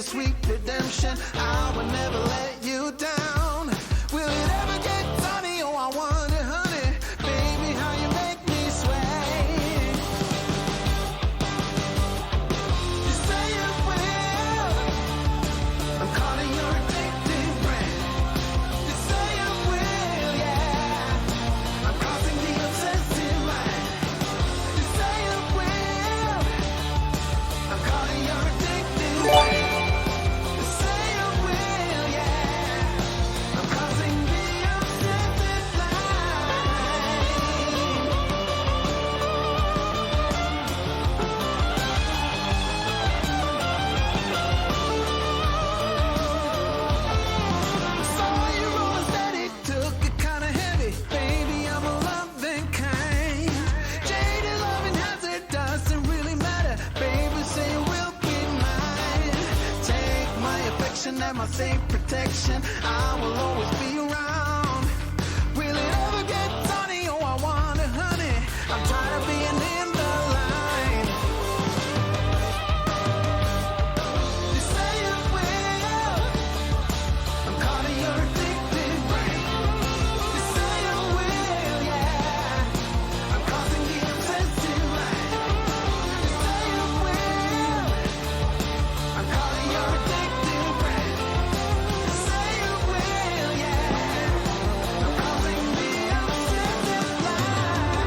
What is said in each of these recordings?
sweet redemption. I will never let you down. Will it ever get sunny? Oh, I wonder, honey, baby, how you make me sway. You say you will. I'm calling your addictive brand. You say you will, yeah. I'm crossing the obsessive line. You say you will. I'm calling your addictive brand. You say you will, yeah. I'm crossing the obsessive line. Saw you roll steady, took it kinda heavy. Baby, I'm a loving kind. Jaded loving hazard doesn't really matter. Baby, say you will be mine. Take my affection and my safe protection. I will always be around. Will it ever get sunny? Oh, I wonder, honey. I'm tired of being in the line. You say you will. I'm calling your addictive brain. You say you will, yeah. I'm crossing the obsessive line. You say you will. I'm calling your addictive brain. You say you will, yeah. I'm crossing the obsessive line.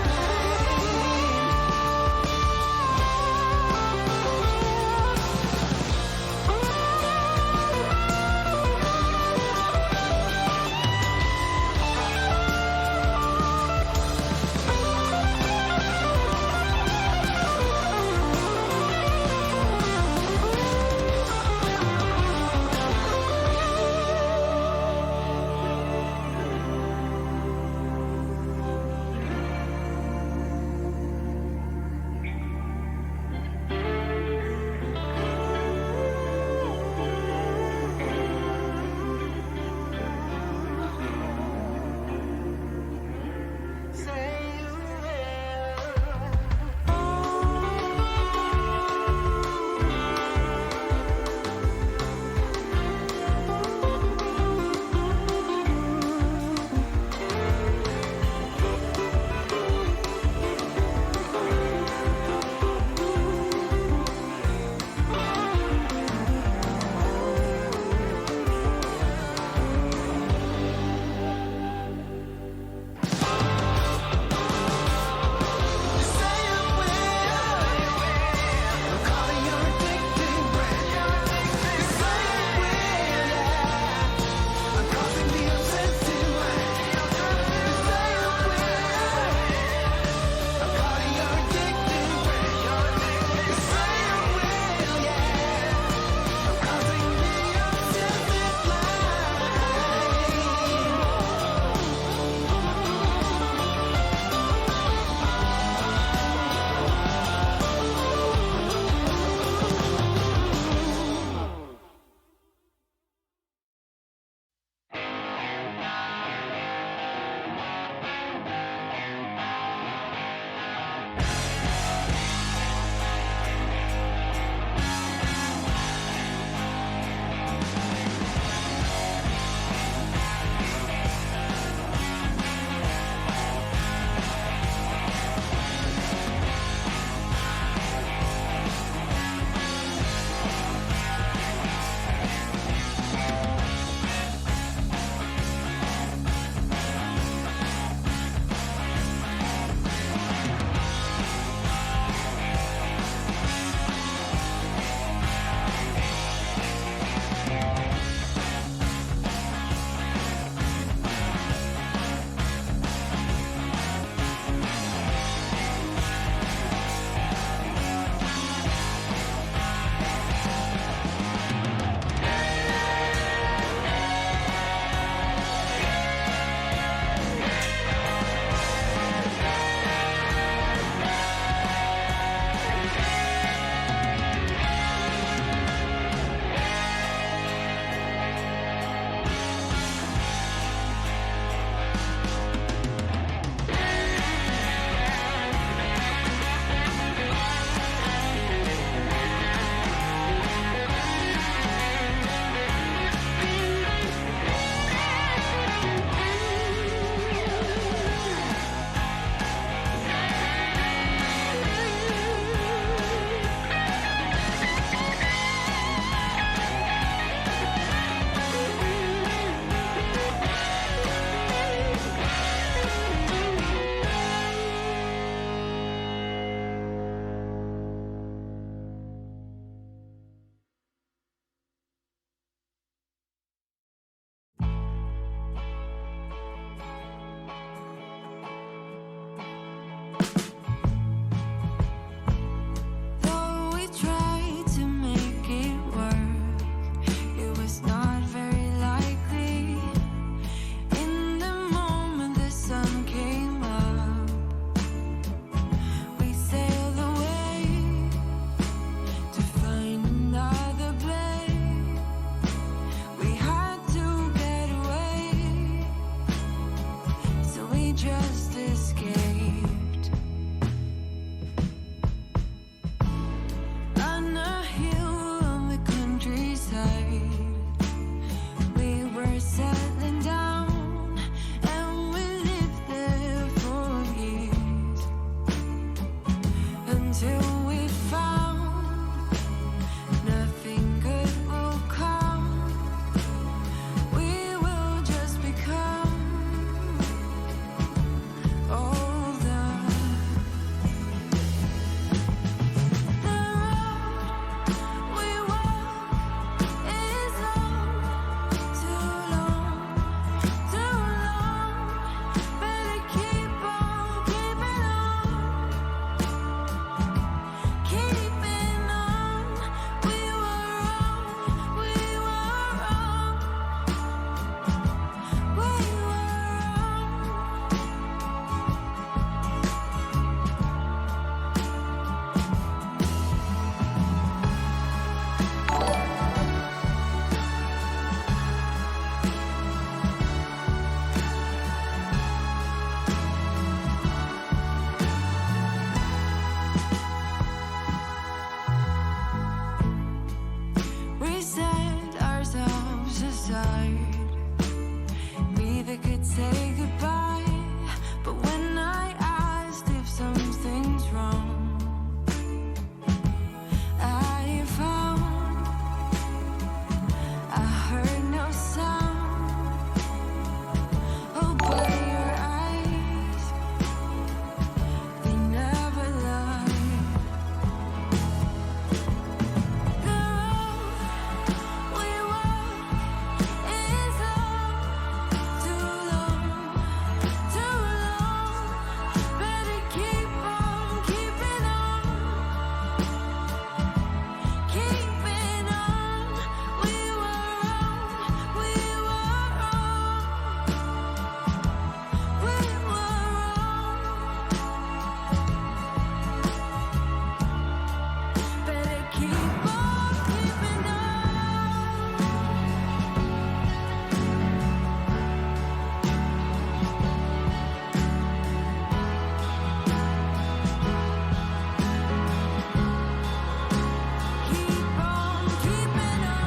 We set ourselves aside. Neither could say goodbye. But when I asked if something's wrong, I found I heard no sound. Oh, but your eyes, they never lie. The road we walk is long, too long, too long. Better keep on keeping on, keeping on. We were wrong, we were wrong, we were wrong. Better keep on keeping on. Keep on keeping on.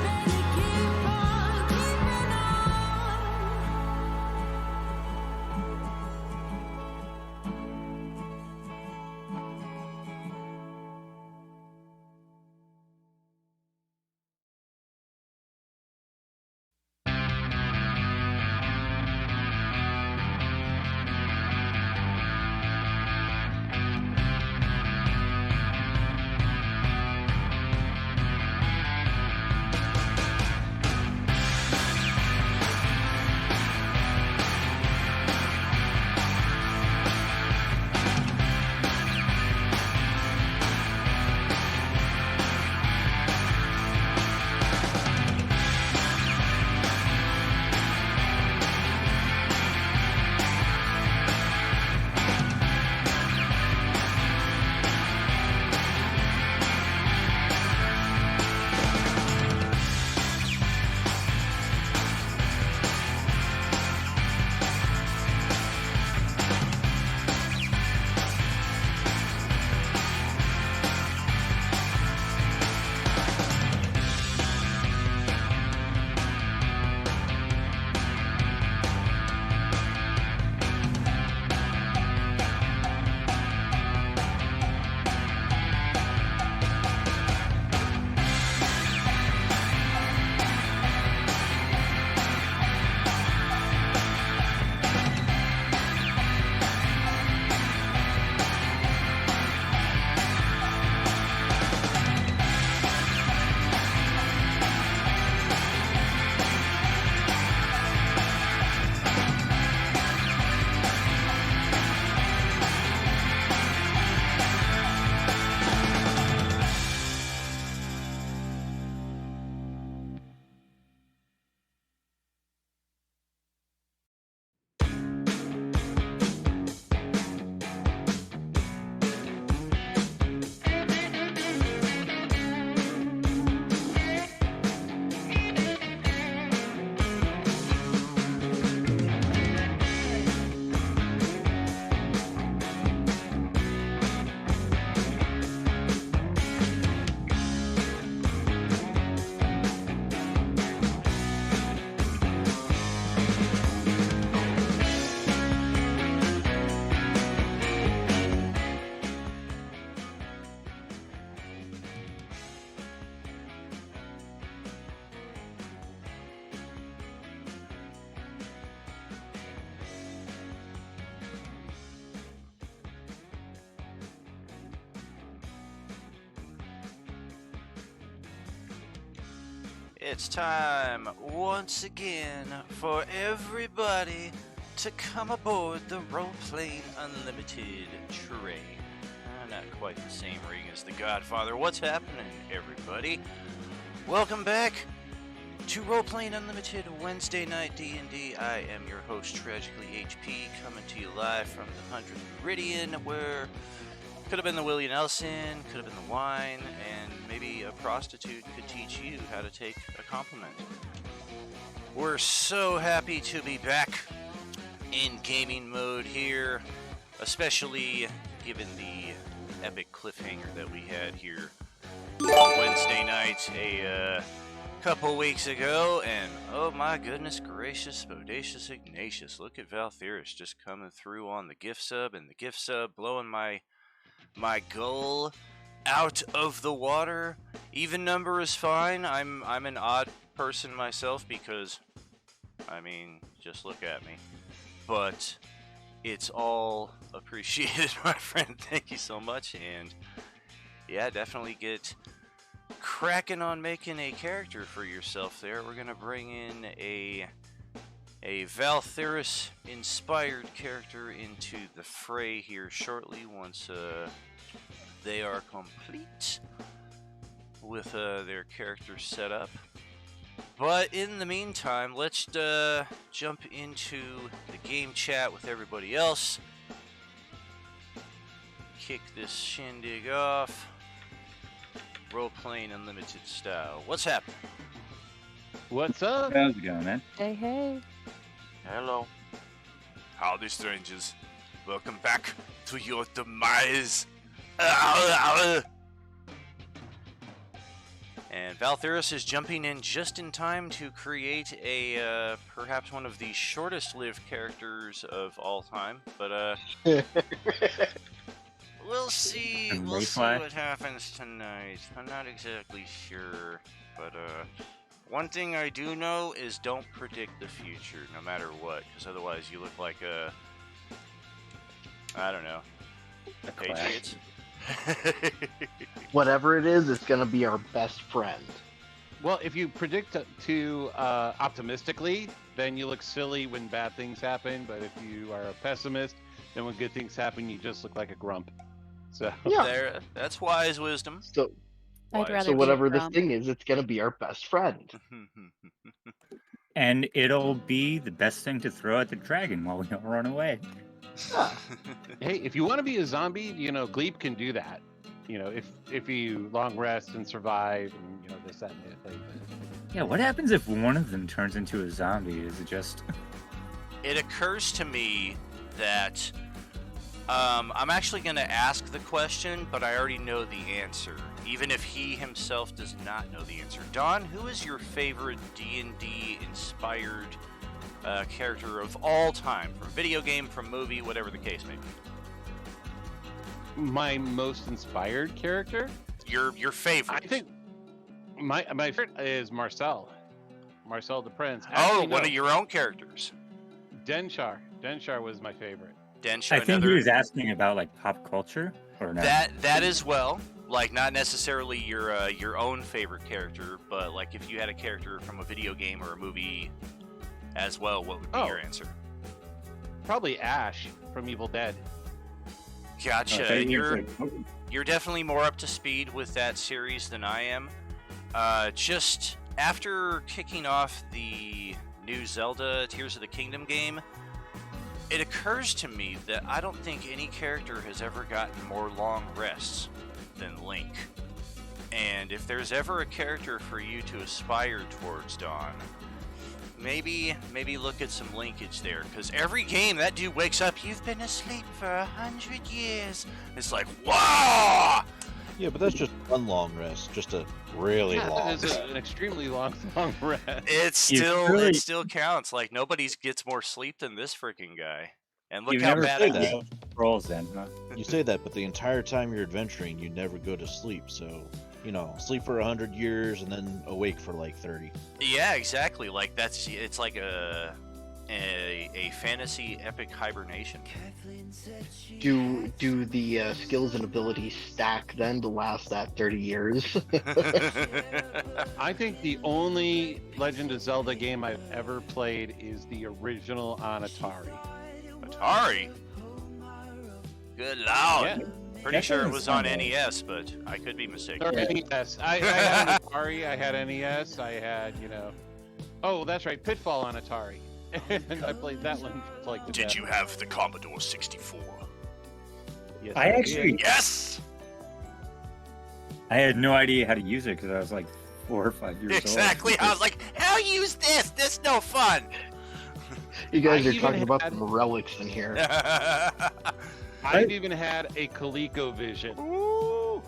Better keep on keeping on. It's time once again for everybody to come aboard the Roleplaying Unlimited train. Not quite the same ring as The Godfather. What's happening, everybody? Welcome back to Roleplaying Unlimited Wednesday Night D&D. I am your host, Tragically HP, coming to you live from the 100th Meridian, where could have been the Willie Nelson, could have been the wine, and maybe a prostitute could teach you how to take a compliment. We're so happy to be back in gaming mode here, especially given the epic cliffhanger that we had here on Wednesday night a couple weeks ago, and oh my goodness gracious, bodacious Ignatius, look at Valtherus just coming through on the gift sub, and the gift sub blowing my goal out of the water. Even number is fine. I'm an odd person myself because, I mean, just look at me. But it's all appreciated, my friend. Thank you so much. And yeah, definitely get cracking on making a character for yourself there. We're going to bring in a Valtherus inspired character into the fray here shortly once they are complete with their character set up. But in the meantime, let's jump into the game chat with everybody else. Kick this shindig off. Role-playing unlimited style. What's happening? What's up? How's it going, man? Hey, hey. Hello. Howdy, strangers. Welcome back to your demise. And Valtherus is jumping in just in time to create a perhaps one of the shortest-lived characters of all time. But we'll see. We'll see what happens tonight. I'm not exactly sure, but one thing I do know is don't predict the future, no matter what, because otherwise you look like I don't know, Patriots. Whatever it is, it's gonna be our best friend. Well, if you predict too optimistically, then you look silly when bad things happen. But if you are a pessimist, then when good things happen, you just look like a grump. So Yeah. That's wise wisdom. So, I'd rather so be whatever a this grump. thing is, it's gonna be our best friend. And it'll be the best thing to throw at the dragon while we don't run away. hey, if you want to be a zombie, you know, Gleep can do that. You know, if you long rest and survive, and you know this, that, and the other thing. Yeah, what happens if one of them turns into a zombie? Is it just... It occurs to me that I'm actually going to ask the question, but I already know the answer, even if he himself does not know the answer. Don, who is your favorite D&D inspired character of all time, from video game, from movie, whatever the case may be? My most inspired character, Your favorite? I think my favorite is Marcel the Prince. Oh, Actually, one no, of your own characters. Denshar was my favorite. Densha, I think another... he was asking about, like, pop culture, or not? That as well. Like, not necessarily your own favorite character, but like if you had a character from a video game or a movie as well, what would be your answer? Probably Ash from Evil Dead. Gotcha. Okay, You're definitely more up to speed with that series than I am. Just after kicking off the new Zelda Tears of the Kingdom game, it occurs to me that I don't think any character has ever gotten more long rests than Link. And if there's ever a character for you to aspire towards, Dawn, maybe look at some linkage there, because every game that dude wakes up, you've been asleep for 100 years. It's like, wow! Yeah, but that's just one long rest, just a really long. That is an extremely long rest. It really- still counts. Like, nobody gets more sleep than this freaking guy. And look You've how never bad played it that. Rolls then, huh? You say that, but the entire time you're adventuring, you never go to sleep. So, you know, sleep for 100 years and then awake for like 30. Yeah, exactly. Like it's like a fantasy epic hibernation. Do the skills and abilities stack then to last that 30 years? I think the only Legend of Zelda game I've ever played is the original on Atari. Atari. Good lord. Yeah. Pretty That sure it doesn't was on sound right. NES, but I could be mistaken. Or NES. I had an Atari, I had NES, I had, you know... Oh, that's right, Pitfall on Atari. And I played that one for like the Did death. you have the Commodore 64? Yes, I did. actually... Yes! I had no idea how to use it because I was like 4 or 5 years Exactly. old. I was like, how use this? This no fun. You guys I are talking even about had- the relics in here. I've even had a ColecoVision. Ooh.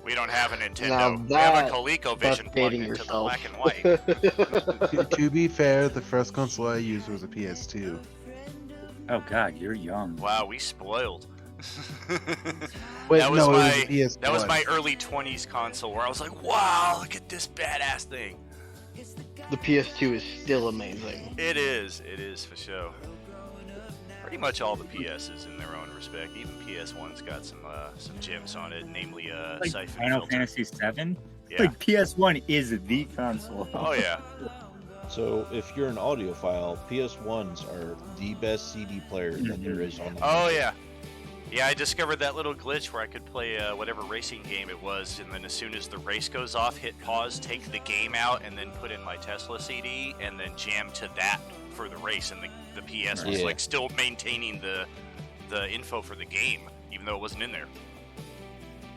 We don't have a Nintendo. Now We have a that- ColecoVision That's plugged dating into the yourself. black and white. To be fair, the first console I used was a PS2. Oh God, you're young. Wow, we spoiled. Wait, that was no, my it was a PS1. that was my early 20s console where I was like, wow, look at this badass thing. The PS2 is still amazing. It is for sure. Pretty much all the PSs in their own respect. Even PS1's got some gems on it, namely Like Siphon Final Filter. Fantasy VII. Yeah. Like PS1 is the console. Oh yeah. So if you're an audiophile, PS1s are the best CD player that there is on the Oh market. yeah. Yeah, I discovered that little glitch where I could play whatever racing game it was, and then as soon as the race goes off, hit pause, take the game out, and then put in my Tesla CD, and then jam to that for the race, and the PS was Yeah. like still maintaining the info for the game, even though it wasn't in there.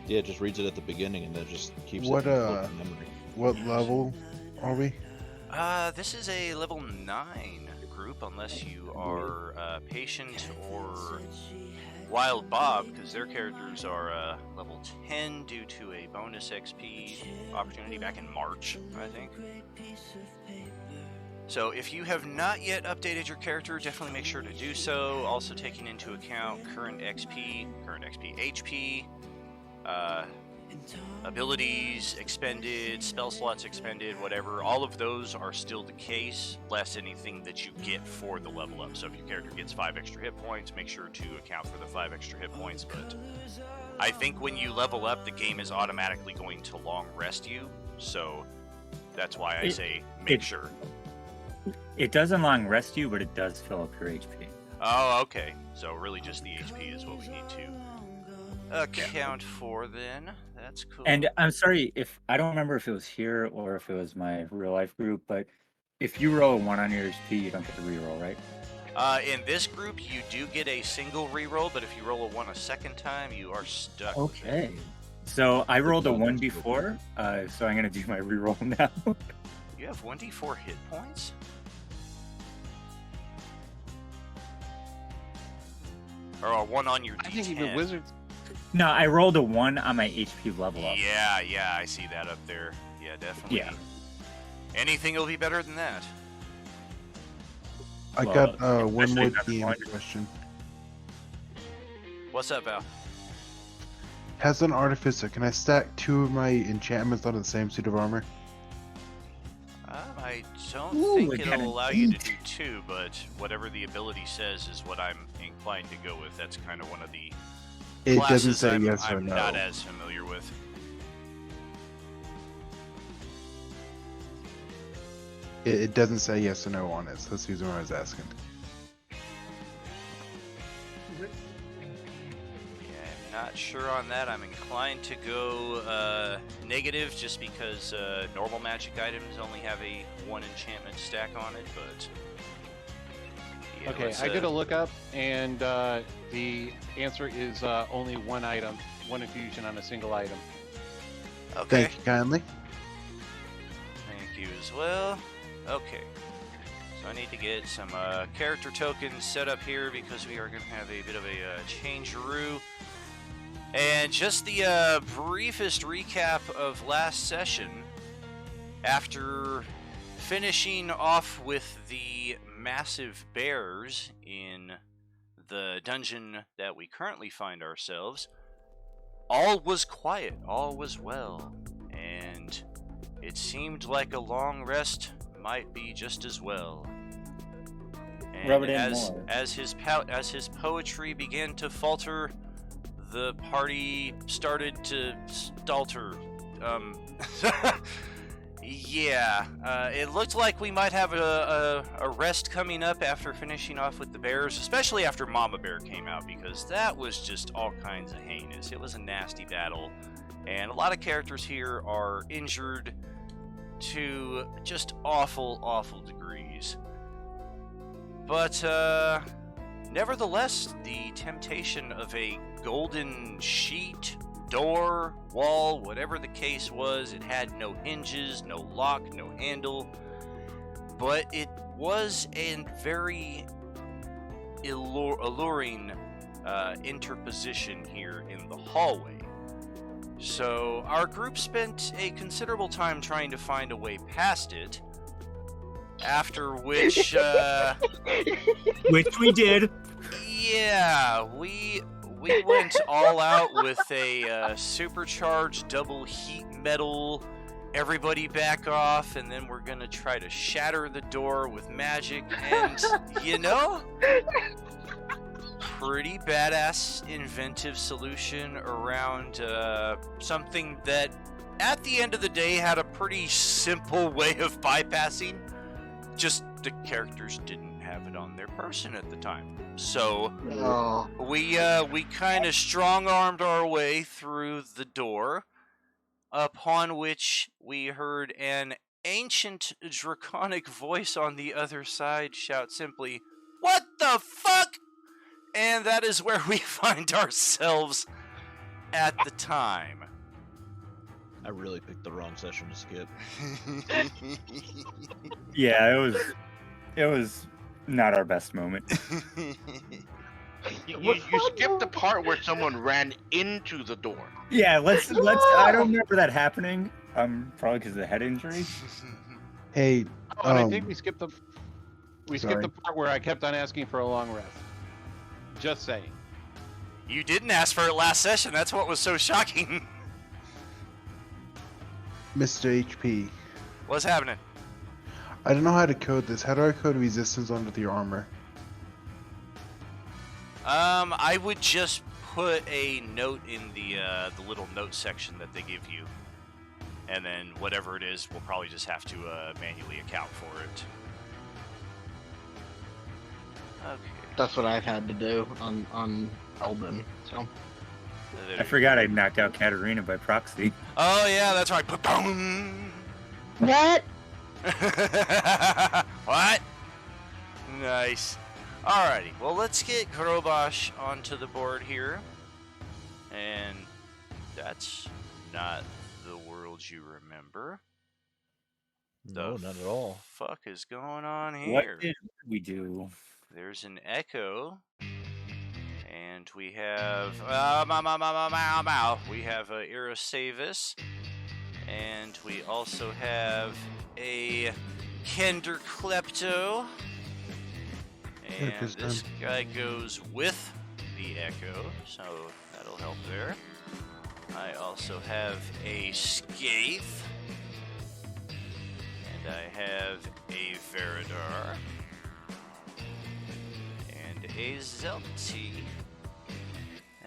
Yeah, it just reads it at the beginning and then just keeps What, it in floating memory. What level are we? This is a level 9 group, unless you are Patient or Wild Bob, because their characters are level 10 due to a bonus XP opportunity back in March, I think. So if you have not yet updated your character, definitely make sure to do so. Also taking into account current XP, HP, abilities expended, spell slots expended, whatever. All of those are still the case, less anything that you get for the level up. So if your character gets 5 extra hit points, make sure to account for the 5 extra hit points. But I think when you level up, the game is automatically going to long rest you. So that's why I say make sure. It doesn't long rest you, but it does fill up your HP. Oh, okay. So really just the HP is what we need to account for then. That's cool. And I'm sorry if I don't remember if it was here or if it was my real life group, but if you roll a 1 on your HP, you don't get to reroll, right? In this group, you do get a single reroll, but if you roll a 1 a second time, you are stuck. with it. Okay. So I rolled a 1 before, so I'm gonna do my reroll now. You have 1d4 hit points? Or a 1 on your D10. I think even wizards. No, I rolled a 1 on my HP level up. Yeah, I see that up there. Yeah, definitely. Yeah. Anything will be better than that. I Well, got one especially more not DM one. question. What's up, Val? As an artificer, can I stack 2 of my enchantments onto the same suit of armor? I don't Ooh, think I got it'll an allow you to 8. do 2, but whatever the ability says is what I'm inclined to go with. That's kind of one of the It doesn't classes say I'm, yes or I'm no. not as familiar with. It doesn't say yes or no on it, so that's the reason why I was asking. Yeah, I'm not sure on that. I'm inclined to go negative just because normal magic items only have a 1 enchantment stack on it, but... Yeah, Okay, let's, I did a lookup, and the answer is only 1 item, 1 infusion on a single item. Okay, Thank you kindly. thank you as well. Okay, so I need to get some character tokens set up here because we are going to have a bit of a changeroo. And just the briefest recap of last session. After finishing off with the massive bears in the dungeon that we currently find ourselves, all was quiet, all was well, and it seemed like a long rest might be just as well. And Rub it in as more. as his poetry began to falter, the party started to stalter. Yeah, it looked like we might have a rest coming up after finishing off with the bears, especially after Mama Bear came out, because that was just all kinds of heinous. It was a nasty battle, and a lot of characters here are injured to just awful, awful degrees. But, nevertheless, the temptation of a golden sheet door, wall, whatever the case was. It had no hinges, no lock, no handle, but it was a very alluring interposition here in the hallway. So our group spent a considerable time trying to find a way past it, after which Which we did. yeah, we went all out with a supercharged double heat metal, everybody back off, and then we're gonna try to shatter the door with magic, and you know, pretty badass inventive solution around something that at the end of the day had a pretty simple way of bypassing, just the characters didn't have it on their person at the time. So Oh, we kind of strong-armed our way through the door, upon which we heard an ancient draconic voice on the other side shout simply, "What the fuck?" And that is where we find ourselves at the time. I really picked the wrong session to skip. Yeah, it was not our best moment. You skipped the part where someone ran into the door. Yeah, let's. I don't remember that happening. Probably because of the head injury. Hey, Oh, and I think we skipped the sorry. part where I kept on asking for a long rest. Just saying. You didn't ask for it last session. That's what was so shocking. Mr. HP, What's happening? I don't know how to code this. How do I code resistance onto your armor? I would just put a note in the little note section that they give you, and then whatever it is, we'll probably just have to manually account for it. Okay. that's what I've had to do on Elden. So There I you forgot I knocked out Katarina by proxy. Oh yeah, that's right. Ba-boom. what? What? Nice. Alrighty, well let's get Grobosh onto the board here. And that's not the world you remember. No, not at all. Fuck is going on What here? did we do? There's an echo. And we have we have Irasavis, and we also have a Kender Klepto, and Echo's this done. guy goes with the echo, so that'll help there. I also have a Skaith, and I have a Veridar, and a Zelti.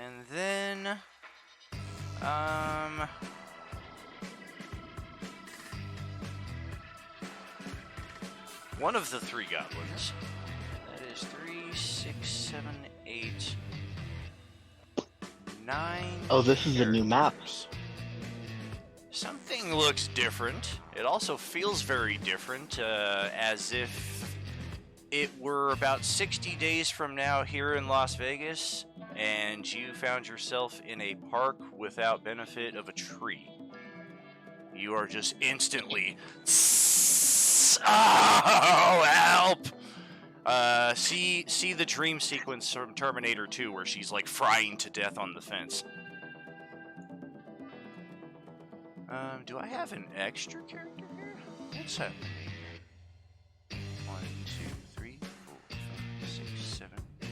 And then, one of the three goblins. That is 3, 6, 7, 8, 9. Oh, this is a new map. characters. Something looks different. It also feels very different, as if it were about 60 days from now here in Las Vegas, and you found yourself in a park without benefit of a tree. You are just instantly, oh, help! See the dream sequence from Terminator 2 where she's like frying to death on the fence. Do I have an extra character here? What's happening? 1, 2, 3, 4, 5, 6, 7, 8.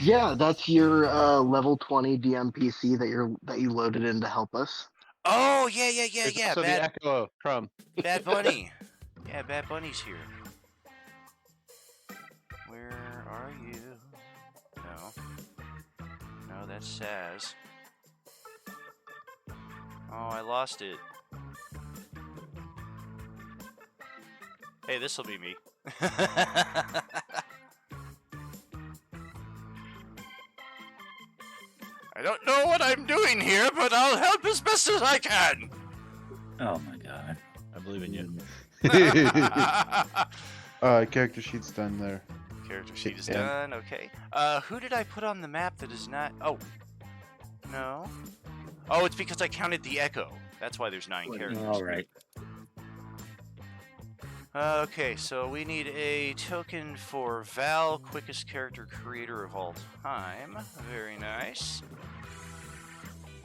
Yeah, that's your level 20 DMPC that you loaded in to help us. Oh yeah. It's also the echo of Crumb. Bad Bunny. Yeah, Bad Bunny's here. Where are you? No, that's Saz. Oh, I lost it. Hey, this'll be me. I don't know what I'm doing here, but I'll help as best as I can. Oh my god. I believe in you. Character sheet's done there. Character sheet is Yeah. done. Okay. Who did I put on the map that is not? Oh, no. Oh, it's because I counted the echo. That's why there's 9 characters. All right. Okay, so we need a token for Val, quickest character creator of all time. Very nice.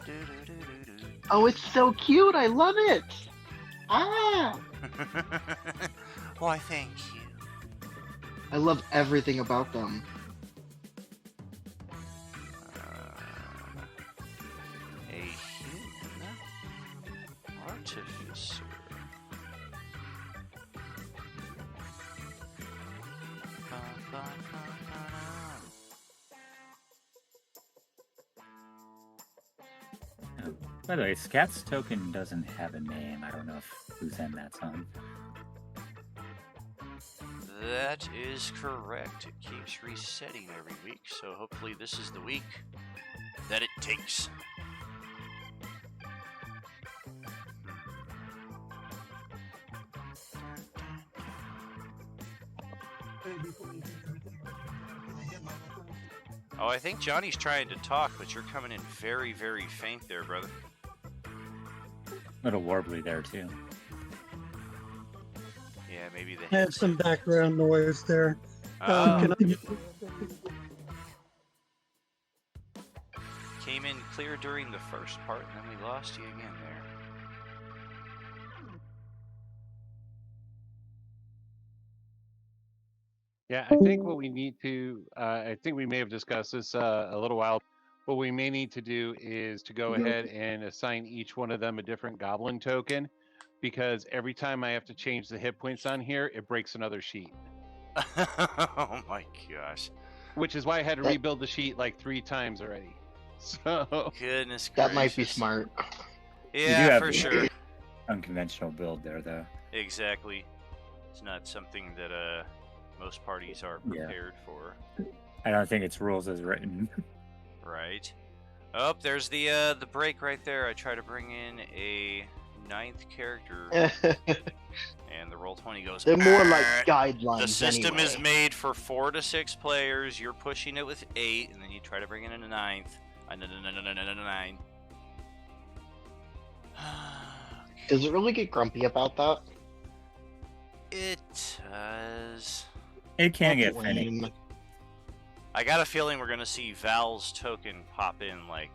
Do-do-do-do-do. Oh, it's so cute. I love it. Ah, Why, thank you. I love everything about them. A human artificer. By the way, Scat's token doesn't have a name. I don't know whose end that's on. That is correct. It keeps resetting every week, so hopefully this is the week that it takes. Oh, I think Johnny's trying to talk, but you're coming in very, very faint there, brother. Little warbly there too. Yeah, maybe the I had some background noise there. Oh, Can I- came in clear during the first part, and then we lost you again there. Yeah, I think what we need to, I think we may have discussed this a little while. What we may need to do is to go ahead and assign each one of them a different goblin token, because every time I have to change the hit points on here, it breaks another sheet. Oh my gosh. Which is why I had to rebuild the sheet like 3 times already. So Goodness That might be gracious. smart. You do Yeah, have for a sure. Unconventional build there, though. Exactly. It's not something that most parties are Yeah. prepared for. I don't think it's rules as written. Right. Oh, there's the break right there. I try to bring in a 9th character, and the Roll20 goes. They're more like "Arrgh." guidelines. The system anyway. is made for 4 to 6 players. You're pushing it with 8, and then you try to bring in a 9th. A 9. Does it really get grumpy about that? It does. It can That's get finicky. lame. I got a feeling we're gonna see Val's token pop in like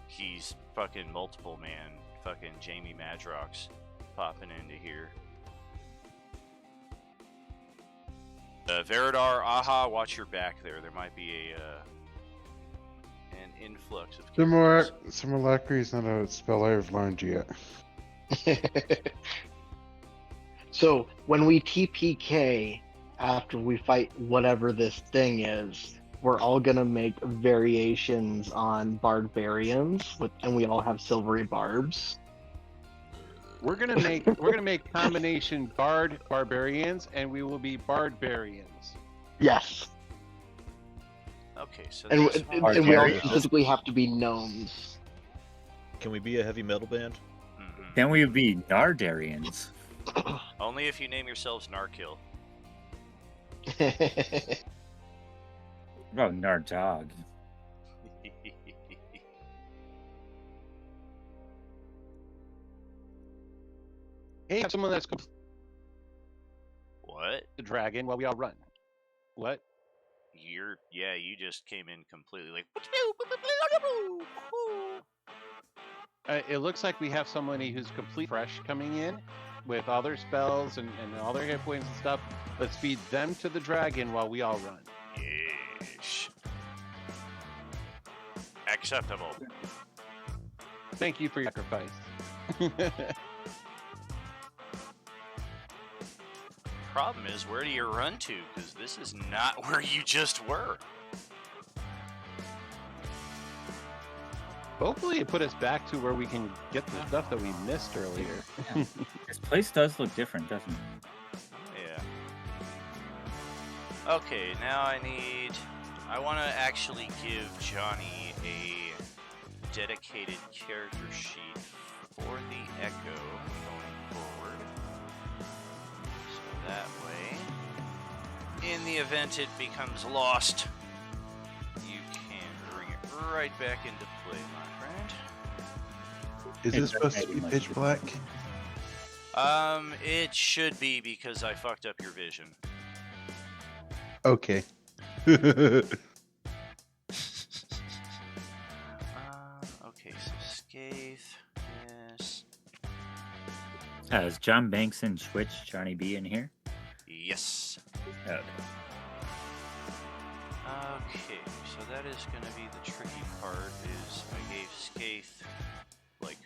he's fucking multiple man, fucking Jamie Madrox popping into here. Veridar, aha, watch your back there. There might be an influx of Simulacry is not a spell I've learned yet. So when we TPK after we fight whatever this thing is, we're all gonna make variations on barbarians, and we all have silvery barbs. we're gonna make combination bard barbarians, and we will be barbarians. Yes, Okay, so and, there's and, one and we all Barbarians. specifically have to be gnomes. Can we be a heavy metal band? Mhm. Can we be Nardarians? Only if you name yourselves Narkill. What about Nardog? Hey, someone that's What? the dragon while we all run. What? You just came in completely like. It looks like we have somebody who's complete fresh coming in with all their spells and all their hit points and stuff. Let's feed them to the dragon while we all run. Yes. Acceptable. Thank you for your sacrifice. Problem is, where do you run to? Because this is not where you just were. Hopefully it put us back to where we can get the stuff that we missed earlier. This place does look different, doesn't it? Yeah. Okay, now I want to actually give Johnny a dedicated character sheet for the Echo going forward. So that way, in the event it becomes lost, you can bring it right back into play, my friend. Is It's this supposed to okay, be much pitch good. black? It should be because I fucked up your vision. Okay. Okay, so Skaith, yes. Is John Banks and Twitch Johnny B in here? Yes. Okay. Okay, so that is going to be the tricky part, is I gave Skaith, like,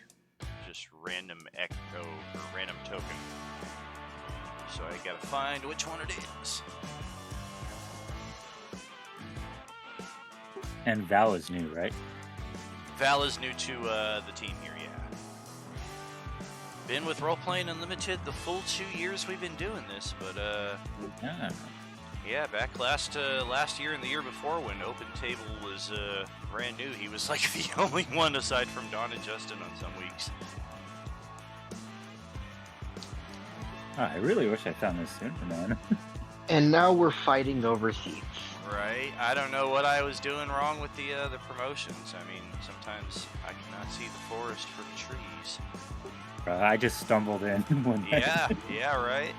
just random echo, or random token. So I gotta find which one it is. And Val is new, right? Val is new to the team here, yeah. Been with Roleplaying Unlimited the full 2 years we've been doing this, but Yeah. yeah, back last year and the year before when Open Table was brand new, he was like the only one aside from Don and Justin on some weeks. Oh, I really wish I found this sooner, man. And now we're fighting over seats. Right. I don't know what I was doing wrong with the promotions. I mean, sometimes I cannot see the forest for the trees. Bro, I just stumbled in one night. Yeah, yeah, right.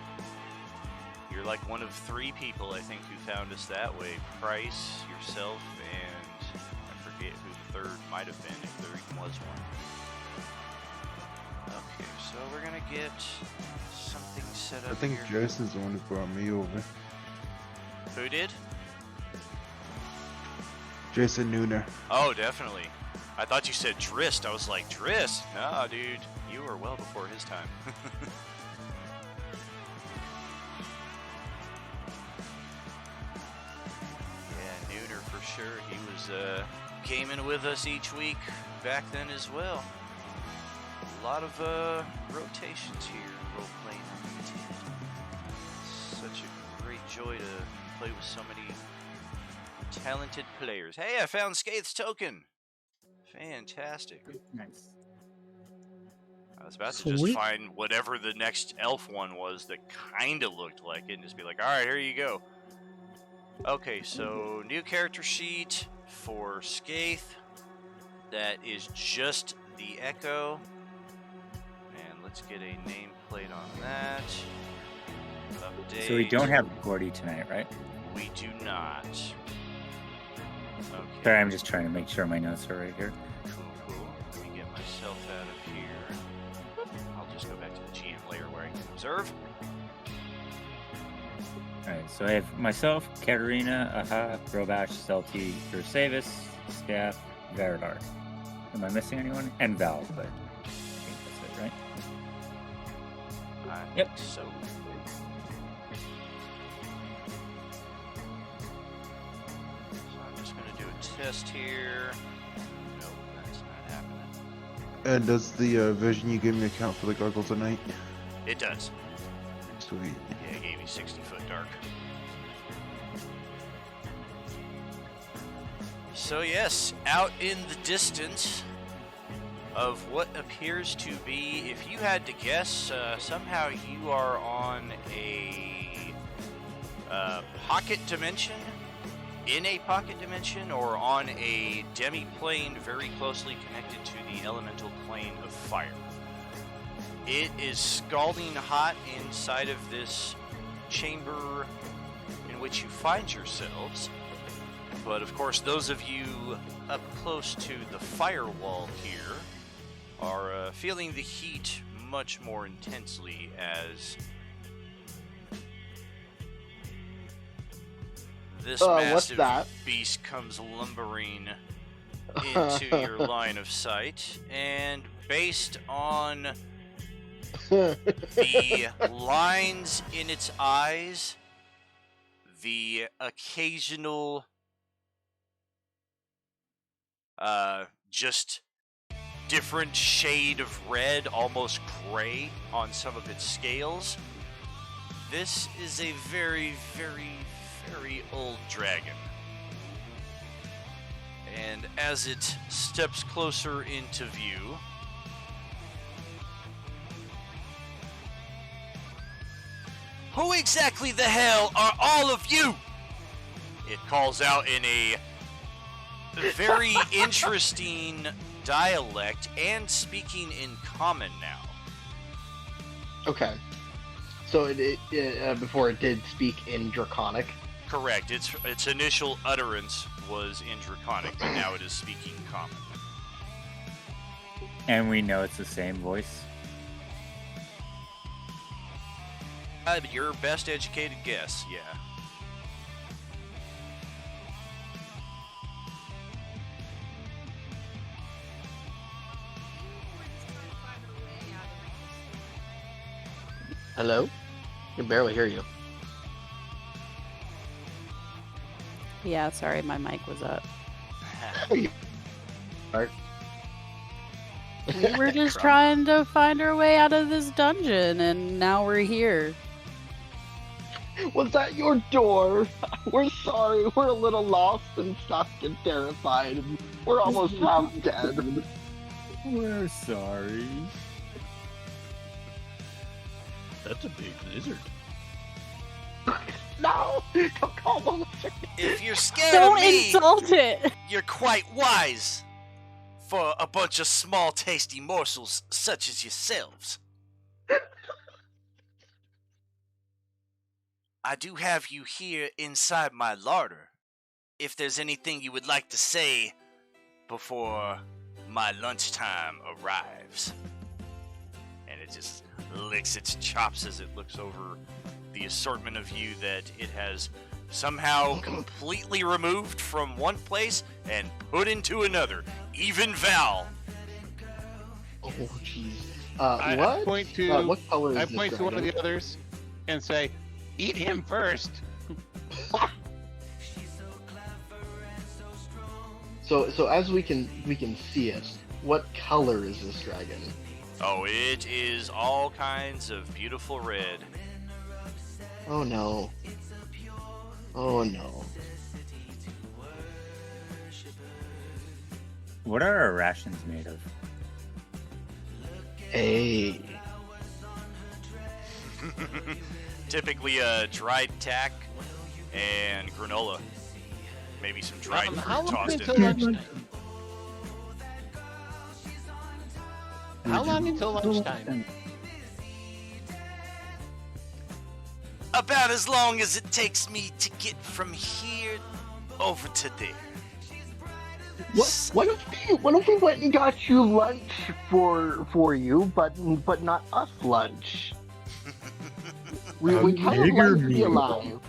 You're like one of 3 people I think who found us that way. Price, yourself, and I forget who the third might have been, if there even was one. Okay, so we're gonna get something set up I think here. Jason's the one who brought me over. Who did? Jason Nooner. Oh, definitely. I thought you said Drist. I was like, Drist? No, dude. You were well before his time. Yeah, Nooner for sure. He was gaming with us each week back then as well. A lot of rotations here in Roleplaying Unlimited. Such a great joy to play with so many talented players. Hey, I found Skaith's token. Fantastic. Nice. I was about to just Sweet. find whatever the next elf one was that kind of looked like it and just be like, all right, here you go. Okay, so new character sheet for Skaith. That is just the Echo. And let's get a nameplate on that. Update. So we don't have Gordy tonight, right? We do not. Okay. Sorry, I'm just trying to make sure my notes are right here. Cool, cool. Let me get myself out of here. I'll just go back to the GM layer where I can observe. Alright, so I have myself, Katarina, Aha, Grobash, Celti, Versavis, Staff, Veridar. Am I missing anyone? And Val, but I think that's it, right? I Yep. think so. So I'm just gonna do a test here. Nope, that's not happening. And does the vision you gave me account for the goggles at night? It does. Sweet. Yeah, it gave me 60-foot dark. So yes, out in the distance of what appears to be, if you had to guess, somehow you are on a pocket dimension, in a pocket dimension, or on a demi-plane very closely connected to the elemental plane of fire. It is scalding hot inside of this chamber in which you find yourselves. But of course, those of you up close to the firewall here are feeling the heat much more intensely as this What's massive that? beast comes lumbering into your line of sight. And based on the lines in its eyes, the occasional just different shade of red, almost gray on some of its scales, this is a very, very, very old dragon. And as it steps closer into view, who exactly the hell are all of you? It calls out in a very interesting dialect and speaking in common now. Okay. So before it did speak in Draconic. Correct. Its initial utterance was in Draconic, but now it is speaking common. And we know it's the same voice. Your best educated guess, yeah. Hello? I can barely hear you. Yeah, sorry, my mic was up. Art. We were just trying to find our way out of this dungeon, and now we're here. Was that your door? We're sorry. We're a little lost and stuck and terrified. And we're almost half dead. We're sorry. That's a big lizard. No! Don't call the lizard. If you're scared Don't of me, insult it! you're quite wise for a bunch of small, tasty morsels such as yourselves. I do have you here inside my larder. If there's anything you would like to say before my lunchtime arrives. And it just licks its chops as it looks over the assortment of you that it has somehow completely removed from one place and put into another. Even Val. Oh, jeez. I What? point to What color is I this point to one of dragon? the others and say, "Eat him first." So as we can see it, what color is this dragon? Oh, it is all kinds of beautiful red. Oh no. Oh no. What are our rations made of? Hey. Typically dried tack and granola. Maybe some dried How fruit long tossed until in there. lunchtime? How long until lunchtime? About as long as it takes me to get from here over to there. What if we went and got you lunch for you, but not us lunch? We kind of like to be alive.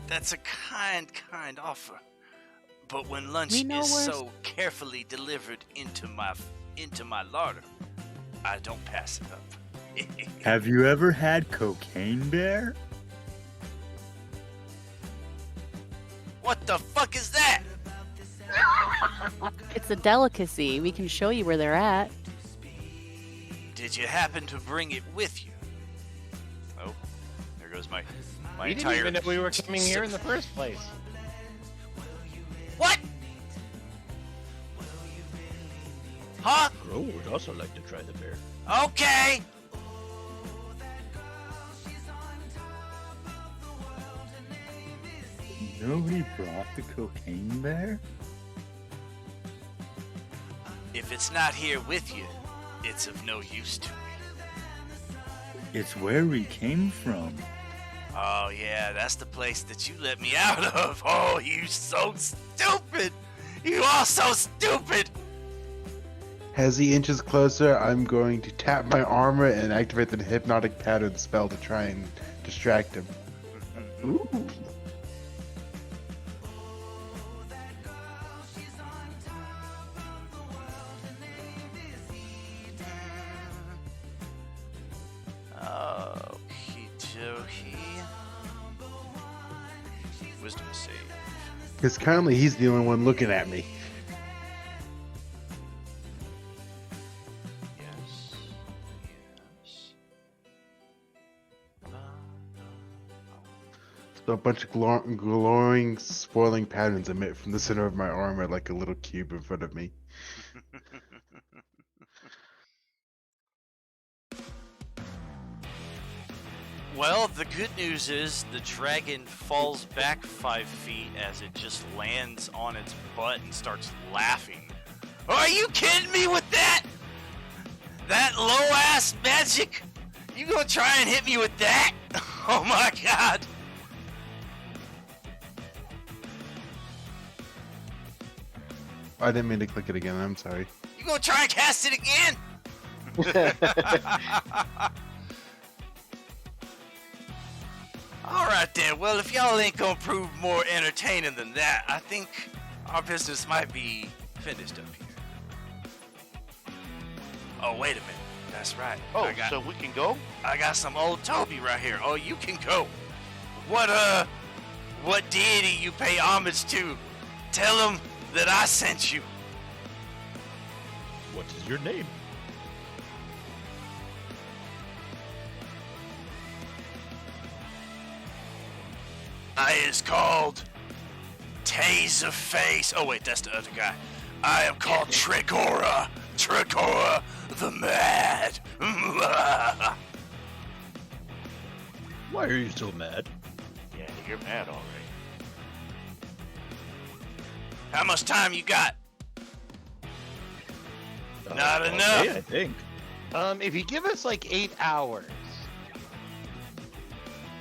That's a kind offer. But when lunch We know is where's- so carefully delivered into my larder, I don't pass it up. Have you ever had Cocaine Bear? What the fuck is that? It's a delicacy. We can show you where they're at. Did you happen to bring it with you? Oh, there goes my We didn't entire. even know we were coming here in the first place. What? Huh? Crow would also like to try the bear. Okay. Nobody brought the Cocaine Bear? If it's not here with you, it's of no use to me. It's where we came from. Oh yeah, that's the place that you let me out of. Oh, you so stupid. You are so stupid. As he inches closer, I'm going to tap my armor and activate the hypnotic pattern spell to try and distract him. Ooh. Okie dokie. Wisdom save. Because currently he's the only one looking at me. Yes. Yes. So a bunch of glowing, spoiling patterns emit from the center of my armor like a little cube in front of me. Well, the good news is the dragon falls back 5 feet as it just lands on its butt and starts laughing Are you kidding me with that? That low-ass magic? You gonna try and hit me with that? Oh my god. I didn't mean to click it again. I'm sorry. You gonna try and cast it again? Alright then, well if y'all ain't gonna prove more entertaining than that, I think our business might be finished up here. Oh, wait a minute. That's right. Oh, so we can go? I got some old Toby right here. Oh, you can go. What deity you pay homage to? Tell him that I sent you. What is your name? I is called Taserface. Oh wait, that's the other guy. I am called Trigora. Trigora the Mad. Why are you so mad? Yeah, you're mad already. How much time you got? Not enough. Okay, I think. If you give us like 8 hours.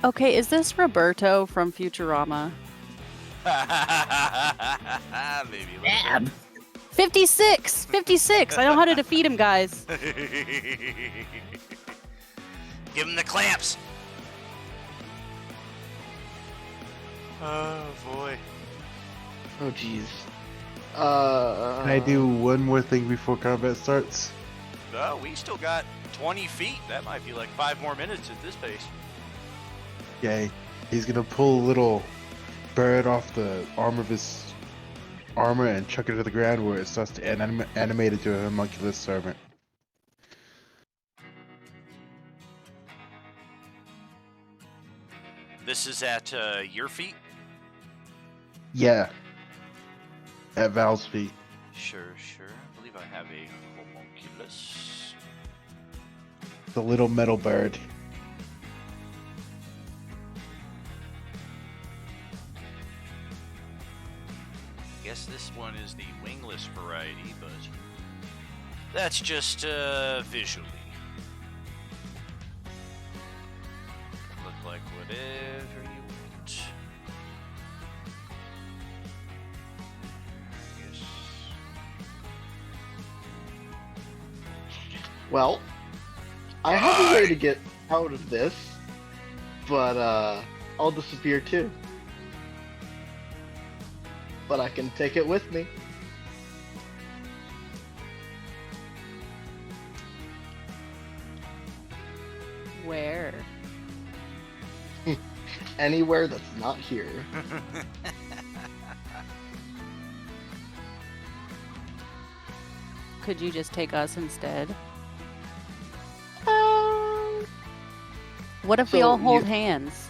Okay, is this Roberto from Futurama? Maybe a little 56! 56! I know how to defeat him, guys. bit. Give him the clamps. Oh boy. Oh jeez. Can I do one more thing before combat starts? No, we still got 20 feet. That might be like 5 more minutes at this pace. Yay. He's gonna pull a little bird off the arm of his armor and chuck it to the ground where it starts to animate into a homunculus servant. This is at your feet? Yeah. At Val's feet. Sure. I believe I have a homunculus. The little metal bird. Guess this one is the wingless variety, but that's just visually. Look like whatever you want. Yes. Well, I have a way to get out of this, but I'll disappear too. But I can take it with me. Where? Anywhere that's not here. Could you just take us instead? What if we So all hold you- hands?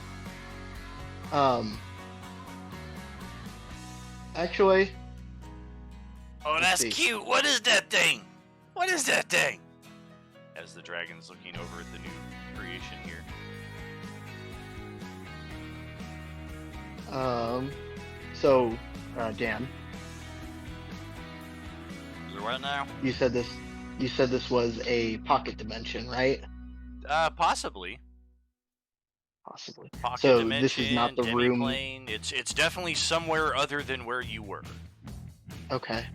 Actually, Oh, Let's that's see. cute. What is that thing? What is that thing? As the dragon's looking over at the new creation here. so, Dan, Is it right now? you said this was a pocket dimension, right? Possibly. Possibly. Pocket So dimension, this is not the room. demiplane. It's definitely somewhere other than where you were. Okay.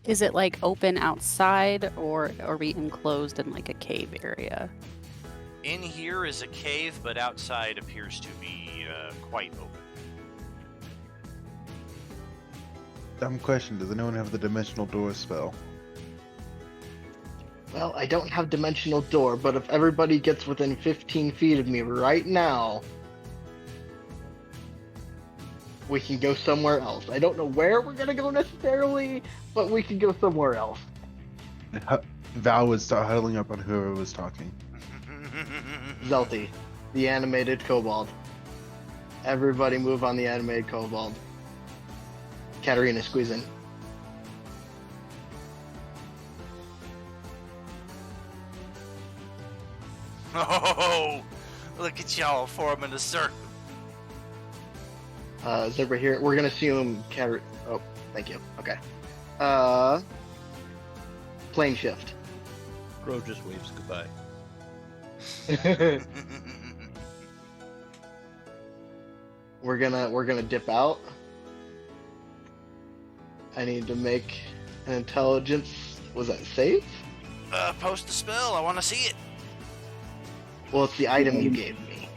Is it like open outside, or are we enclosed in like a cave area? In here is a cave, but outside appears to be quite open. Dumb question. Does anyone have the dimensional door spell? Well, I don't have dimensional door, but if everybody gets within 15 feet of me right now, we can go somewhere else. I don't know where we're gonna go necessarily, but we can go somewhere else. Val would start huddling up on whoever was talking. Zelty, the animated kobold. Everybody move on the animated kobold. Katarina, squeeze in. Oh, look at y'all forming a circle. Is everybody here? We're gonna assume Oh, thank you. Okay. Plane shift. Grove just waves goodbye. We're gonna dip out. I need to make an intelligence. Was that save? Post the spell. I want to see it. Well, it's the item you gave me.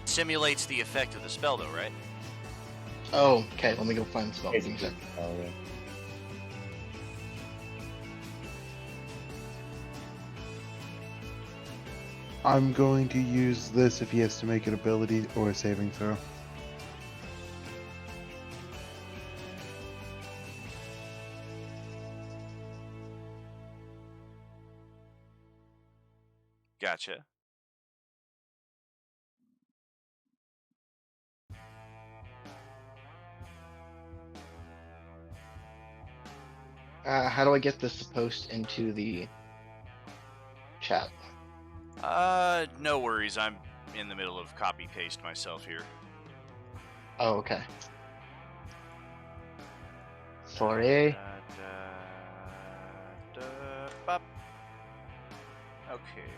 Simulates the effect of the spell, though, right? Oh, okay. Let me go find the spell. It's- Give me a sec. oh, yeah. I'm going to use this if he has to make an ability or a saving throw. Gotcha. How do I get this to post into the chat? No worries. I'm in the middle of copy paste myself here. Oh, okay. Sorry. Bop. Okay.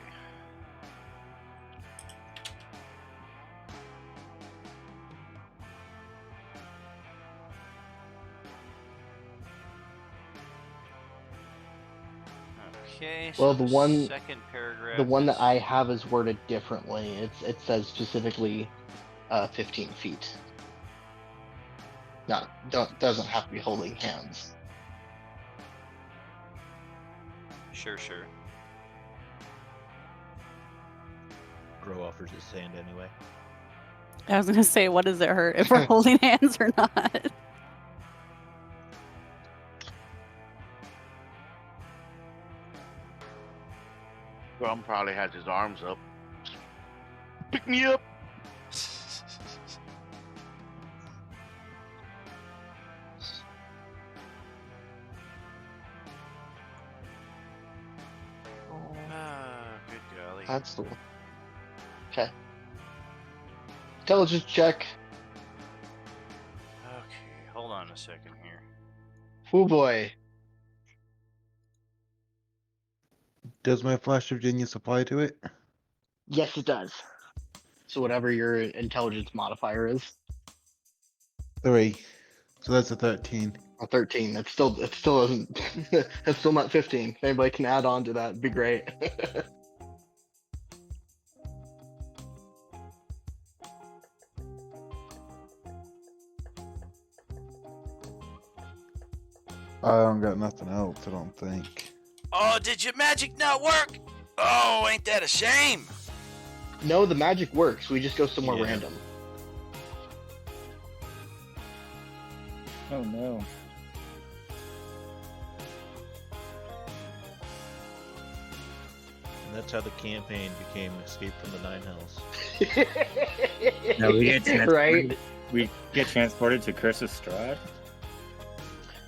Okay. Well, so the one- second paragraph. The one that is- I have is worded differently. It says specifically 15 feet. No, doesn't have to be holding hands. Sure. Grove offers his hand anyway. I was gonna say, what does it hurt if we're holding hands or not? Grum probably has his arms up. Pick me up. Good golly. That's the one. Okay. Intelligence check. Okay, hold on a second here. Oh boy. Does my Flash of Genius apply to it? Yes, it does. So whatever your intelligence modifier is, 3. So that's a 13. a 13. It still doesn't. It's still not 15. If anybody can add on to that, it'd be great. I don't got nothing else, I don't think. Oh, did your magic not work? Oh, ain't that a shame? No, the magic works. We just go somewhere Yeah. random. Oh no. And that's how the campaign became Escape from the Nine Hells. No, we get transported. Right? We get transported to Curse of Strahd.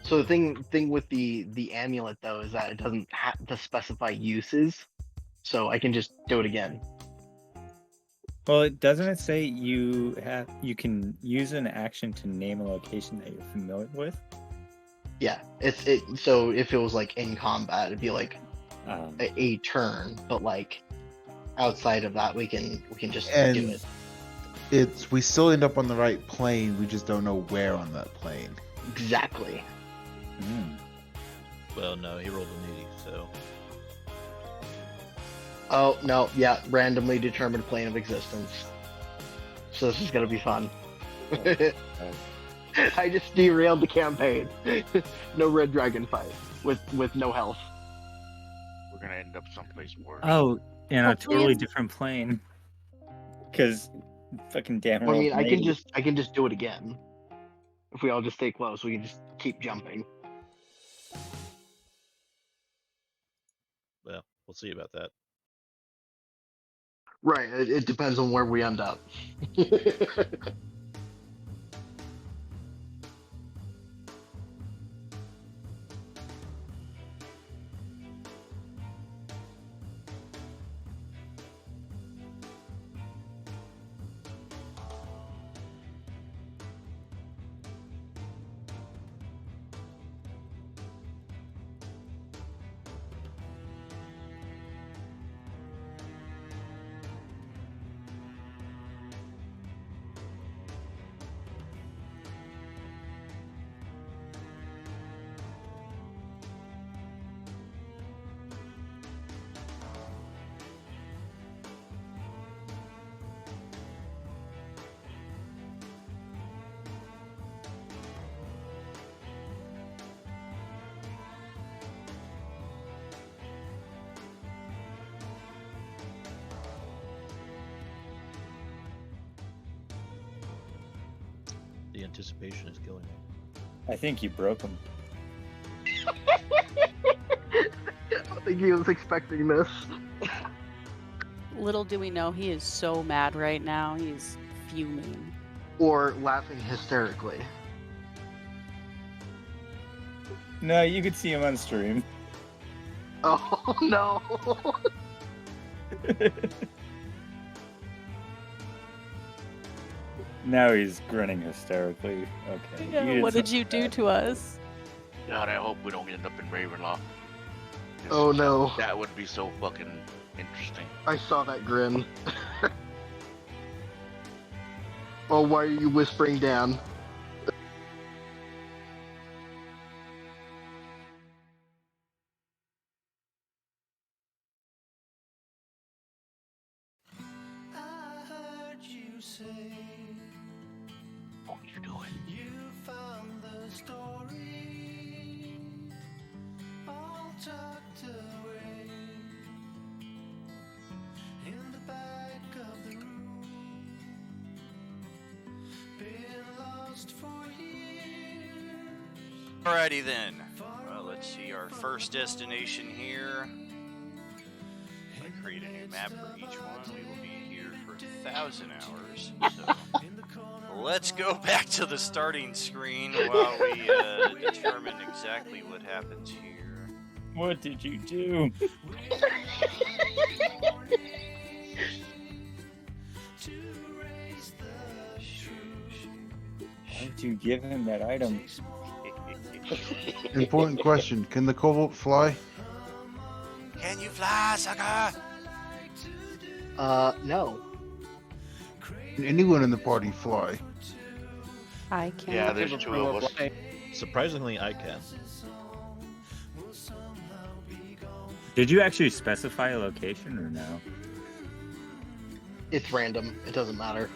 So the thing with the amulet though is that it doesn't have to specify uses, so I can just do it again. Well, doesn't it say you can use an action to name a location that you're familiar with? Yeah, so if it was like in combat, it'd be like Um, a turn, but like outside of that, we can just do And it. we still end up on the right plane, we just don't know where on that plane. Exactly. Well, no, he rolled an 80, so. Oh no, yeah, randomly determined plane of existence. So this is gonna be fun. I just derailed the campaign. No red dragon fight with no health. We're gonna end up someplace worse. Oh, in a Hopefully totally it's- different plane. Because fucking damn. Well, I mean, rolled an 80. I can just do it again. If we all just stay close, we can just keep jumping. Well, we'll see about that. Right. It depends on where we end up. The anticipation is killing me. I think you broke him. I think he was expecting this. Little do we know, he is so mad right now. He's fuming. Or laughing hysterically. No, you could see him on stream. Oh no! Now he's grinning hysterically. Okay. Yeah, what did you do to us? God, I hope we don't end up in Ravenloft. 'Cause Oh no! That would be so fucking interesting. I saw that grin. Oh, why are you whispering, Dan? I heard you say What are you doing? you found the story all tucked away in the back of the room. Been lost for years. Alrighty then. Well, let's see our first destination here. I create a new map for each one. We will be here for 1,000 hours. So let's go back to the starting screen while we determine exactly what happens here. What did you do? Why did you give him that item? Important question: can the Cobalt fly? Can you fly, sucker? No. Can anyone in the party fly? I can't. Yeah, there's two of us. Surprisingly, I can. Did you actually specify a location or no? It's random. It doesn't matter.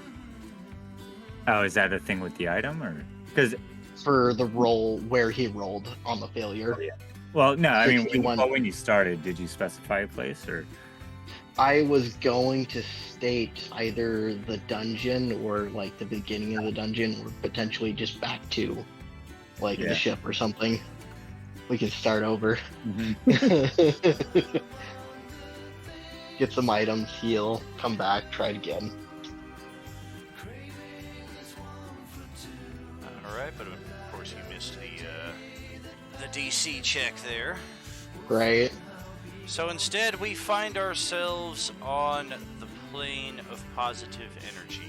Oh, is that a thing with the item or? Because For the roll where he rolled on the failure. well, no, I mean 61. when you started, did you specify a place or? I was going to state either the dungeon or like the beginning of the dungeon or potentially just back to like Yeah. the ship or something. We can start over. Mm-hmm. Get some items, heal, come back, try it again. Alright, but of course you missed the DC check there. Right? So instead, we find ourselves on the plane of positive energy,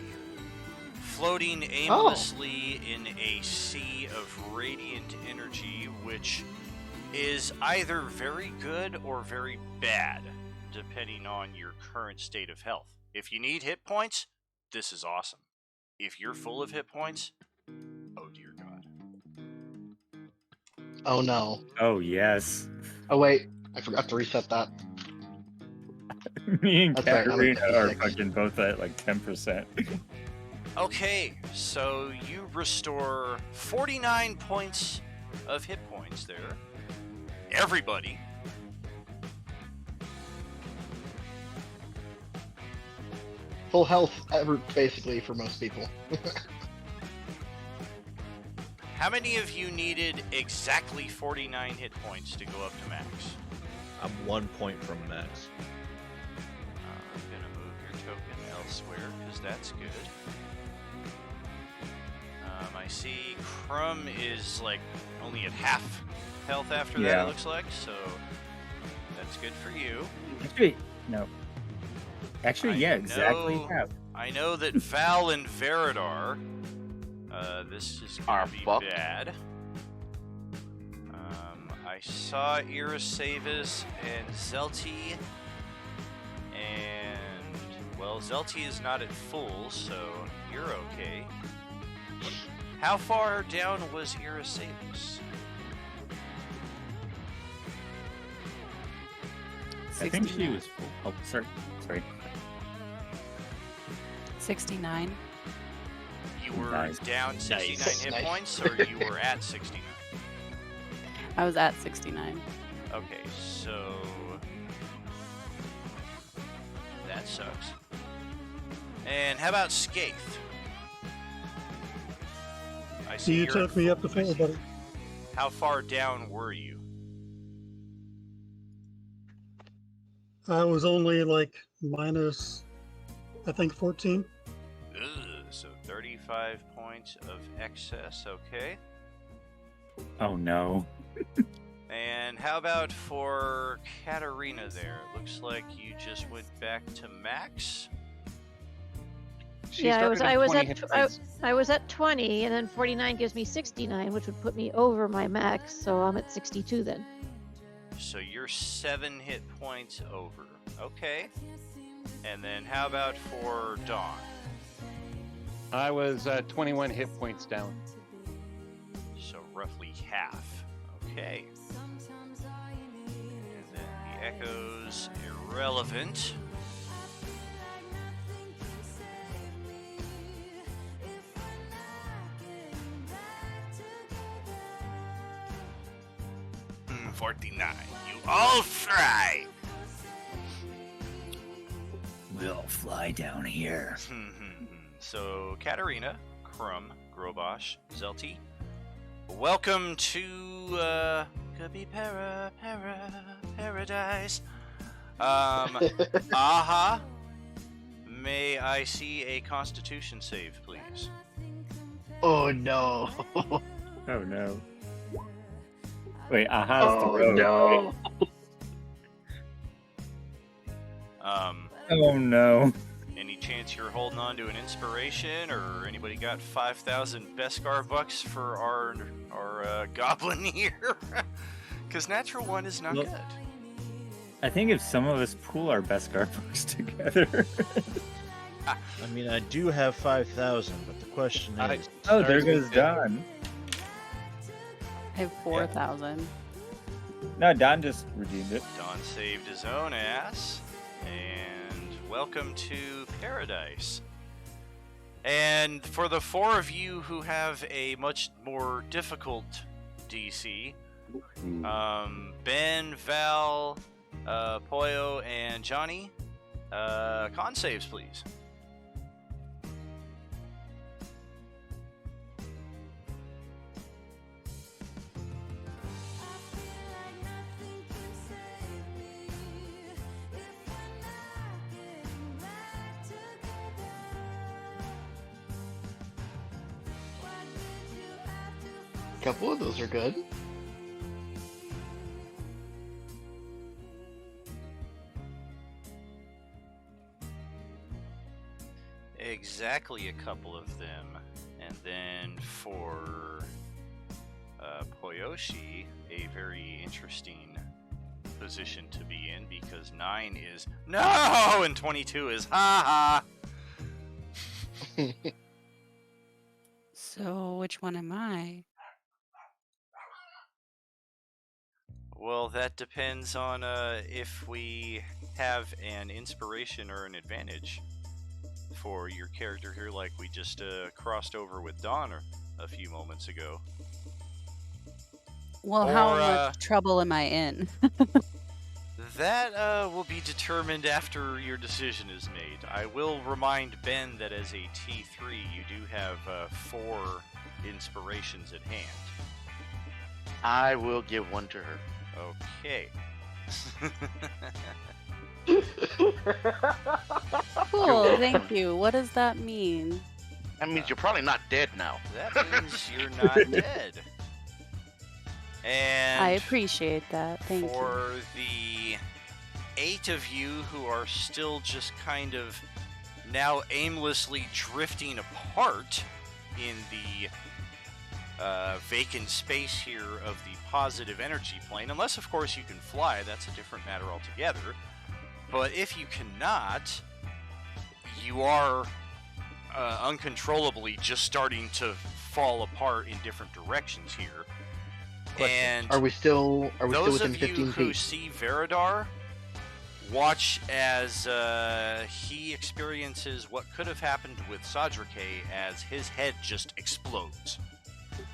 floating aimlessly in a sea of radiant energy, which is either very good or very bad, depending on your current state of health. If you need hit points, this is awesome. If you're full of hit points, oh dear God. Oh no. Oh yes. Oh wait, I forgot to reset that. Me and That's right, I'm at Katarina are 56. fucking both at like 10%. Okay, so you restore 49 points of hit points there. Everybody. Full health, basically, for most people. How many of you needed exactly 49 hit points to go up to max? I'm 1 point from max. I'm gonna move your token elsewhere, because that's good. I see Crumb is like only at half health after that, Yeah. it looks like, so that's good for you. Actually, no. Actually, I yeah, exactly know- half. I know that Val and Veridar, this is Are gonna be fucked. bad. I saw Irasavis and Zelty, and well, Zelty is not at full, so you're okay. How far down was Irasavis? I think she was full. Oh, sorry. 69. You were Nice. down 69 Nice. hit Nice. points, or you were at 69? I was at 69. Okay, so that sucks. And how about Skaith? I see You you're took me up to I 4, see. buddy. How far down were you? I was only like minus, I think, 14. Ugh, so 35 points of excess, okay. Oh no. And how about for Katarina there? Looks like you just went back to max. She Yeah, started I at was 20 at hit I points. was at 20, and then 49 gives me 69, which would put me over my max. So I'm at 62 then. So you're 7 hit points over. Okay. And then how about for Dawn? I was 21 hit points down. So roughly half. Okay. And then the echoes irrelevant. Hmm, 49. You all fry. We'll fly down here. So, Katarina, Crumb, Grobosh, Zelty, welcome to Could Be Paradise. Aha, may I see a Constitution save, please? Oh no. Oh no. Wait, Aha's the Oh rogue, no. Oh no. Any chance you're holding on to an inspiration, or anybody got 5,000 Beskar bucks for our goblin here? Because natural one is not Well, good. I think if some of us pool our Beskar books together. I mean, I do have 5,000, but the question is. Oh, there goes Don. I have 4,000. No, Don just redeemed it. Don saved his own ass, and welcome to Paradise. And for the 4 of you who have a much more difficult DC, Ben, Val, Poyo, and Johnny, con saves, please. A couple of those are good. Exactly a couple of them. And then for Poyoshi, a very interesting position to be in, because 9 is no and 22 is ha ha. So which one am I? Well, that depends on if we have an inspiration or an advantage for your character here, like we just crossed over with Dawn a few moments ago. Well, how Or, much trouble am I in? That will be determined after your decision is made. I will remind Ben that as a T3, you do have 4 inspirations at hand. I will give one to her. Okay. Cool, thank you. What does that mean? That means you're probably not dead now. That means you're not dead. And I appreciate that. Thank you. for the 8 of you who are still just kind of now aimlessly drifting apart in the vacant space here of the positive energy plane, unless of course you can fly, that's a different matter altogether. But if you cannot, you are uncontrollably just starting to fall apart in different directions here. And Are we still those within of you 15 who feet? see Veridar, watch as he experiences what could have happened with Sadrake as his head just explodes.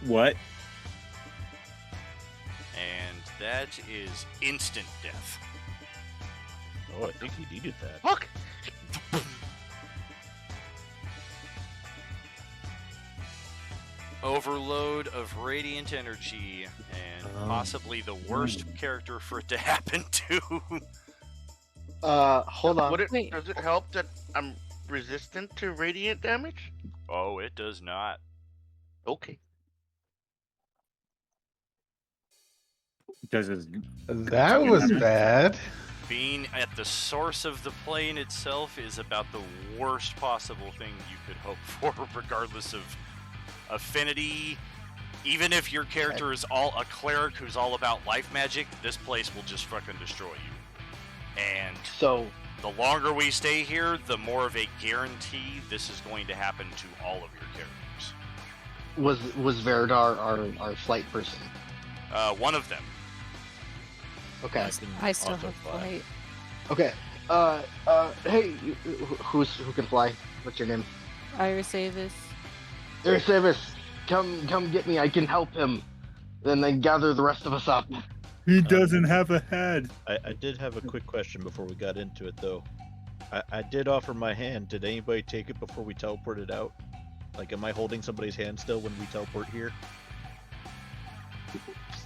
What? And that is instant death. Oh, I think he needed that. Look! overload of radiant energy, and possibly the worst character for it to happen to. Hold on. Wait. Does it help that I'm resistant to radiant damage? Oh, it does not. Okay. Does it? That was bad. Being at the source of the plane itself is about the worst possible thing you could hope for, regardless of affinity. Even if your character is all a cleric who's all about life magic, this place will just fucking destroy you. And So, the longer we stay here, the more of a guarantee this is going to happen to all of your characters. was Veridar our flight person? One of them. Okay. I still have flight. Okay. Hey, who can fly? What's your name? Iris Avis. Air Service, come get me. I can help him. Then they gather the rest of us up. He doesn't have a head. I did have a quick question before we got into it, though. I did offer my hand. Did anybody take it before we teleported out? Like, am I holding somebody's hand still when we teleport here?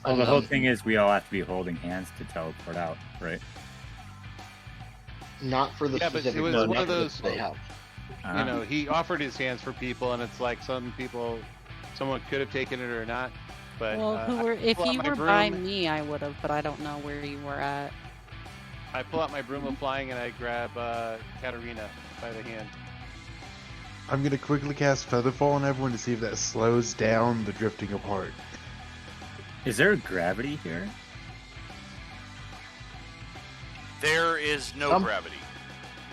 Well, the whole thing is we all have to be holding hands to teleport out, right? Not for the Yeah, but specific it was no, one of not for the- those- they have. You know, he offered his hands for people, and it's like some people, someone could have taken it or not. But Well, if pull out you my were by broom. me, I would have, but I don't know where you were at. I pull out my broom of flying and I grab Katarina by the hand. I'm gonna quickly cast Featherfall on everyone to see if that slows down the drifting apart. Is there gravity here? There is no gravity.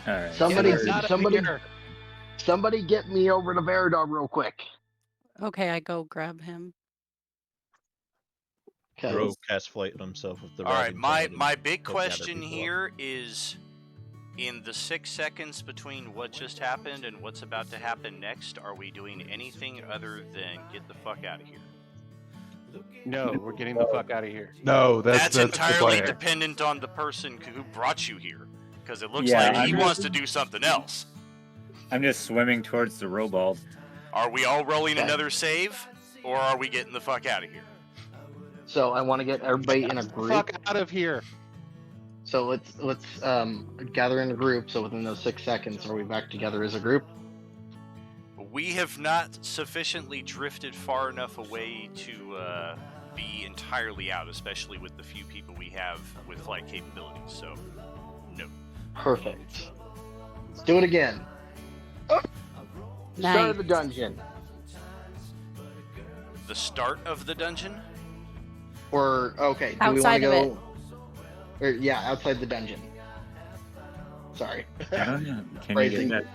All right. Somebody, Not up somebody, here. somebody, get me over to Veridar real quick. Okay, I go grab him. Okay. Grove cast flight on himself with the. All right, rising my tide and my big help gather question people up. here is, in the 6 seconds between what just happened and what's about to happen next, are we doing anything other than get the fuck out of here? No, we're getting the fuck out of here. No, That's the entirely plan. dependent on the person who brought you here, because it looks Yeah, like he I'm wants just- to do something else. I'm just swimming towards the robot. Are we all rolling Okay. another save, or are we getting the fuck out of here? So I want to get everybody in a Get the group. fuck out of here. So let's gather in a group. So within those 6 seconds, are we back together as a group? We have not sufficiently drifted far enough away to be entirely out, especially with the few people we have with flight capabilities. So, no. Perfect. Let's do it again. Oh, start of the dungeon. The start of the dungeon? Or okay, do Outside we of want to go? Or, yeah, outside the dungeon. Sorry. I don't know. Can you Phrasing. get that?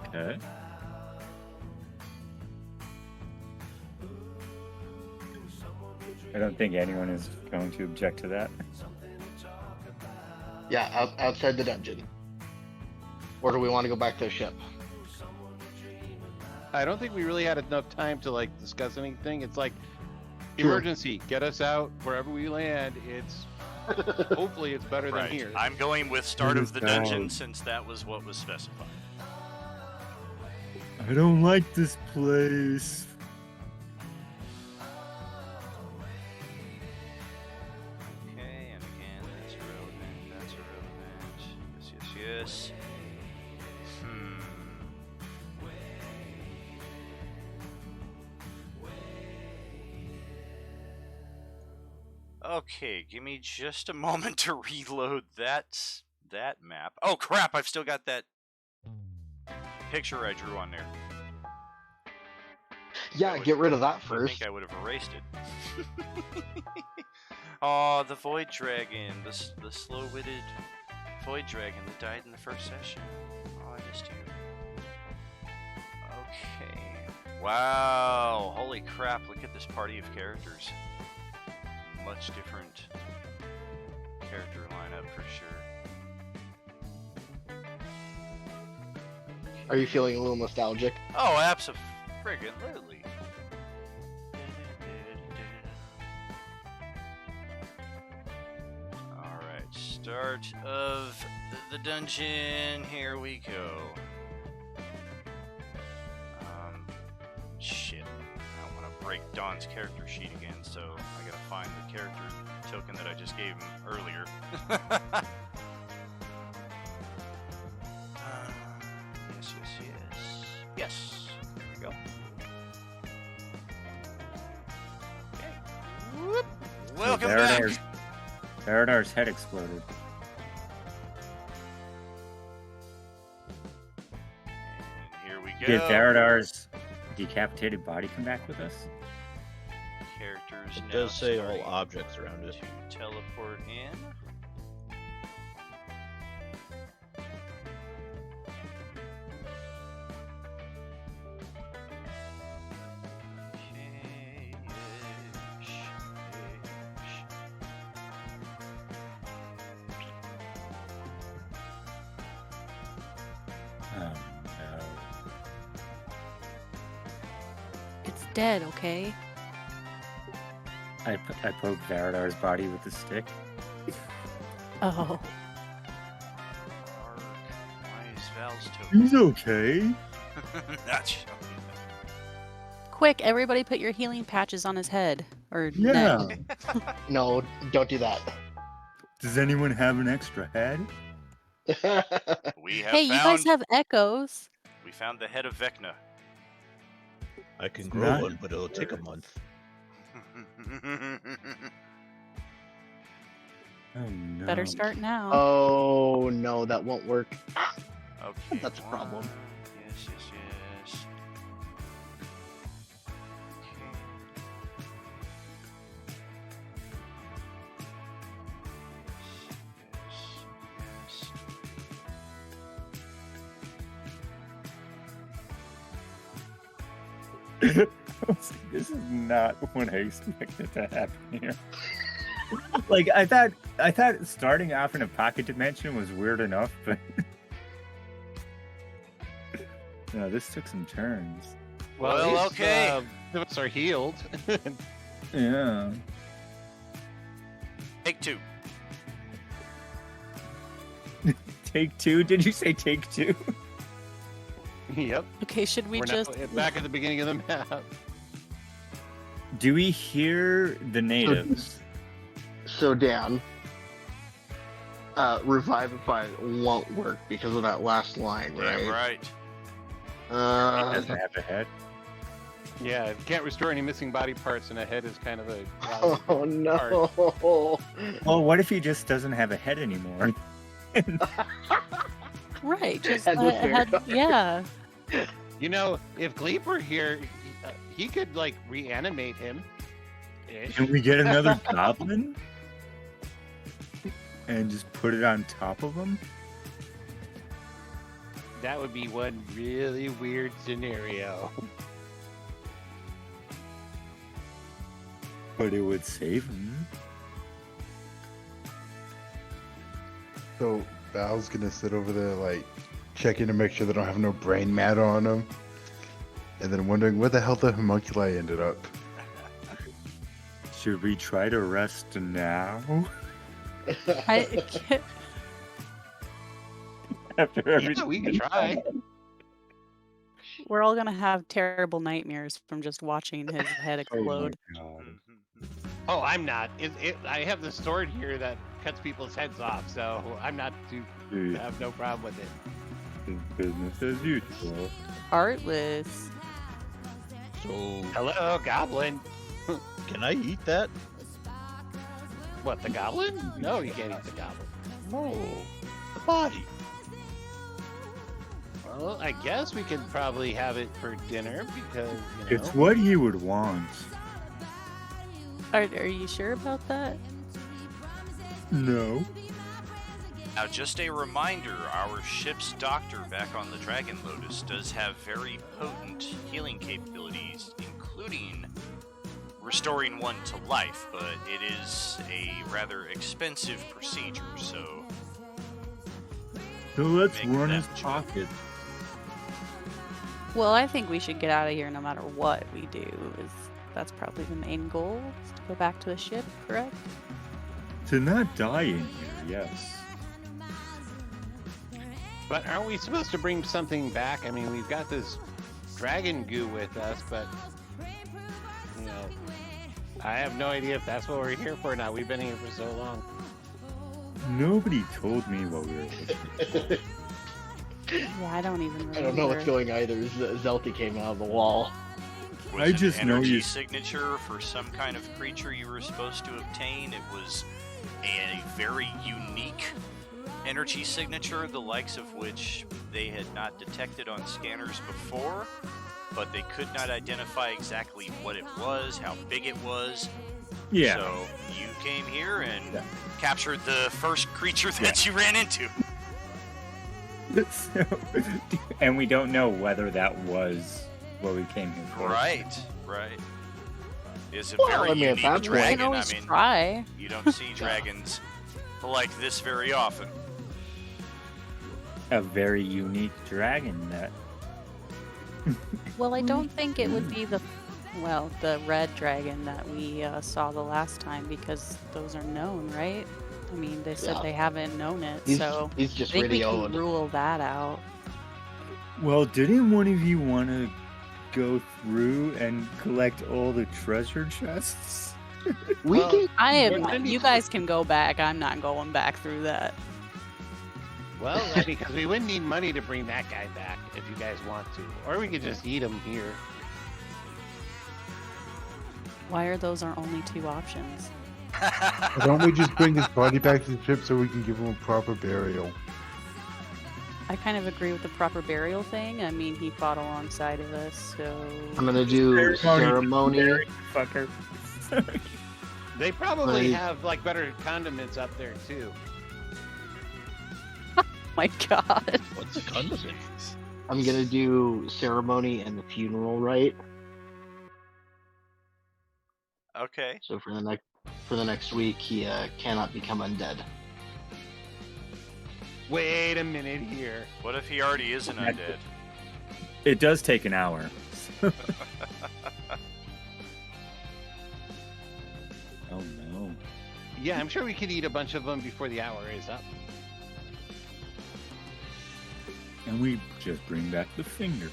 Okay. I don't think anyone is going to object to that. Yeah, outside the dungeon. Or do we want to go back to the ship? I don't think we really had enough time to like discuss anything. It's like True. emergency, get us out wherever we land. It's hopefully it's better Right. than here. I'm going with start of the dungeon down. since that was what was specified. I don't like this place. Okay, and again, that's irrelevant, that's irrelevant. Yes, yes, yes. Okay, give me just a moment to reload that map. Oh crap, I've still got that picture I drew on there. Yeah, get rid of that I first. think I would have erased it. Oh, the Void Dragon, the slow-witted Void Dragon that died in the first session. Oh, I missed you. Okay. Wow, holy crap, look at this party of characters. Much different character lineup for sure. Are you feeling a little nostalgic? Oh, abso-friggin-lutely. Alright, Start of the dungeon. Here we go. Shit. I want to break Don's character sheet again, so I gotta find the character token that I just gave him earlier. Yes. Yes. There we go. Okay. Whoop. Welcome back. Veridar's head exploded. And here we go. Did Veridar's decapitated body come back with us? Characters It now does say all starting objects around it. to teleport in. Oh no. It's dead, okay? I poked Veridar's body with the stick. Oh. Why is Val's token? He's okay. Not showing. Quick, everybody put your healing patches on his head. Or Yeah. neck. No, don't do that. Does anyone have an extra head? We have Hey, you guys found. have echoes. We found the head of Vecna. I can It's grow not- one, but it'll take a month. Oh no. Better start now. Oh no, that won't work. Okay. That's a problem. Yes. Okay. Yes. This is not what I expected to happen here. Like I thought starting off in a pocket dimension was weird enough, but no, this took some turns. Well, at least, okay. Some of us are healed. Yeah. Take two. Take two? Did you say take two? Yep. Okay, should we We're just... now back at the beginning of the map. Do we hear the natives? So Dan, Revivify won't work because of that last line, right? Damn right. It Uh, doesn't have a head. Yeah, it can't restore any missing body parts, and a head is kind of a. oh no. Well, what if he just doesn't have a head anymore? Right, just Head with Veritar. yeah. You know, if Gleep were here, he could like reanimate him. Can we get another goblin? And just put it on top of him? That would be one really weird scenario. But it would save him. So Val's gonna sit over there, like, checking to make sure they don't have no brain matter on them, and then wondering where the hell the homunculi ended up. Should we try to rest now? I can't... After everything. Yeah, we could try. We're all gonna have terrible nightmares from just watching his head Oh my explode. god. Oh, I'm not. I have the sword here that cuts people's heads off, so I'm not too. Dude, I have no problem with it. it's business as usual. Heartless. So, Hello, goblin. can I eat that? What, the goblin? No, you can't eat the goblin. No. The body. Well, I guess we could probably have it for dinner because, you know. It's what he would want. Are you sure about that? No. Now, just a reminder, our ship's doctor back on the Dragon Lotus does have very potent healing capabilities, including restoring one to life, but it is a rather expensive procedure, so... So let's Make run that his choice. pocket. Well, I think we should get out of here no matter what we do. That's probably the main goal, is to go back to the ship, correct? To not die in here, yes. But aren't we supposed to bring something back? I mean, we've got this dragon goo with us, but you know, I have no idea if that's what we're here for now. We've been here for so long. Nobody told me what we were looking Yeah, I don't even remember. I don't know what's going either. Zelty came out of the wall. Was I an just know energy you- signature for some kind of creature you were supposed to obtain. It was a very unique energy signature, the likes of which they had not detected on scanners before, but they could not identify exactly what it was, how big it was. Yeah. So you came here and captured the first creature that you ran into. So, and we don't know whether that was what we came here for. Right. It's a Well, very I mean, if unique that's what- We can dragon. always I mean, try. you don't see dragons like this very often. A very unique dragon that. Well, I don't think it would be the red dragon that we saw the last time, because those are known, right? I mean, they said Yeah. they haven't known it, He's, so he's just I think we really can old. rule that out. Well, didn't one of you want to go through and collect all the treasure chests? We Well, can. I am. Didn't You he- guys can go back. I'm not going back through that. Well, because we wouldn't need money to bring that guy back if you guys want to, or we could just eat him here. Why are those our only two options? Why don't we just bring his body back to the ship so we can give him a proper burial? I kind of agree with the proper burial thing. I mean, he fought alongside of us, so I'm gonna do ceremony. Fucker. They probably Right. have like better condiments up there too. my God. What's the condiment? I'm gonna do ceremony and the funeral rite. Okay. So for the next week, he cannot become undead. Wait a minute here. What if he already is an undead? It does take an hour. Oh no. Yeah, I'm sure we could eat a bunch of them before the hour is up. And we just bring back the finger.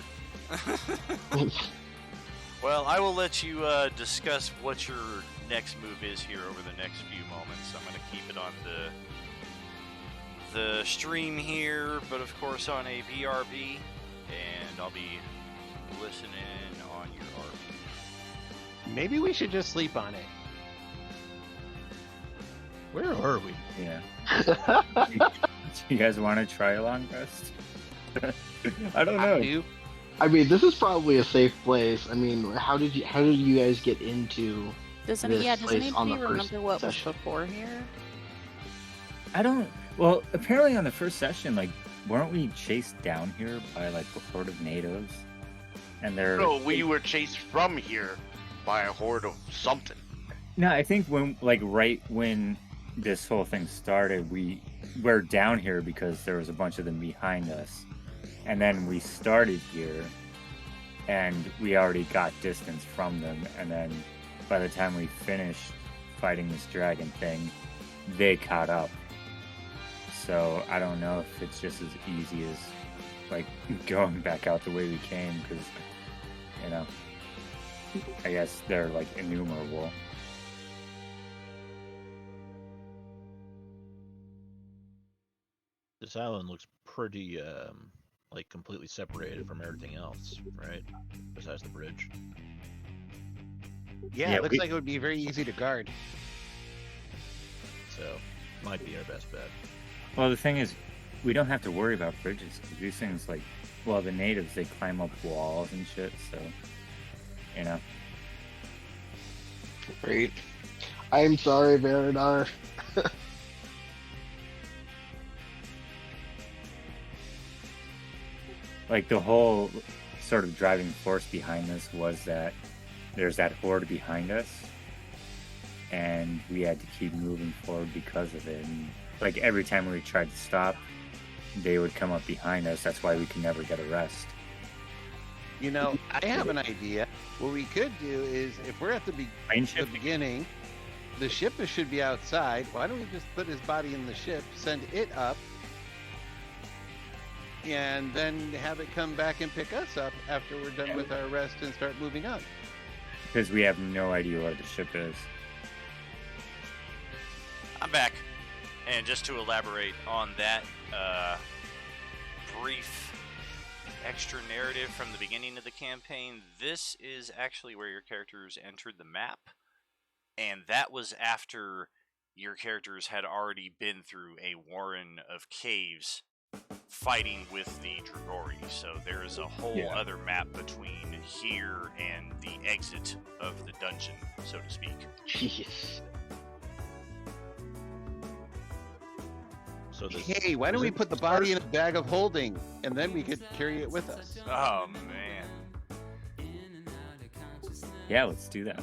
Well, I will let you discuss what your next move is here over the next few moments. I'm going to keep it on the stream here, but of course on a BRB, and I'll be listening on your RB. Maybe we should just sleep on it. Where are we? Yeah. You guys want to try a long rest? I don't know. You? I mean, this is probably a safe place. I mean, how did you guys get into? Does This does place on anybody the first remember what session. was before here? I don't. Well, apparently on the first session, like, weren't we chased down here by like a horde of natives? And they're No, we were chased from here by a horde of something. No, I think when right when this whole thing started, we're down here because there was a bunch of them behind us, and then we started here, and we already got distance from them, and then by the time we finished fighting this dragon thing, they caught up. So I don't know if it's just as easy as like going back out the way we came, because you know, I guess they're like innumerable. This island looks pretty, like completely separated from everything else, right? Besides the bridge. Yeah, Yeah, it looks we- like it would be very easy to guard. So, might be our best bet. Well, the thing is, we don't have to worry about bridges, because these things, like, well, the natives, they climb up walls and shit, so, you know. Great. I'm sorry, Veridar. Like, the whole sort of driving force behind this was that there's that horde behind us, and we had to keep moving forward because of it. And, like, every time we tried to stop, they would come up behind us. That's why we could never get a rest. You know, I have an idea. What we could do is, if we're at the, Plane the ship? beginning, the ship should be outside. Why don't we just put his body in the ship, send it up, and then have it come back and pick us up after we're done with our rest and start moving on. Because we have no idea where the ship is. I'm back. And just to elaborate on that brief extra narrative from the beginning of the campaign, this is actually where your characters entered the map. And that was after your characters had already been through a warren of caves fighting with the Dragori. So there is a whole other map between here and the exit of the dungeon, so to speak. Jeez. So this, Hey, why don't we put the body in a bag of holding, and then we could carry it with us? Oh, man. Yeah, let's do that.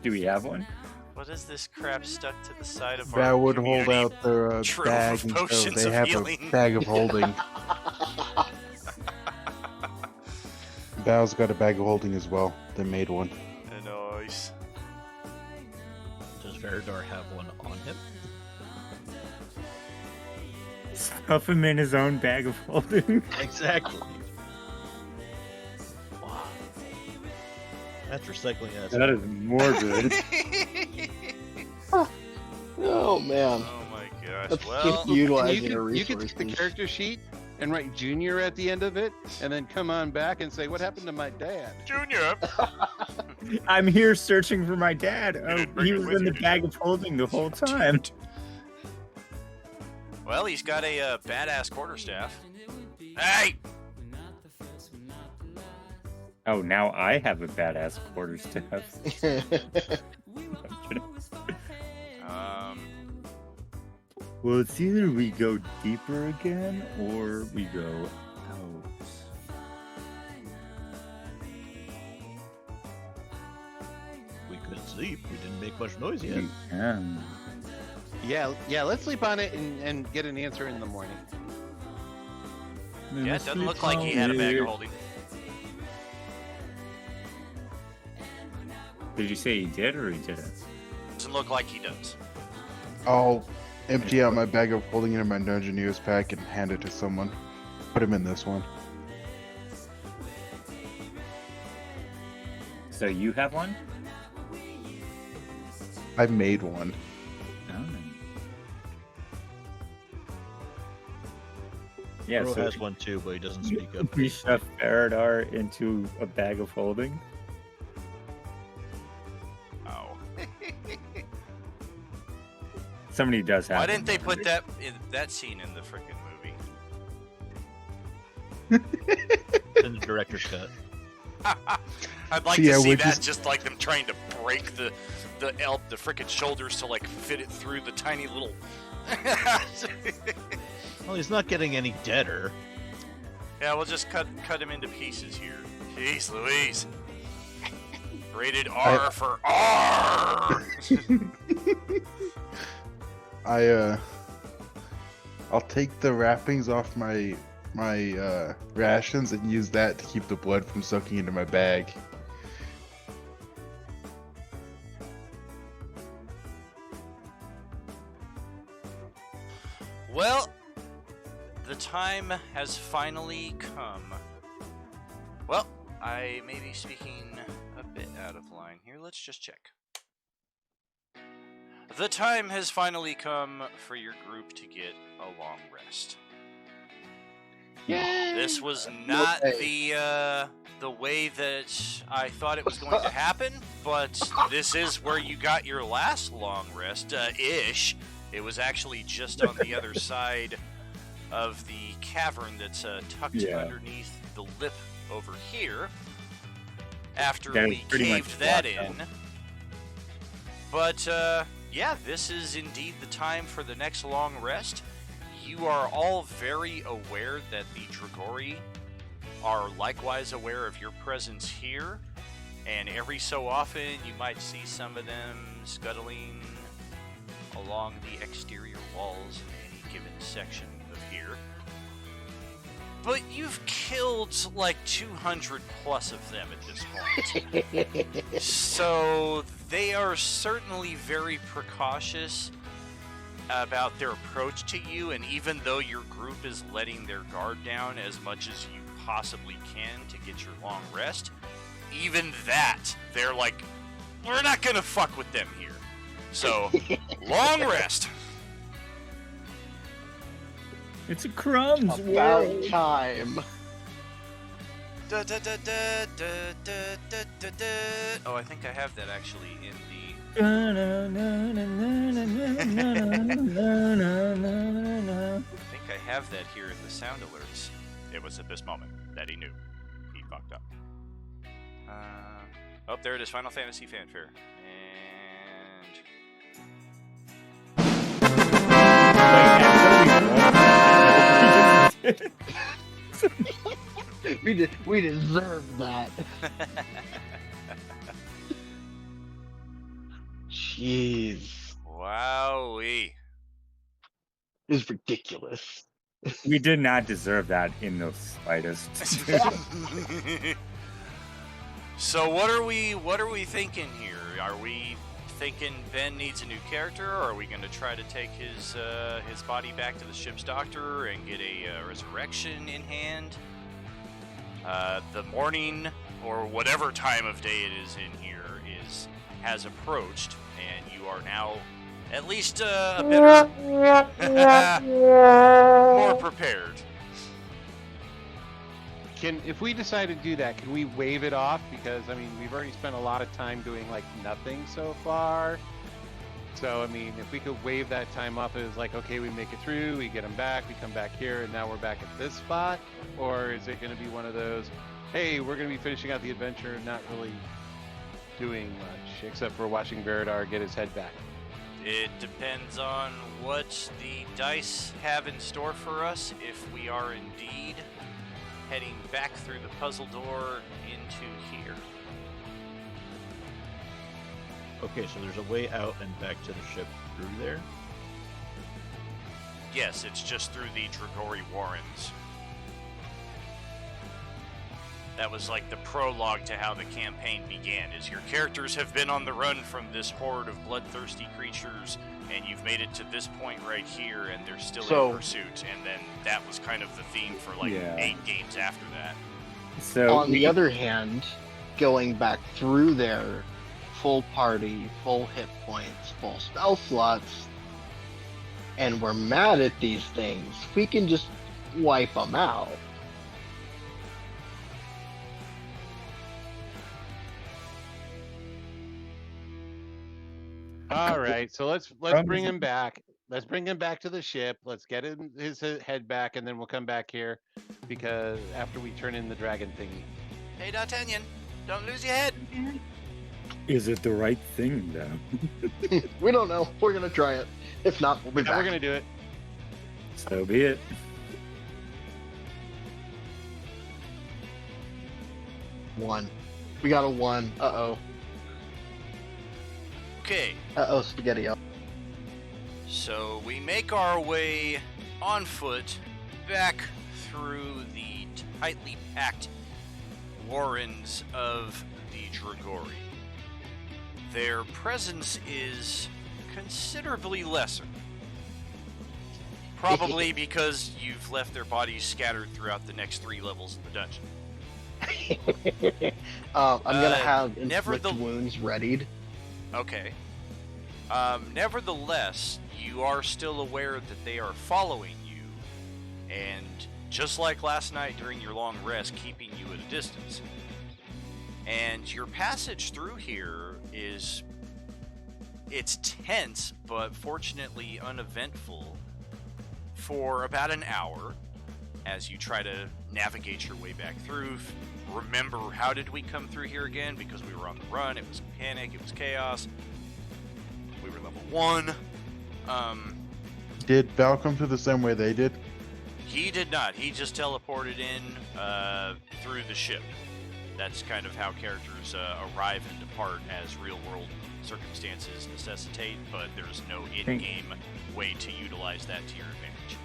Do we have one? What is this crap stuck to the side of That our would hold community out their trove bag of until potions they of have healing? a bag of holding. Val's got a bag of holding as well. They made one. Nice. does Veridar have one on him? Stuff him in his own bag of holding. Exactly. Wow. That's recycling us. That is more good. Oh man. Oh my gosh. That's Well, utilizing a You could resource. take the character sheet and write Junior at the end of it, and then come on back and say, "What happened to my dad?" Junior. I'm here searching for my dad. Oh, didn't bring he it was with in you, the did bag of holding the whole time. Well, he's got a badass quarterstaff. Hey! Oh, now I have a badass quarterstaff. Well, it's either we go deeper again or we go out. We could sleep. We didn't make much noise yet. We can. Yeah. Let's sleep on it and get an answer in the morning. Yeah, it doesn't look like he had a bag of holding. Did you say he did or he didn't? Doesn't look like he does. I'll empty out my bag of holding in my Dungeoneer's pack and hand it to someone. Put him in this one. So you have one? I made one. Oh. Yeah, Bro so has one too, but he doesn't speak up. we shove Faradar into a bag of holding. Oh. Somebody does have Why one didn't they already. put that scene in the freaking movie? In the director's cut. I'd like So, to yeah, see we're that, just- just like them trying to break the freaking shoulders to like fit it through the tiny little. Well, he's not getting any deader. Yeah, we'll just cut him into pieces here. Jeez Louise. Rated R for R. I'll take the wrappings off my rations and use that to keep the blood from soaking into my bag. Well, the time has finally come. Well, I may be speaking a bit out of line here. Let's just check. The time has finally come for your group to get a long rest. This was not the way that I thought it was going to happen, but this is where you got your last long rest, ish. It was actually just on the other side of the cavern that's tucked underneath the lip over here. After That we is pretty much caved that blocked in. out. But, yeah, this is indeed the time for the next long rest. You are all very aware that the Dragori are likewise aware of your presence here, and every so often you might see some of them scuttling along the exterior walls in any given section of here. But you've killed like 200 plus of them at this point. So they are certainly very precautious, about their approach to you, and even though your group is letting their guard down as much as you possibly can to get your long rest, even that, they're like, we're not gonna fuck with them here. So, long rest. It's a crumbs About world. time. Da, da, da, da, da, da, da, da, da. Oh, I think I have that actually in the. I think I have that here in the sound alerts. It was at this moment that he knew. He fucked up. Oh, there it is. Final Fantasy fanfare. We deserve that. Jeez. Wowee. It's ridiculous. We did not deserve that in the slightest. So what are we thinking here? Are we thinking Ben needs a new character, or are we going to try to take his body back to the ship's doctor and get a resurrection in hand? The morning or whatever time of day it is in here has approached, and you are now at least a better, more prepared. If we decide to do that, can we wave it off? Because, I mean, we've already spent a lot of time doing, like, nothing so far. So, I mean, if we could wave that time off as, like, okay, we make it through, we get them back, we come back here, and now we're back at this spot? Or is it going to be one of those, hey, we're going to be finishing out the adventure and not really doing much, except for watching Veridar get his head back? It depends on what the dice have in store for us. If we are indeed heading back through the puzzle door into here. Okay, so there's a way out and back to the ship through there? Yes, it's just through the Dragori Warrens. That was like the prologue to how the campaign began, is your characters have been on the run from this horde of bloodthirsty creatures, and you've made it to this point right here, and they're still in pursuit, and then that was kind of the theme for like 8 games after that. So on the other hand, going back through there, full party, full hit points, full spell slots, and we're mad at these things, we can just wipe them out. All right, so let's bring him back. Let's bring him back to the ship. Let's get his head back, and then we'll come back here, because after we turn in the dragon thingy. Hey, D'Artagnan, don't lose your head. Is it the right thing, though? We don't know. We're gonna try it. If not, we'll be back. We're gonna do it. So be it. One. We got a 1. Uh-oh. Okay. Uh-oh, spaghetti. So we make our way on foot back through the tightly packed warrens of the Dragori. Their presence is considerably lesser. Probably because you've left their bodies scattered throughout the next 3 levels of the dungeon. I'm gonna have inflict wounds readied. Okay. Nevertheless, you are still aware that they are following you, and just like last night during your long rest, keeping you at a distance. And your passage through here it's tense, but fortunately uneventful for about an hour as you try to navigate your way back through. Remember, how did we come through here again? Because we were on the run, it was panic, it was chaos. We were level 1. Did Val come through the same way they did? He did not. He just teleported in through the ship. That's kind of how characters arrive and depart as real-world circumstances necessitate, but there's no in-game way to utilize that to your advantage.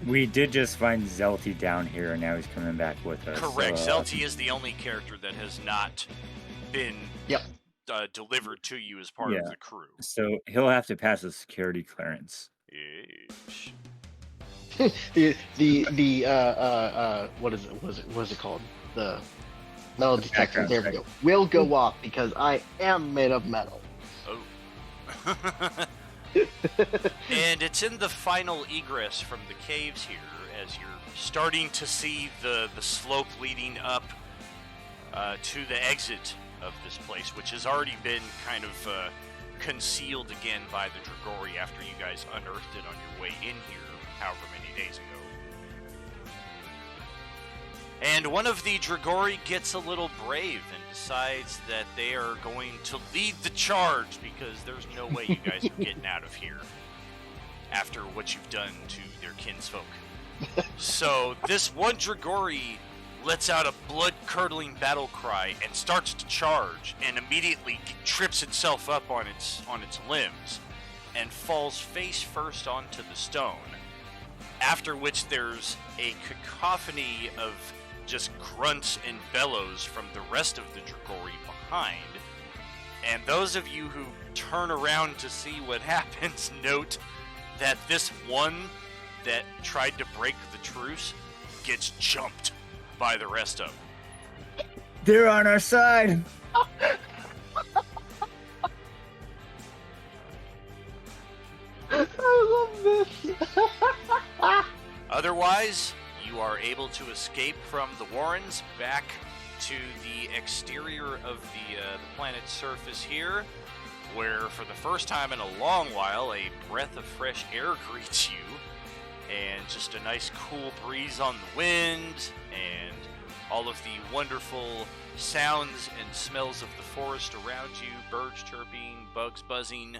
We did just find Zelty down here, and now he's coming back with us. Correct. So, Zelty is the only character that has not been delivered to you as part of the crew. So he'll have to pass a security clearance. Yes. What is it? What is it called? The metal detector. background There we check. go. Will go off because I am made of metal. Oh. And it's in the final egress from the caves here, as you're starting to see the slope leading up to the exit of this place, which has already been kind of concealed again by the Dragori after you guys unearthed it on your way in here however many days ago. And one of the Dragori gets a little brave and decides that they are going to lead the charge because there's no way you guys are getting out of here after what you've done to their kinsfolk. So this one Dragori lets out a blood-curdling battle cry and starts to charge, and immediately trips itself up on its limbs and falls face first onto the stone. After which there's a cacophony of just grunts and bellows from the rest of the Dragori behind. And those of you who turn around to see what happens note that this one that tried to break the truce gets jumped by the rest of them. They're on our side. I love this. Otherwise, you are able to escape from the Warrens back to the exterior of the planet's surface here, where for the first time in a long while, a breath of fresh air greets you, and just a nice cool breeze on the wind, and all of the wonderful sounds and smells of the forest around you, birds chirping, bugs buzzing.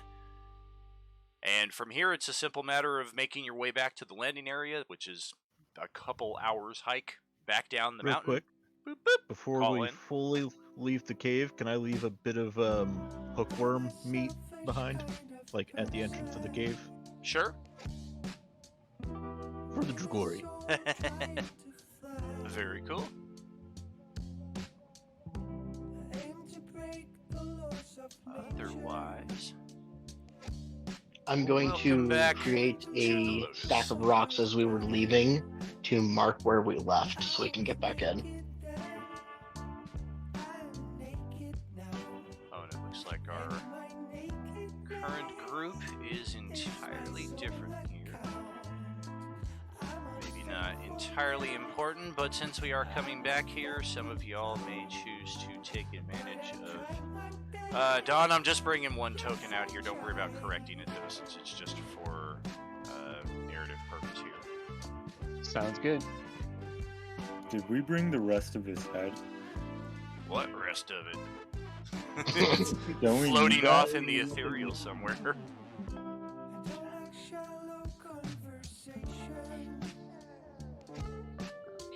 And from here, it's a simple matter of making your way back to the landing area, which is a couple hours hike back down the Real mountain. quick, Boop, boop. before Call we in. fully leave the cave, can I leave a bit of hookworm meat behind, like at the entrance of the cave Sure. for the Dragori? Very cool. Otherwise, I'm going Welcome to back create to the a Lotus. stack of rocks as we were leaving to mark where we left so we can get back in. oh, and it looks like our current group is entirely different here. Maybe not entirely important, but since we are coming back here, some of y'all may choose to take advantage of. Don, I'm just bringing one token out here. Don't worry about correcting it, though, since it's just for narrative purpose here. Sounds good. Did we bring the rest of his head? What rest of it? Don't we need Floating that? off in the ethereal somewhere.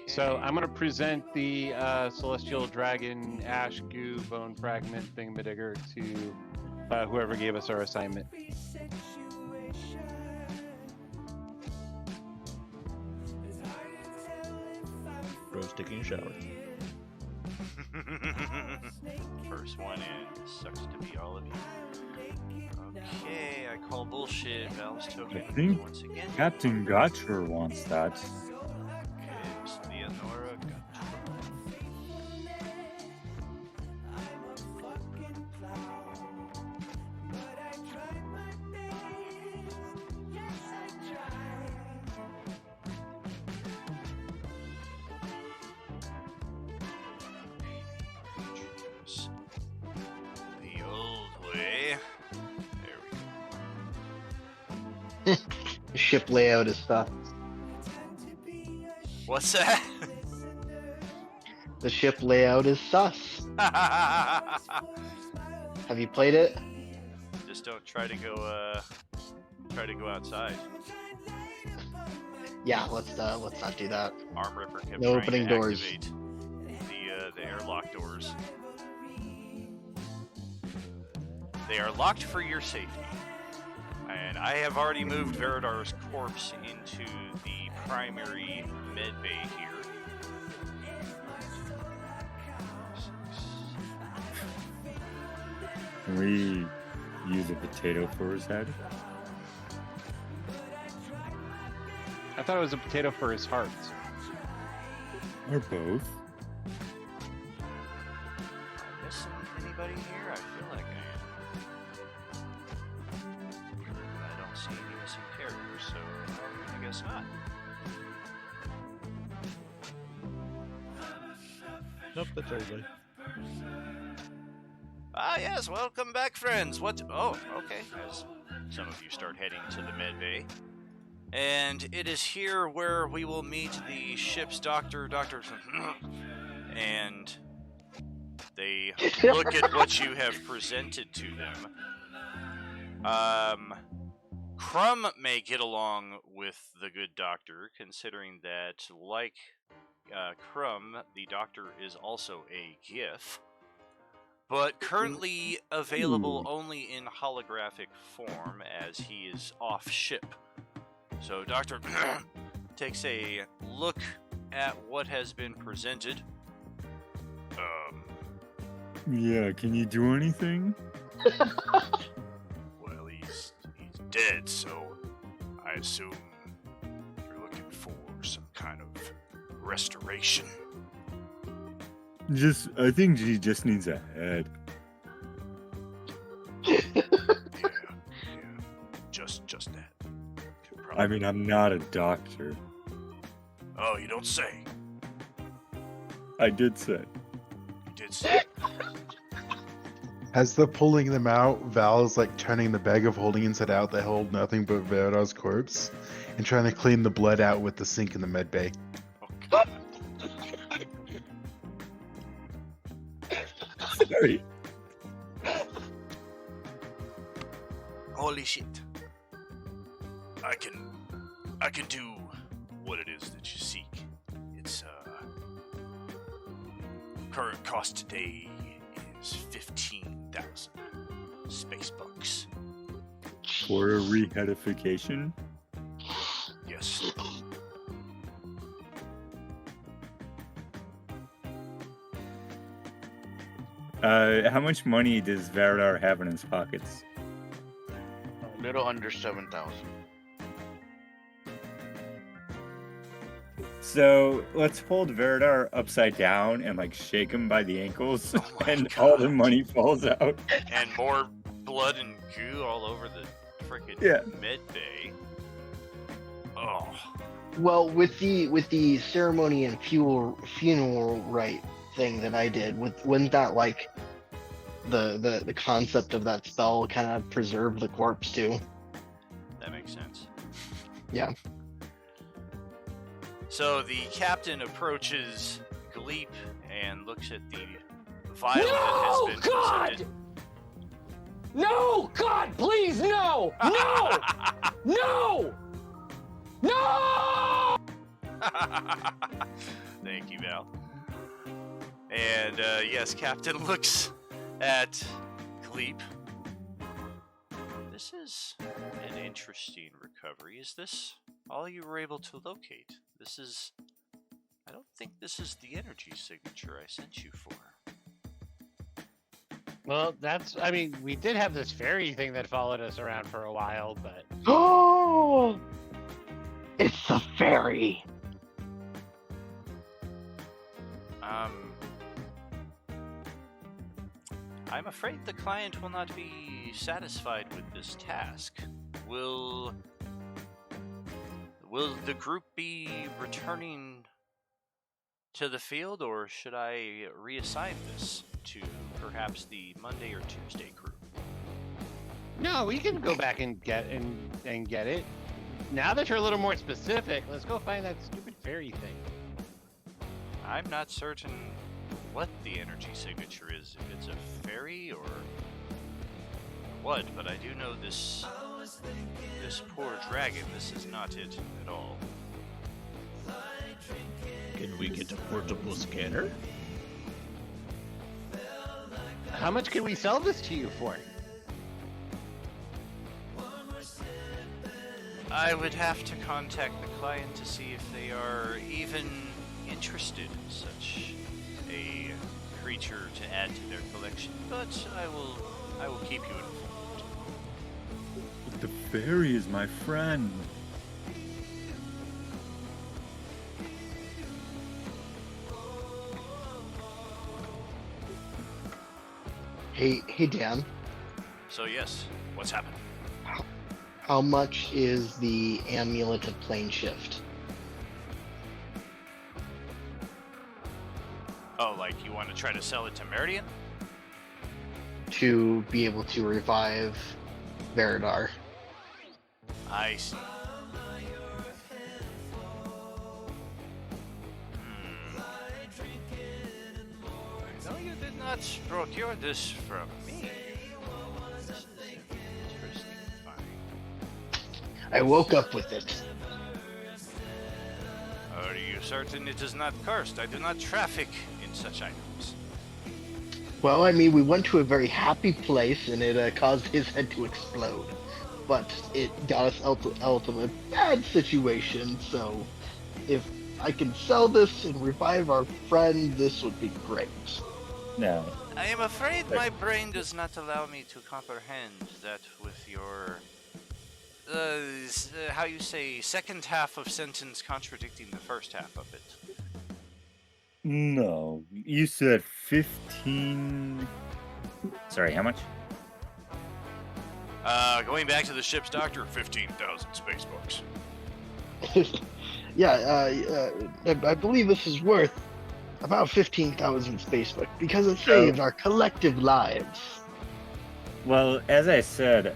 So I'm going to present the Celestial Dragon Ash Goo Bone Fragment Thingamadigger to whoever gave us our assignment. Rose taking a shower. First one in. Sucks to be all of you. Okay, I call bullshit. Val's token I think once again. Captain Gotcher wants that. Okay, it's Leonora Gator. The old way. There we go. The ship layout is stuff. What's that? The ship layout is sus. Have you played it? Just don't try to go outside. Yeah, let's not do that. Arm Ripper kept No trying opening to doors. activate the airlock doors. They are locked for your safety. And I have already moved Veridar's corpse into the primary med bay here. Can we use a potato for his head? thought it was a potato for his heart. Or both. Missing anybody here? I feel like I am. I don't see any missing characters, so I guess not. Nope, that's everybody. Ah, yes, welcome back, friends. What? Oh, okay. As some of you start heading to the med bay. And it is here where we will meet the ship's doctor, and they look at what you have presented to them. Crumb may get along with the good doctor, considering that, like Crumb, the doctor is also a GIF, but currently available only in holographic form as he is off ship. So Doctor takes a look at what has been presented. Yeah, can you do anything? Well, he's dead, so I assume you're looking for some kind of restoration. I think he just needs a head. Yeah, just that. Could probably- I mean, I'm not a doctor. Oh, you don't say. I did say. You did say. As they're pulling them out, Val's like turning the bag of holding inside out. They hold nothing but Veridar's corpse and trying to clean the blood out with the sink in the med bay. Okay. Sorry. Holy shit. I can do what it is that you seek. It's current cost today is 15,000 space bucks. For a reedification? Yes. How much money does Veridar have in his pockets? A little under 7,000. So let's hold Veridar upside down and like shake him by the ankles, my and all the God. money falls out. And more blood and goo all over the frickin' med bay. Oh. Well, with the ceremony and funeral rite thing that I did, wouldn't that like the concept of that spell kind of preserve the corpse too? That makes sense. Yeah. So the captain approaches Gleep and looks at the vial that has been presented. No! God, please, no! No! No! No! Thank you, Val. And yes, Captain looks at Gleep. This is an interesting recovery. Is this all you were able to locate? I don't think this is the energy signature I sent you for. Well, I mean, we did have this fairy thing that followed us around for a while, but Oh, it's a fairy. I'm afraid the client will not be satisfied with this task. Will the group be returning to the field, or should I reassign this to perhaps the Monday or Tuesday group? no, we can go back and get it. Now that you're a little more specific, let's go find that stupid fairy thing. I'm not certain what the energy signature is, if it's a fairy or what, but I do know this poor dragon, this is not it at all. Can we get a portable scanner? How much can we sell this to you for? I would have to contact the client to see if they are even interested in such a creature to add to their collection, but I will keep you informed. But the fairy is my friend. Hey, Dan. So yes, what's happened? How much is the amulet of plane shift? Oh, like you want to try to sell it to Meridian? To be able to revive Veridar? I see. No, you did not procure this from me. Interesting. Fine. I woke up with it. Are you certain it is not cursed? I do not traffic in such items. Well, I mean, we went to a very happy place and it caused his head to explode. But it got us out of a bad situation, so if I can sell this and revive our friend, this would be great. No. I am afraid my brain does not allow me to comprehend that with your, how you say, second half of sentence contradicting the first half of it. No. You said 15. Sorry, how much? Going back to the ship's doctor, 15,000 space bucks. Yeah, I believe this is worth about 15,000 space bucks because it saved our collective lives. Well, as I said,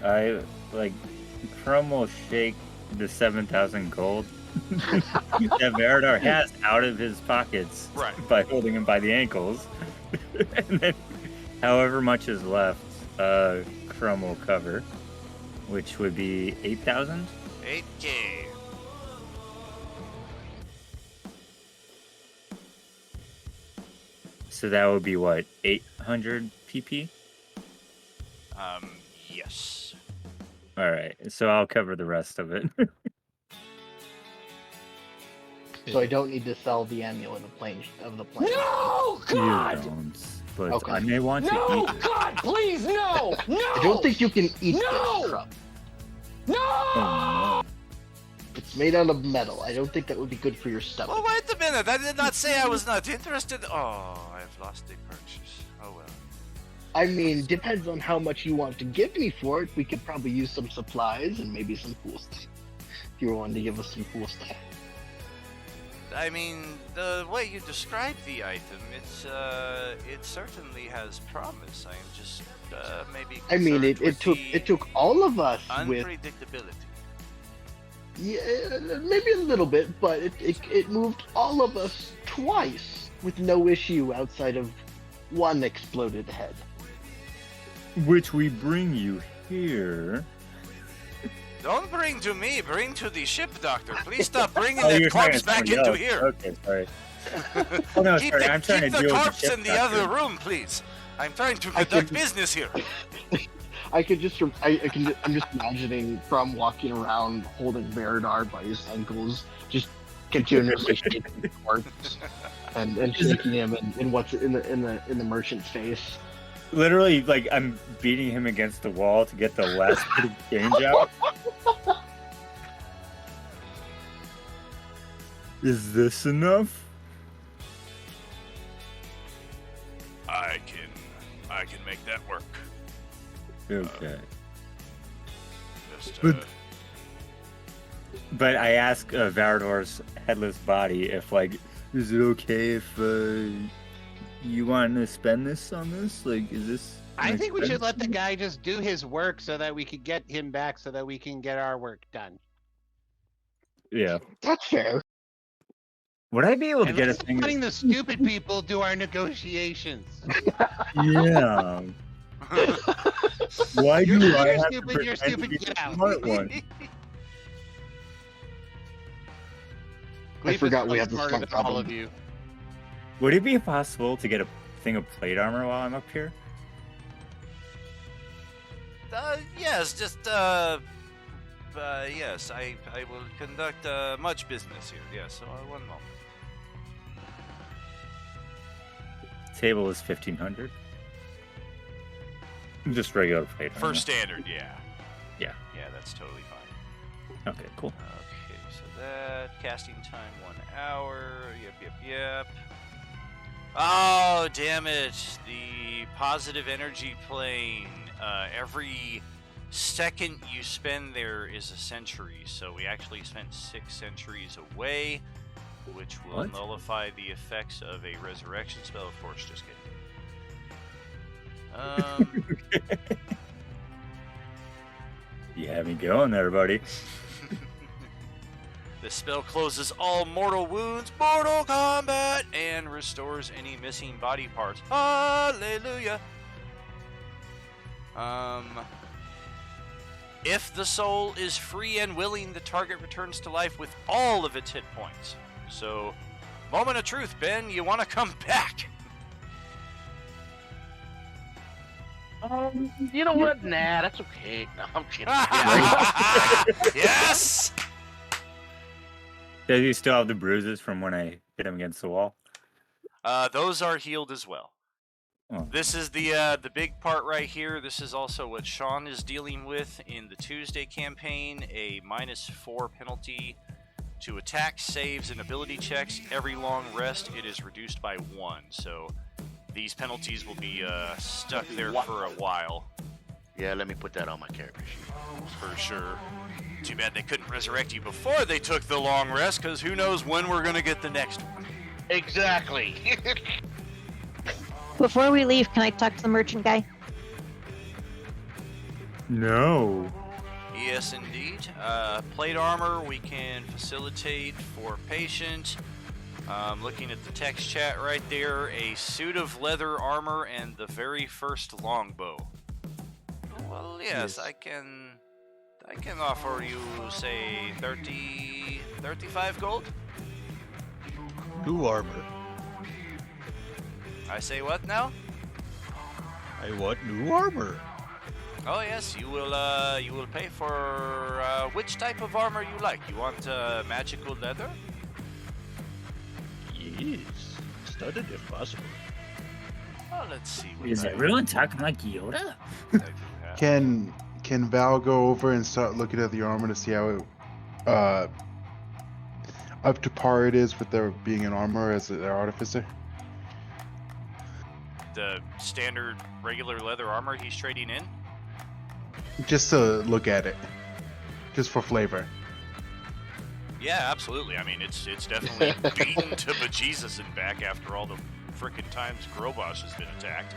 Crum will shake the 7,000 gold that Veridar has out of his pockets by holding him by the ankles. And then however much is left, Crum will cover, which would be 8,000? 8K. So that would be what, 800 PP? Yes. Alright, so I'll cover the rest of it. So I don't need to sell the amulet of the plane. No, You God! don't, but Okay. I may want to No, eat it. God, please, no! No! I don't think you can eat No! this, Crumb. No! Oh, It's made out of metal. I don't think that would be good for your stomach. Well, wait a minute. I did not say I was not interested. Oh, I've lost a purchase. Oh well. I mean, depends on how much you want to give me for it. We could probably use some supplies and maybe some cool stuff. If you're willing to give us some cool stuff. I mean, the way you describe the item, it certainly has promise. I am just maybe. I mean, concerned with it took all of us with unpredictability. yeah, maybe a little bit, but it moved all of us twice with no issue outside of one exploded head. Which we bring you here. Don't bring to me. Bring to the ship, Doctor. Please stop bringing Oh, that you're corpse talking back to into somebody here. else. Okay, sorry. Oh no, keep sorry. the, I'm trying keep to the deal with corpse the ship in the doctor. other room, please. I'm trying to I conduct could- business here. I could just, I'm just imagining from walking around holding Veridar by his ankles, just continuously shaking the corpse and shaking him in what's in the merchant's face. Literally, like I'm beating him against the wall to get the last bit of change out. Is this enough? I can make that work. Okay. Just, But I ask Varidar's headless body if, like, is it okay if you want to spend this on this? Like, is this? I think we should let the guy just do his work so that we could get him back so that we can get our work done. Yeah. That's fair. Would I be able to And get a let's thing? letting the stupid people do our negotiations. Yeah. Why do You're I have stupid, to you're pretend stupid, to be get the out. smart one? I forgot we Gleefus have the smarter smart than all problem. of you. Would it be possible to get a thing of plate armor while I'm up here? Yes, just yes, I will conduct much business here. Yes, so one moment. Table is 1,500. Just regular plate armor. For standard, yeah. Yeah. Yeah, that's totally fine. Okay, cool. Okay, so that casting time 1 hour. Yep. Oh, damn it! The positive energy plane. Every second you spend there is a century, so we actually spent 6 centuries away, which will What? nullify the effects of a resurrection spell. Of course, just kidding. You had me going there, buddy. The spell closes all mortal wounds, Mortal Kombat, and restores any missing body parts. Hallelujah. If the soul is free and willing, the target returns to life with all of its hit points. So, moment of truth, Ben, you want to come back? You know what? Nah, that's okay. No, I'm kidding. Yes! Does he still have the bruises from when I hit him against the wall? Those are healed as well. Oh. This is the big part right here. This is also what Sean is dealing with in the Tuesday campaign, a -4 penalty to attacks, saves, and ability checks. Every long rest, it is reduced by 1. So these penalties will be stuck there for a while. Yeah, let me put that on my character sheet. For sure. Too bad they couldn't resurrect you before they took the long rest, because who knows when we're going to get the next one. Exactly. Before we leave, can I talk to the merchant guy? No. Yes, indeed. Plate armor we can facilitate for patient. Looking at the text chat right there, a suit of leather armor and the very first longbow. Well, yes, I can offer you, say, 35 gold. 2 armor. I say what now? I want new armor. Oh yes, you will pay for which type of armor you like. You want magical leather? Yes. Studded if possible. Oh, let's see. What Is type. everyone talking like Yoda? I do have. Can Val go over and start looking at the armor to see how it up to par it is with there being an armor as an artificer? The standard regular leather armor he's trading in? Just to look at it, just for flavor. Yeah, absolutely. I mean, it's definitely beaten to bejesus and back after all the frickin' times Grobosh has been attacked.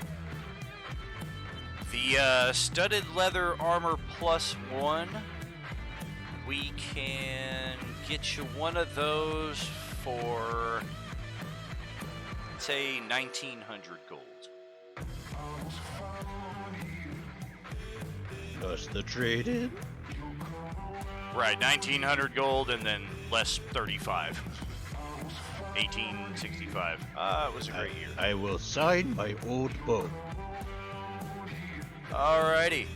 The studded leather armor +1, we can get you one of those for, say, 1,900 gold. Plus the trade-in. Right, 1,900 gold and then less 35. 1865. It was a great year. I will sign my old bow. Alrighty.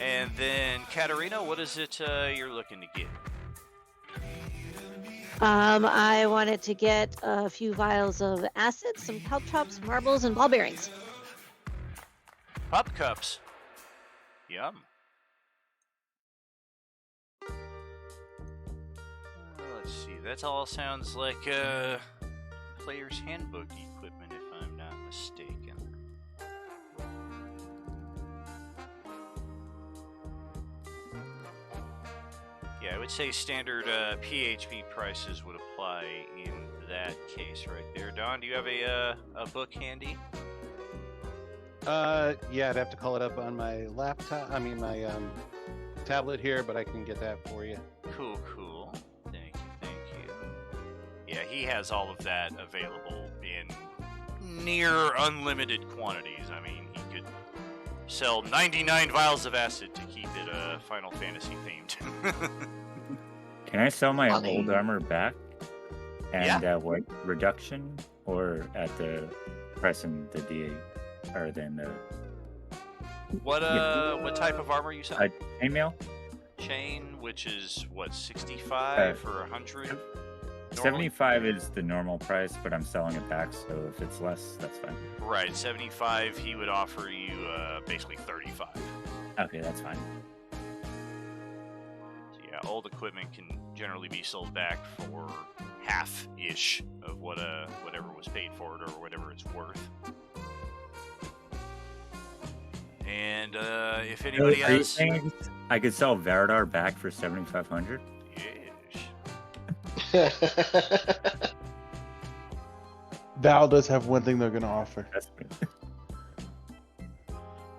And then, Katarina, what is it you're looking to get? I wanted to get a few vials of acid, some caltrops, marbles, and ball bearings. Pop cups. Yum. Let's see. That all sounds like player's handbook equipment, if I'm not mistaken. Yeah, I would say standard PHP prices would apply in that case right there. Don, do you have a book handy? Yeah, I'd have to call it up on my laptop. I mean, my tablet here, but I can get that for you. Cool. Thank you. Yeah, he has all of that available in near unlimited quantities. I mean, he could sell 99 vials of acid to keep it Final Fantasy themed. Can I sell my Funny. old armor back? And Yeah. what reduction? Or at the pressing the DA? Or then the What type of armor you sell? chainmail? Chain, which is what, 65 or 100? 75 is the normal price, but I'm selling it back, so if it's less, that's fine. Right, 75. He would offer you basically 35. Okay, that's fine. So yeah, old equipment can generally be sold back for half-ish of what whatever was paid for it or whatever it's worth. And if anybody Are you has, saying I could sell Veridar back for 7,500? yes. Val does have one thing they're going to offer. That's good.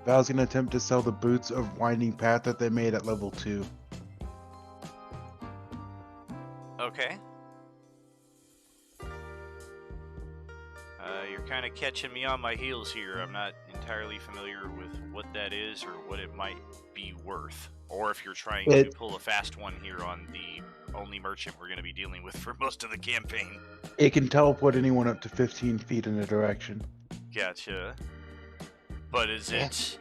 Val's going to attempt to sell the boots of Winding Path that they made at level 2. Okay. You're kind of catching me on my heels here. I'm not entirely familiar with what that is or what it might be worth. Or if you're trying to pull a fast one here on the only merchant we're going to be dealing with for most of the campaign. It can teleport anyone up to 15 feet in a direction. Gotcha. But is it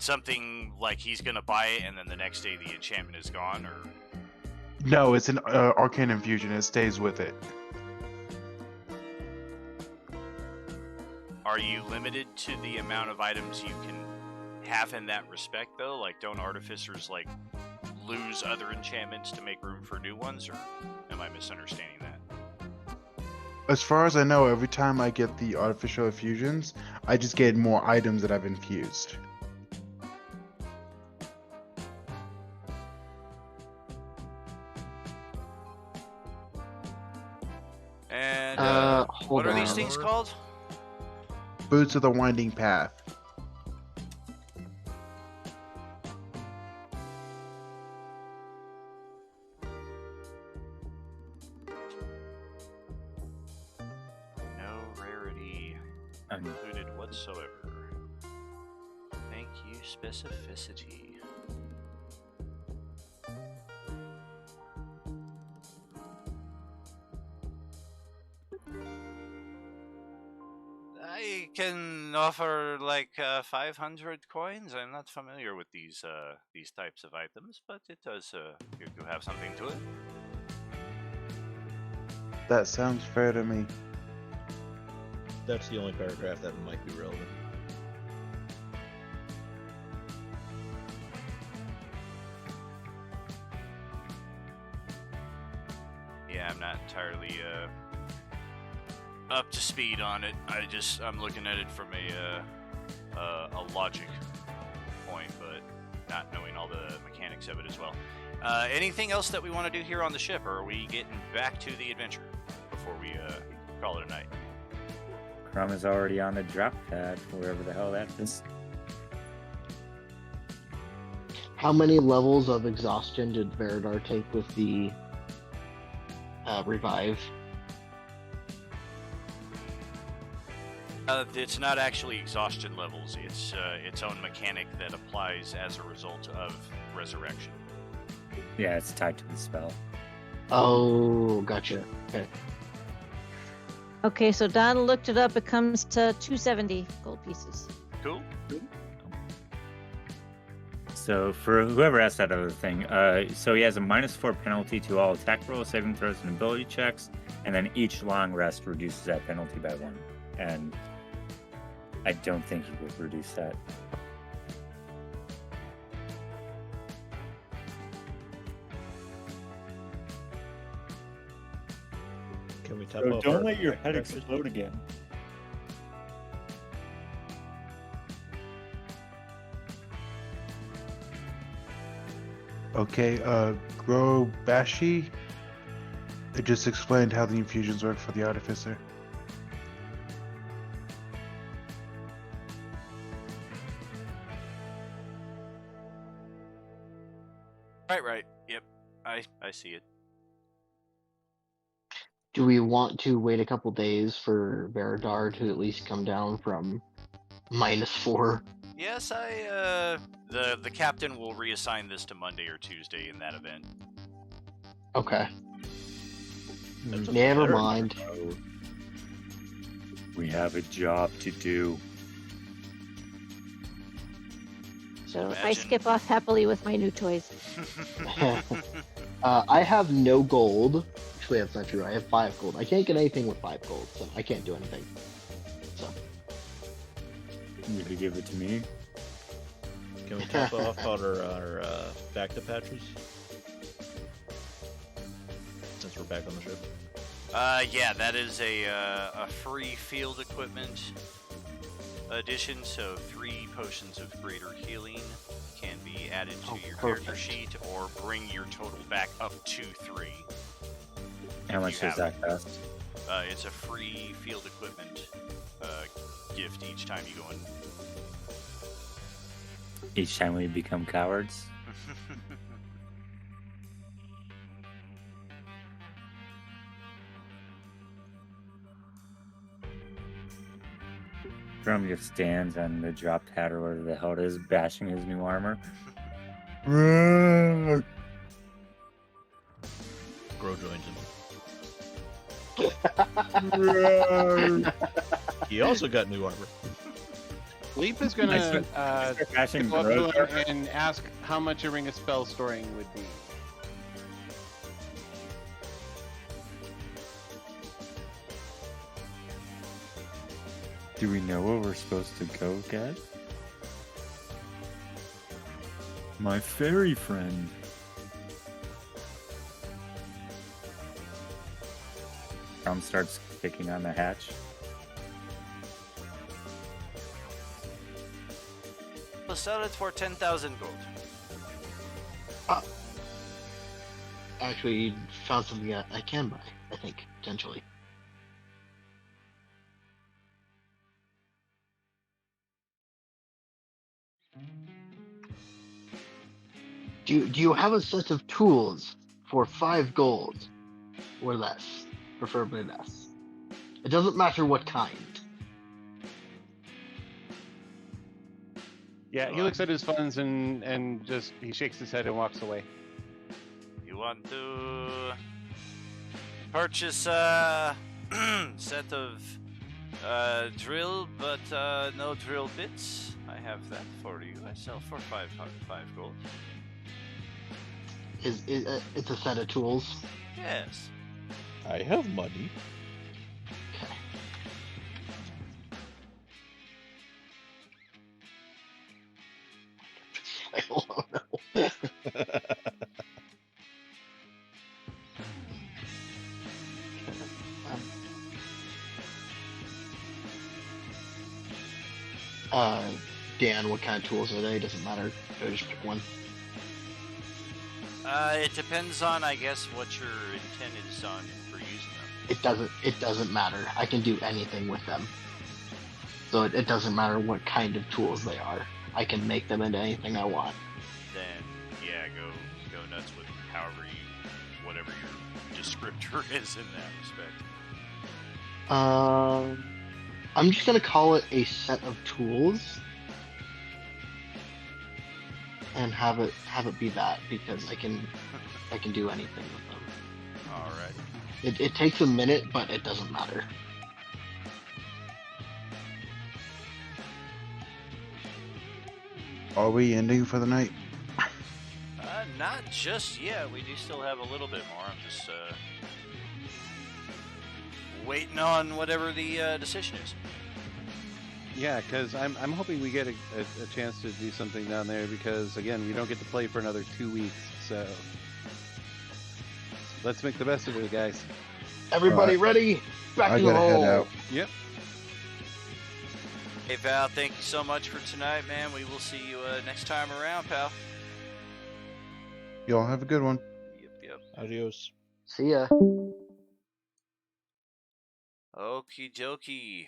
something like he's going to buy it and then the next day the enchantment is gone, or? No, it's an arcane infusion. It stays with it. Are you limited to the amount of items you can have in that respect, though? Like, don't artificers, like, lose other enchantments to make room for new ones, or am I misunderstanding that? As far as I know, every time I get the artificial infusions, I just get more items that I've infused. And, hold what are these on. things called? Boots of the Winding Path. No rarity included whatsoever. Thank you, specificity. I can offer like 500 coins. I'm not familiar with these types of items, but it does appear to have something to it. That sounds fair to me. That's the only paragraph that might be relevant. Yeah, I'm not entirely up to speed on it. I'm looking at it from a logic point, but not knowing all the mechanics of it as well. Anything else that we want to do here on the ship, or are we getting back to the adventure before we call it a night? Crumb is already on the drop pad, wherever the hell that is. How many levels of exhaustion did Veridar take with the revive? It's not actually exhaustion levels. It's its own mechanic that applies as a result of resurrection. Yeah, it's tied to the spell. Oh, gotcha. Okay. Okay, so Don looked it up. It comes to 270 gold pieces. Cool. So for whoever asked that other thing, so he has a -4 penalty to all attack rolls, saving throws, and ability checks, and then each long rest reduces that penalty by 1. And I don't think he would reduce that. Can we top So off don't our let your head breakfast? explode again. Okay, Gro Bashi. It just explained how the infusions work for the artificer. Right. Yep. I see it. Do we want to wait a couple days for Veridar to at least come down from -4? Yes, the captain will reassign this to Monday or Tuesday in that event. Okay. That's Never better. mind. We have a job to do. So I Imagine. skip off happily with my new toys. I have no gold. Actually, that's not true. I have 5 gold. I can't get anything with 5 gold, so I can't do anything. So. You could give it to me. Can we top off our back to patches? Since we're back on the ship. Yeah, that is a free field equipment addition. So 3 potions of greater healing can be added to your character perfect. sheet, or bring your total back up to 3. How much does that cost? It's a free field equipment gift each time you go in. Each time we become cowards? Grum just stands on the drop pad or whatever the hell it is, bashing his new armor. Grow joins him. He also got new armor. Leap is gonna bashing go up Grow to him and ask how much a ring of spell storing would be. Do we know where we're supposed to go, guys? My fairy friend. Tom starts kicking on the hatch. We'll sell it for 10,000 gold. Actually, you found something that I can buy, I think, potentially. Do you have a set of tools for 5 gold or less? Preferably less. It doesn't matter what kind. Yeah, he looks at his funds and just he shakes his head and walks away. You want to purchase a set of drill, but no drill bits? I have that for you. I sell for 5 gold. It's a set of tools. Yes. I have money. I don't know. Dan, what kind of tools are they? Doesn't matter. Or just pick one. It depends on, I guess, what your intent is on for using them. It doesn't matter. I can do anything with them. So it doesn't matter what kind of tools they are. I can make them into anything I want. Then yeah, go nuts with whatever your descriptor is in that respect. I'm just gonna call it a set of tools, and have it be that, because I can do anything with them. All right. It takes a minute, but it doesn't matter. Are we ending for the night? Not just yet. We do still have a little bit more. I'm just waiting on whatever the decision is. Yeah, because I'm hoping we get a chance to do something down there, because again, we don't get to play for another 2 weeks, so let's make the best of it, guys. Everybody ready? Back I to the gotta head hole. out. Yep. Hey Val, thank you so much for tonight, man. We will see you next time around, pal. Y'all have a good one. Yep. Adios. See ya. Okie dokie.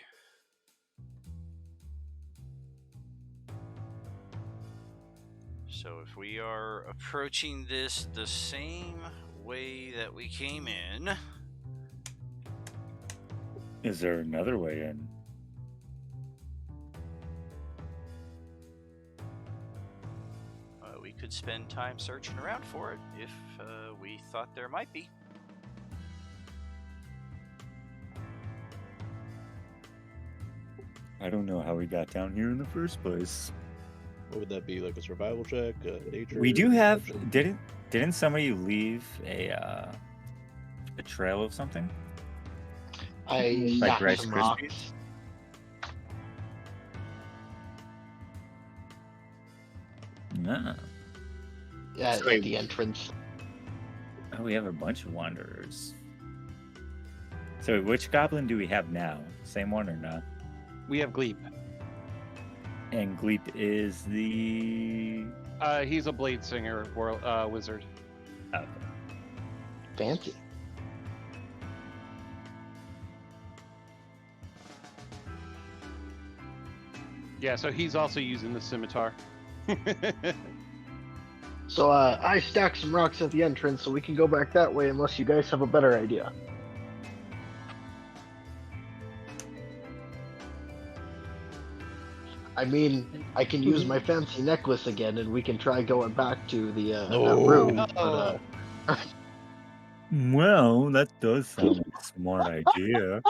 So if we are approaching this the same way that we came in, Is there another way in? we could spend time searching around for it if we thought there might be. I don't know how we got down here in the first place. What would that be? Like a survival check? Nature? We do have. perception? Didn't somebody leave a trail of something? I Like stacked Rice some Krispies? rocks. No. Yeah, Sorry. at the entrance. Oh, we have a bunch of wanderers. So which goblin do we have now? Same one or not? We have Gleep. And Gleep is the... He's a blade singer wizard. Okay. Fancy. Yeah, so he's also using the scimitar. So I stacked some rocks at the entrance so we can go back that way unless you guys have a better idea. I mean, I can use my fancy necklace again and we can try going back to the that room. But, Well, that does sound like a smart idea.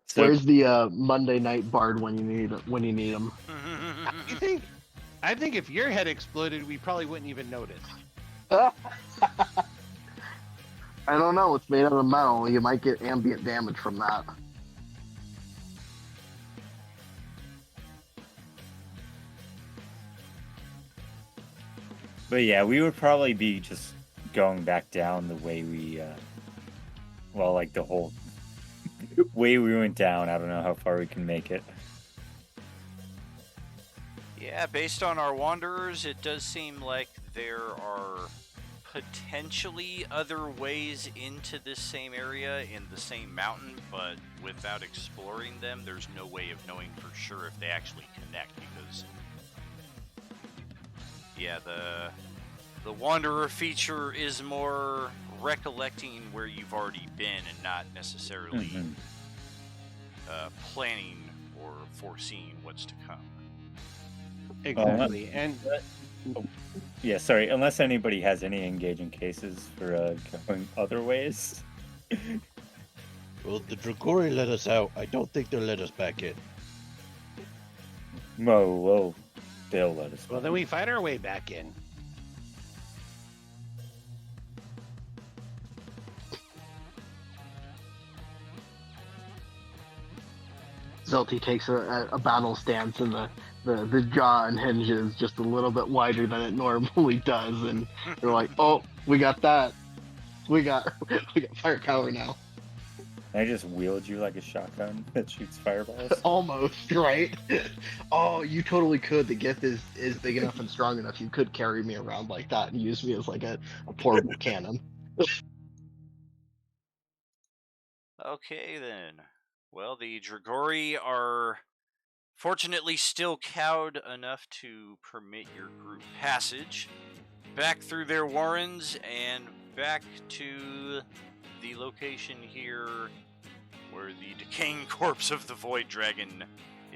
So, where's the Monday night bard when you need him? I think if your head exploded, we probably wouldn't even notice. I don't know. It's made out of metal. You might get ambient damage from that. but yeah, we would probably be just going back down the way we, well, like the whole way we went down. I don't know how far we can make it. Yeah, based on our wanderers, it does seem like there are potentially other ways into this same area in the same mountain, but without exploring them, there's no way of knowing for sure if they actually connect, because yeah, the wanderer feature is more recollecting where you've already been and not necessarily planning or foreseeing what's to come. Exactly. And yeah, sorry, unless anybody has any engaging cases for going other ways. Well, the Dragori let us out. I don't think they'll let us back in. Whoa, they'll let us. well, then we fight our way back in. Zelty takes a battle stance and the jaw unhinges just a little bit wider than it normally does, and they're like, "Oh, we got that. We got firepower now." I just wield you like a shotgun that shoots fireballs. Almost, right? Oh, you totally could. The gift is big enough and strong enough. You could carry me around like that and use me as like a portable cannon. Okay, then. Well, the Dragori are fortunately still cowed enough to permit your group passage back through their warrens and back to the location here where the decaying corpse of the Void Dragon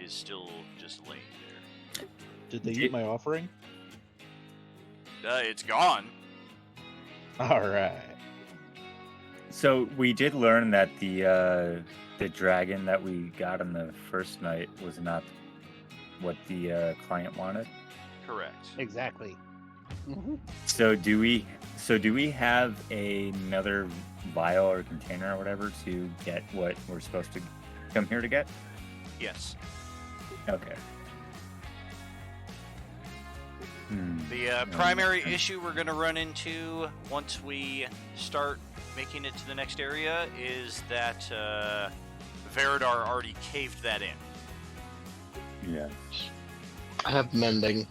is still just laying there. Did they eat my offering? It's gone. All right. So we did learn that the dragon that we got on the first night was not what the client wanted. Correct. Exactly. So do we have another vial or container or whatever to get what we're supposed to come here to get? Yes. Okay. The primary issue we're going to run into once we start making it to the next area is that Veridar already caved that in. Yeah. I have mending.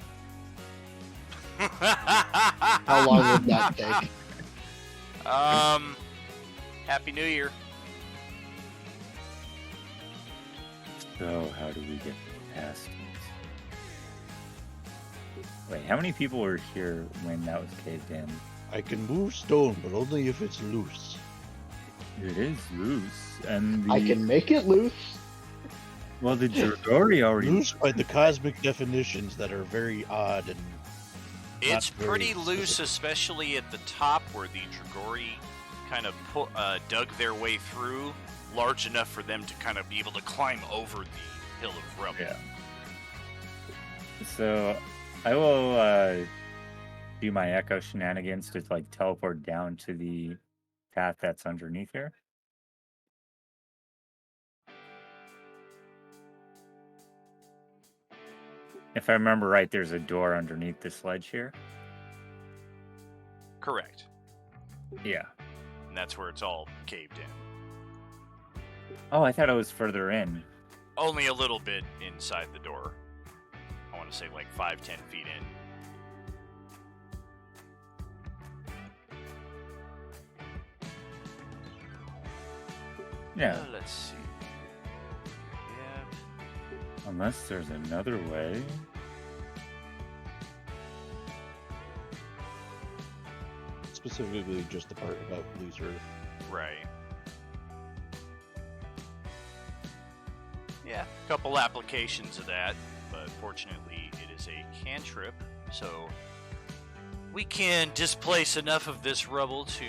How long would that take? Happy New Year. So how do we get past it? Wait, how many people were here when that was caved in? I can move stone, but only if it's loose. It is loose, and I can make it loose. Well, the Dragori already Loose by the cosmic definitions that are very odd and It's not very pretty loose, specific. especially at the top where the Dragori kind of dug their way through, large enough for them to kind of be able to climb over the hill of rubble. Yeah. So I will do my echo shenanigans to like teleport down to the path that's underneath here. If I remember right, there's a door underneath this ledge here. Correct. Yeah. And that's where it's all caved in. Oh, I thought it was further in. Only a little bit inside the door. I want to say like 5-10 feet in. Yeah. Let's see. Yeah. Unless there's another way. Specifically, just the part about loser. Right. Yeah, a couple applications of that, but fortunately it is a cantrip, so we can displace enough of this rubble to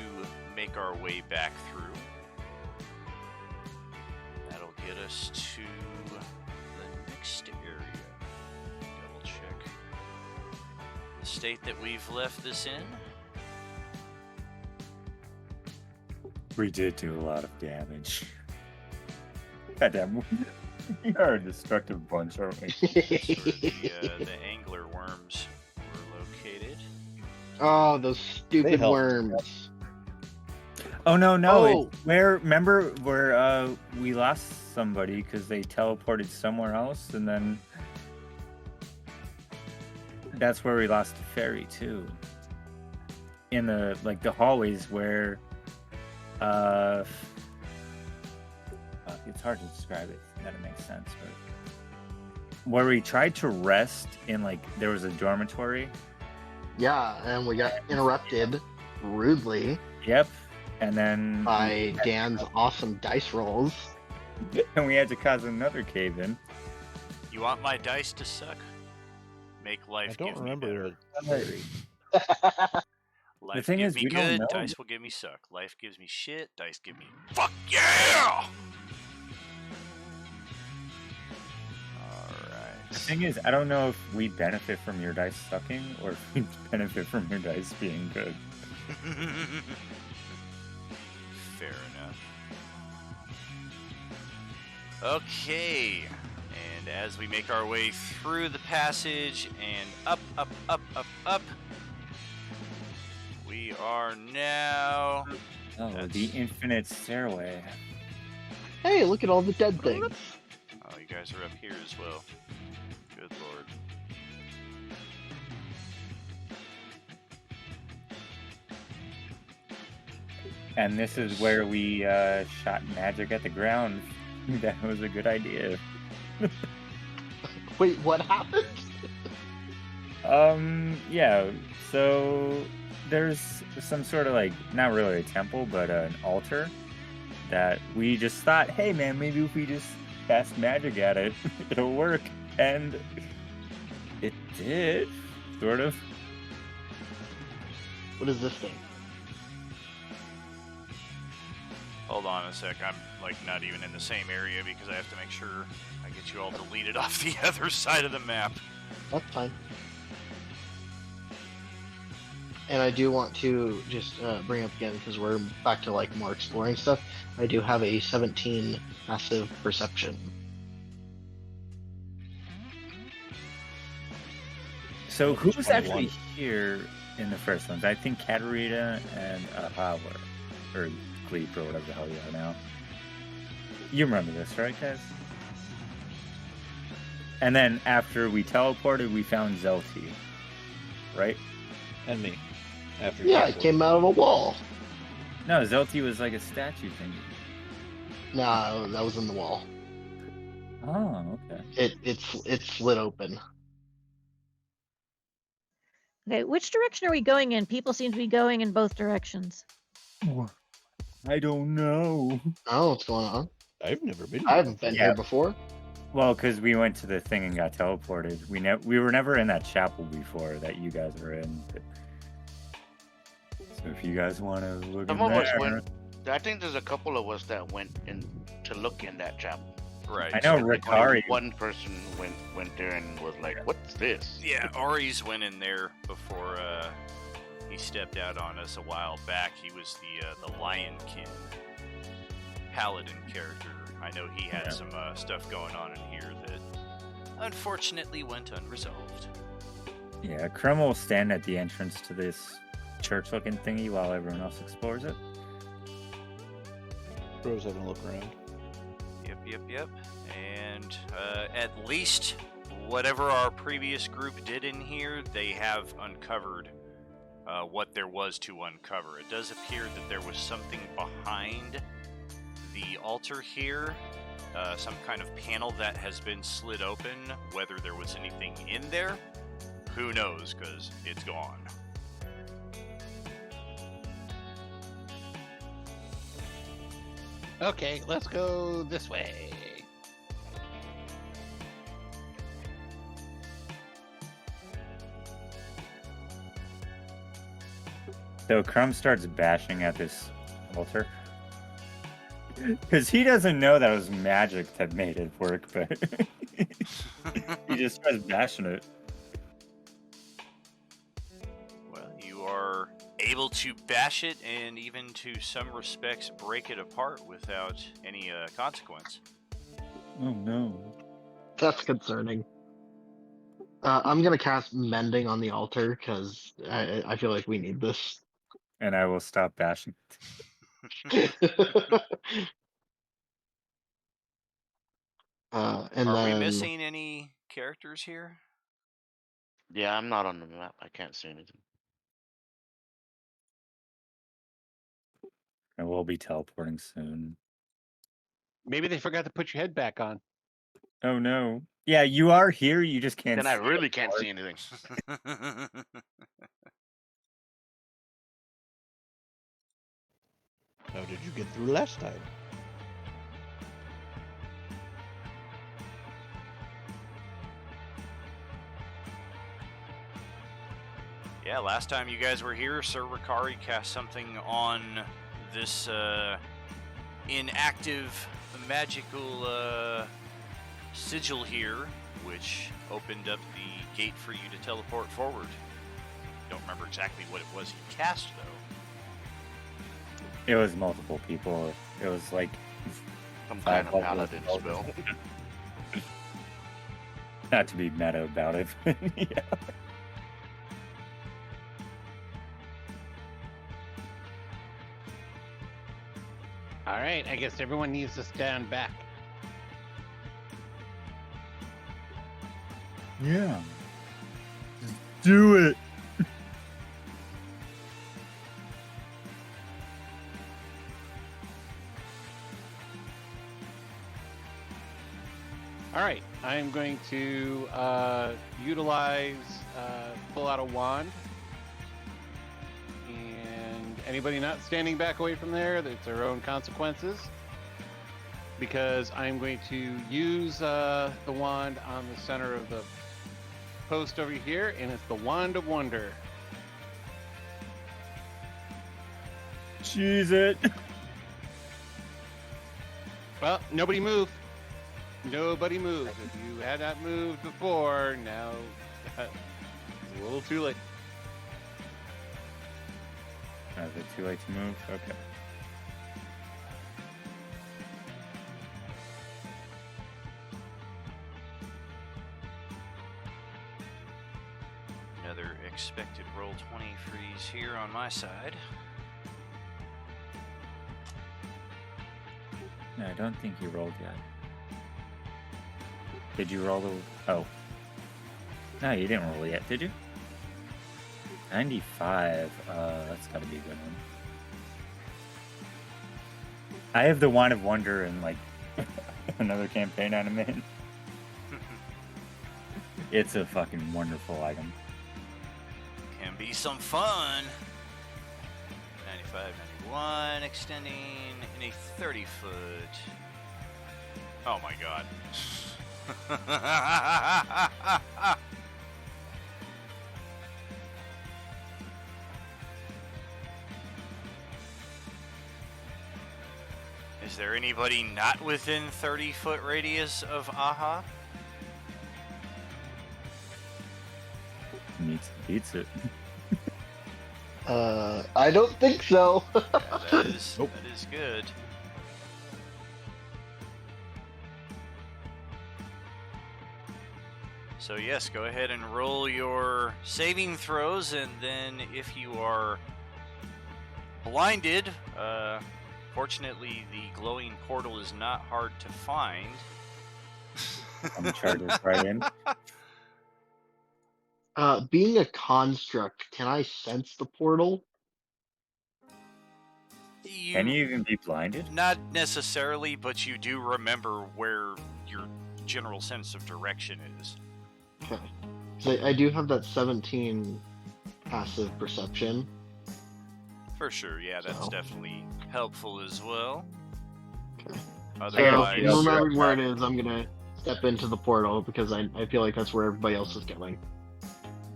make our way back through. That'll get us to the next area. Double check the state that we've left this in. We did do a lot of damage. Goddamn. We are a destructive bunch, aren't we? The angler worms were located. Oh, those stupid help. worms. Oh no, no! Oh. It's where remember where we lost somebody because they teleported somewhere else, and then that's where we lost the ferry too. In the the hallways where it's hard to describe it. That it makes sense, but where we tried to rest in there was a dormitory. Yeah, and we got interrupted rudely Yep, and then by Dan's awesome dice rolls. and we had to cause another cave in. You want my dice to suck? Make life I don't give remember me it. better. Life thing give is, me we don't good, know. dice will give me suck. Life gives me shit, dice give me fuck yeah! The thing is, I don't know if we benefit from your dice sucking or if we benefit from your dice being good. Fair enough. Okay, and as we make our way through the passage and up, we are now... Oh, the infinite stairway. Hey, look at all the dead things. Oh, you guys are up here as well. Good lord. And this is where we shot magic at the ground. That was a good idea. Wait, what happened? Yeah, so there's some sort of not really a temple, but an altar that we just thought, hey man, maybe if we just cast magic at it, it'll work. And it did, sort of. What is this thing? Hold on a sec, I'm not even in the same area because I have to make sure I get you all deleted off the other side of the map. That's fine. And I do want to just bring up again, because we're back to more exploring stuff, I do have a 17 passive perception. So who was 21. actually here in the first ones? I think Katarina and Howard, or Gleep, or whatever the hell you are now. You remember this, right, guys? And then after we teleported, we found Zelty, right? And me. After Yeah, it came out of a wall. No, Zelty was like a statue thing. No, that was in the wall. Oh, okay. It's slid open. Okay, which direction are we going in? People seem to be going in both directions. I don't know. Oh, what's going on? I've never been. I haven't been here before. Well, because we went to the thing and got teleported. We were never in that chapel before that you guys were in. But... So if you guys want to look Some in of us there... went. I think there's a couple of us that went in to look in that chapel. Right. I know Only Ricari. One person went there and was like, "What's this?" Yeah, Ari's went in there before he stepped out on us a while back. He was the Lionkin paladin character. I know he had some stuff going on in here that unfortunately went unresolved. Yeah, Krem will stand at the entrance to this church-looking thingy while everyone else explores it. Bro's having a look around. Yep. And at least whatever our previous group did in here, they have uncovered what there was to uncover. It does appear that there was something behind the altar here, some kind of panel that has been slid open. Whether there was anything in there, who knows, because it's gone. Okay, let's go this way. So Crumb starts bashing at this altar. Because he doesn't know that it was magic that made it work, but he just starts bashing it. Well, you are able to bash it and even to some respects break it apart without any consequence. Oh no. That's concerning. I'm gonna cast Mending on the altar because I feel like we need this. And I will stop bashing. And Are then we missing any characters here? Yeah, I'm not on the map. I can't see anything. And we'll be teleporting soon. Maybe they forgot to put your head back on. Oh no. Yeah, you are here, you just can't Then I see really it. can't see anything. How did you get through last time? Yeah, last time you guys were here, Sir Ricari cast something on this inactive magical sigil here, which opened up the gate for you to teleport forward. Don't remember exactly what it was he cast, though. It was multiple people. It was like Some 5 kind of levels paladin of- spell. Not to be meta about it, but yeah. All right, I guess everyone needs to stand back. Yeah. Just do it. All right, I'm going to utilize pull out a wand, and anybody not standing back away from there, that's their own consequences. Because I'm going to use the wand on the center of the post over here, and it's the Wand of Wonder. Cheese it. Well, nobody move. Nobody move. If you had not moved before, now it's a little too late. Is it too late to move? Okay. Another expected roll 20 freeze here on my side. No, I don't think you rolled yet. Did you roll the... Oh. No, you didn't roll yet, did you? 95. That's gotta be a good one. I have the Wand of Wonder in, like, another campaign I'm in. It's a fucking wonderful item. Can be some fun. 95, 91, extending in a 30 foot. Oh my god. Is there anybody not within 30-foot radius of Aha? Beats it. I don't think so. Yeah, that is good. So So yes, go ahead and roll your saving throws, and then if you are blinded, fortunately the glowing portal is not hard to find. I'm charging right in. Being a construct, can I sense the portal? Can you even be blinded? Not necessarily, but you do remember where your general sense of direction is. Okay. So I do have that 17 passive perception. For sure, yeah, that's So. definitely helpful as well. Okay. So, Otherwise, remembering where it is, I'm gonna step into the portal because I feel like that's where everybody else is going.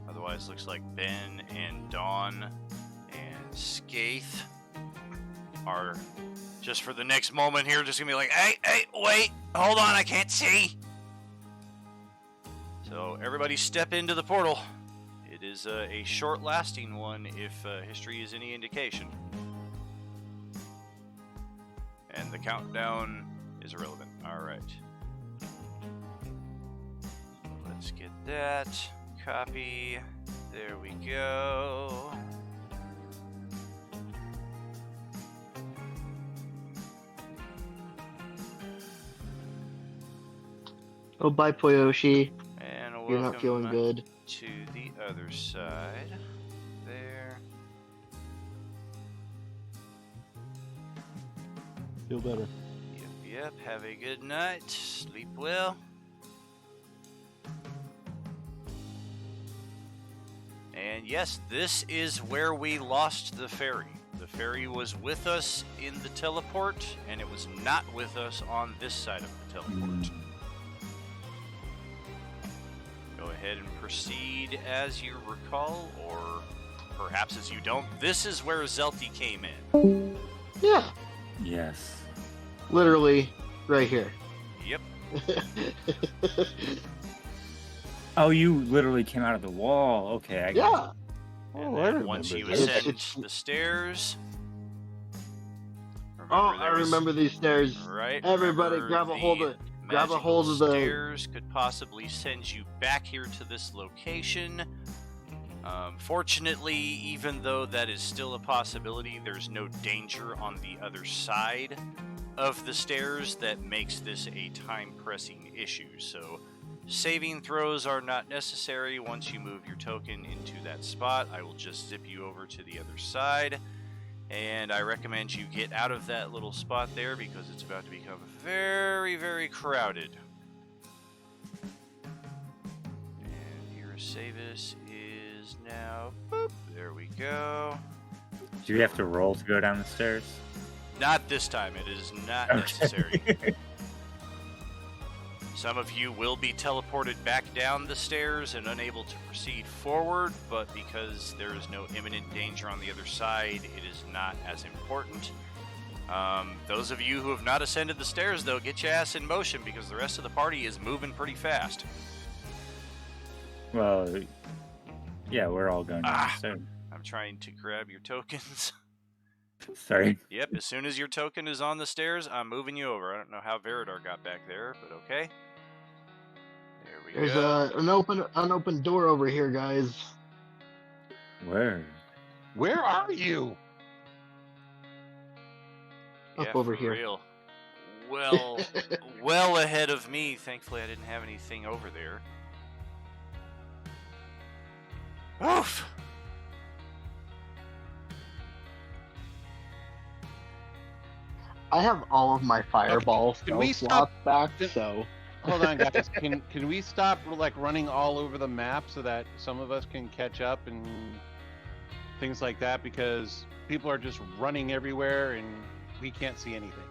otherwise looks like Ben and Dawn and Skaith are just for the next moment here just gonna be like, hey, wait, hold on, I can't see. So everybody step into the portal. It is a short-lasting one if history is any indication. And the countdown is irrelevant. All right. Let's get that. Copy. There we go. Oh, bye, Poyoshi. And You're not feeling welcome good. to the other side. There. Feel better. Yep. Have a good night. Sleep well. And yes, this is where we lost the ferry. The ferry was with us in the teleport, and it was not with us on this side of the teleport. Go ahead and proceed as you recall, or perhaps as you don't. This is where Zelty came in. Yeah, Yes. literally right here. Yep. Oh, you literally came out of the wall. Okay, I got Yeah. And Oh, I then remember once you this. ascend It's- the stairs. Oh, there I was- remember these stairs. Right. Everybody remember grab a hold the of grab a hold of magical the stairs could possibly send you back here to this location. Fortunately, even though that is still a possibility, there's no danger on the other side of the stairs that makes this a time-pressing issue. So saving throws are not necessary once you move your token into that spot. I will just zip you over to the other side. And I recommend you get out of that little spot there because it's about to become very, very crowded. And Urasavis is now, boop, there we go. Do you have to roll to go down the stairs? Not this time, it is not necessary. Some of you will be teleported back down the stairs and unable to proceed forward, but because there is no imminent danger on the other side, it is not as important. Those of you who have not ascended the stairs, though, get your ass in motion because the rest of the party is moving pretty fast. Well, yeah, we're all going down Ah. the stairs. I'm trying to grab your tokens. Sorry. Yep, as soon as your token is on the stairs, I'm moving you over. I don't know how Veridar got back there, but okay. There we There's go. an unopened door over here, guys. Where? Where are you? Up Yeah, over for here. Real. Well, well ahead of me. Thankfully, I didn't have anything over there. Oof! I have all of my fireball Can we spell slots back, Can- so Hold on, guys. Can we stop like running all over the map so that some of us can catch up and things like that? Because people are just running everywhere and we can't see anything.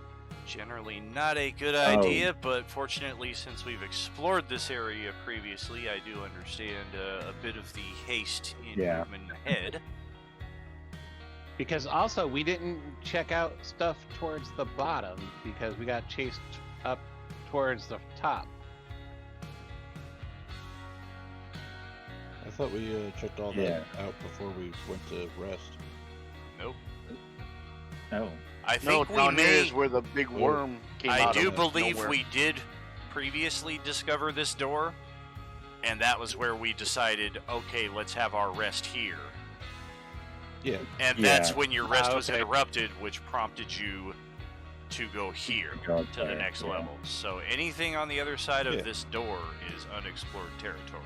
Generally not a good Oh. idea, but fortunately, since we've explored this area previously, I do understand a bit of the haste in Yeah. movement ahead. Because also we didn't check out stuff towards the bottom because we got chased up towards the top. I thought we checked all that Yeah. out before we went to rest. Nope. Oh. I No, think we down here may. is where the big worm came I out do of believe nowhere. we did previously discover this door, and that was where we decided, okay, let's have our rest here. Yeah. And that's Yeah. when your rest was okay. interrupted, which prompted you to go here Go to the there, next yeah. level. So anything on the other side of Yeah. this door is unexplored territory.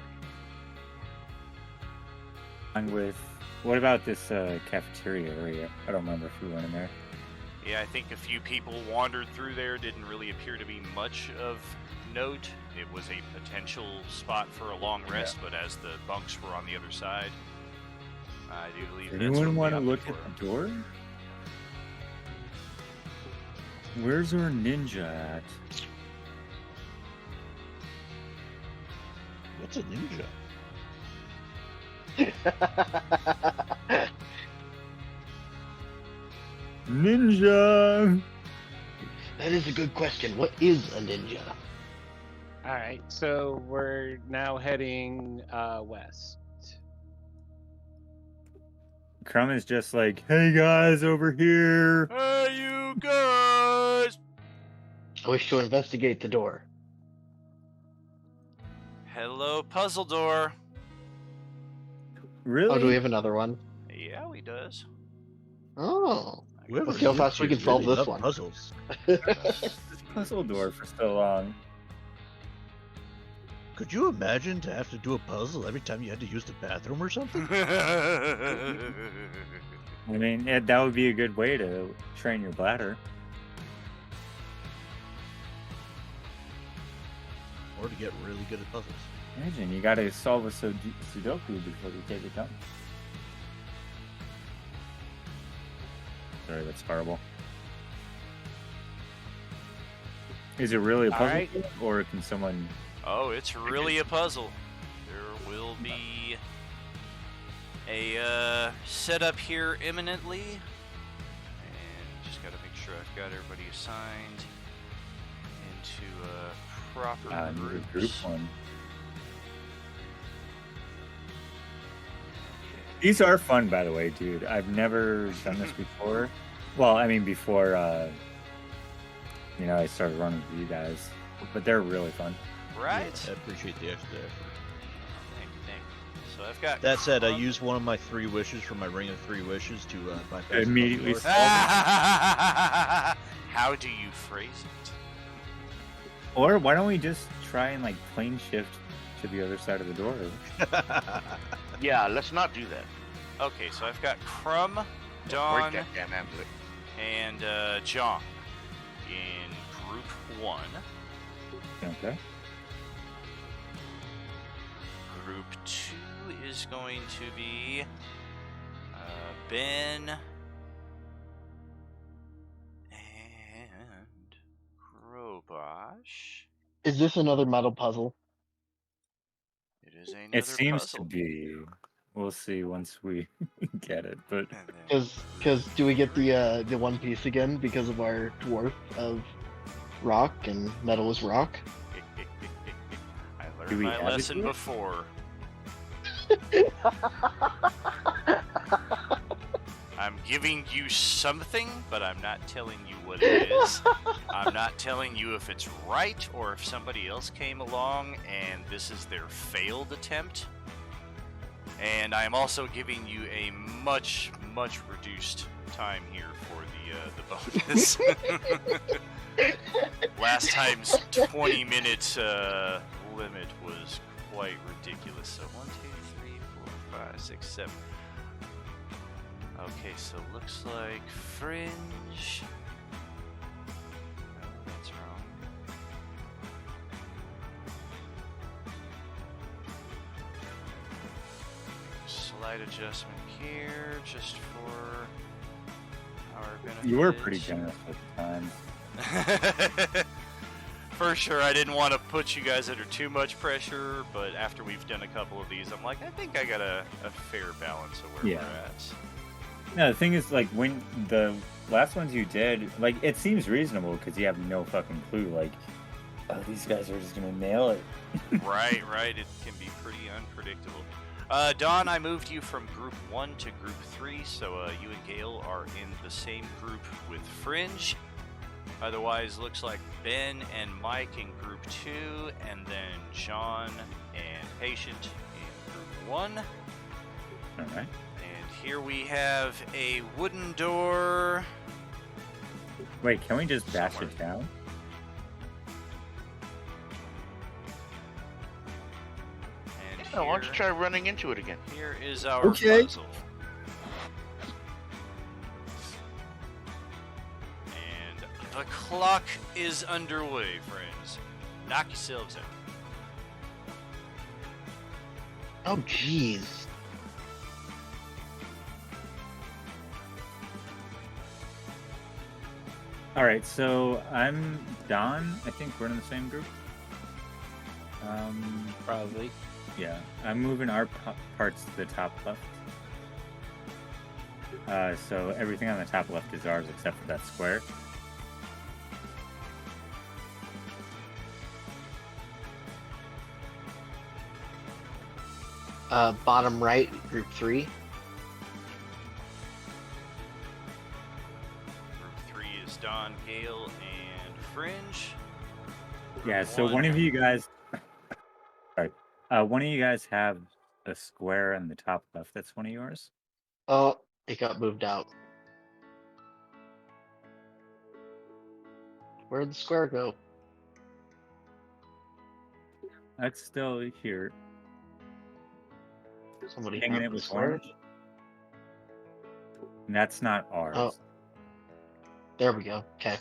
And with what about this cafeteria area? I don't remember if we went in there. Yeah, I think a few people wandered through there. Didn't really appear to be much of note. It was a potential spot for a long rest, but as the bunks were on the other side, I do believe that's Anyone what want to we look opted at for. the door? Where's our ninja at? What's a ninja? Ninja! That is a good question. What is a ninja? All right, so we're now heading west. Crumb is just like, hey guys, over here. Hey, you guys! I wish to investigate the door. Hello, puzzle door. Really? Oh, do we have another one? Yeah, we does. Oh. Whoever Let's see how lives fast we here can solve really this love one. Puzzles. Puzzle door for so long. Could you imagine to have to do a puzzle every time you had to use the bathroom or something? I mean, that would be a good way to train your bladder. Or to get really good at puzzles. Imagine, you gotta solve a Sudoku before you take it down. Sorry, that's horrible. Is it really a All puzzle, right. or can someone? Oh, it's really a puzzle. There will be a setup here imminently. And just gotta make sure I've got everybody assigned into proper Group groups. one. These are fun, by the way, dude. I've never done this before. Well, I mean, before I started running with you guys, but they're really fun. Right? I appreciate the extra effort. Thank you. So I've got. That said, I Crumb. used one of my 3 wishes from my Ring of 3 Wishes to bypass the Immediately door. How do you phrase it? Or why don't we just try and like plane shift to the other side of the door? Yeah, let's not do that. Okay, so I've got Crumb, Break Dawn, that damn amulet. and John in group 1. Okay. Group 2 is going to be Ben and Grobosh. Is this another metal puzzle? It is another It seems puzzle. to be. We'll see once we get it, but And then- Because do we get the one piece again because of our dwarf of rock and metal is rock? I Do learned we my have it lesson yet? before. I'm giving you something, but I'm not telling you what it is. I'm not telling you if it's right or if somebody else came along and this is their failed attempt. And I'm also giving you a much, much reduced time here for the bonus. Last time's 20-minute limit was quite ridiculous. So 1, 2, 3, 4, 5, 6, 7. Okay, so looks like Fringe. No, that's wrong. Slight adjustment here, just for our benefit. you were pretty generous with the time. For sure, I didn't want to put you guys under too much pressure, but after we've done a couple of these, I'm like, I think I got a fair balance of where Yeah. we're at. No, the thing is, like, when the last ones you did, like, it seems reasonable because you have no fucking clue. Like, oh, these guys are just gonna nail it. Right, it can be pretty unpredictable. Dawn, I moved you from group 1 to group 3, so you and Gale are in the same group with Fringe. Otherwise, looks like Ben and Mike in group 2, and then John and Patient in Group 1. All right. And here we have a wooden door. Wait, can we just bash Somewhere. it down? And Yeah, why don't you here- try running into it again? Here is our Okay. puzzle. And the clock is underway, friends. Knock yourselves out. Oh, jeez. All right, so I'm Don. I think we're in the same group. Probably. Yeah, I'm moving our parts to the top left. So everything on the top left is ours except for that square. Bottom right, group 3. Group 3 is Don, Gale, and Fringe. Yeah, so One. one of you guys, sorry, one of you guys have a square in the top left. That's one of yours. Oh, it got moved out. Where'd the square go? That's still here. Somebody Hanging have it the with square? orange. And that's not ours. Oh. There we go. Okay.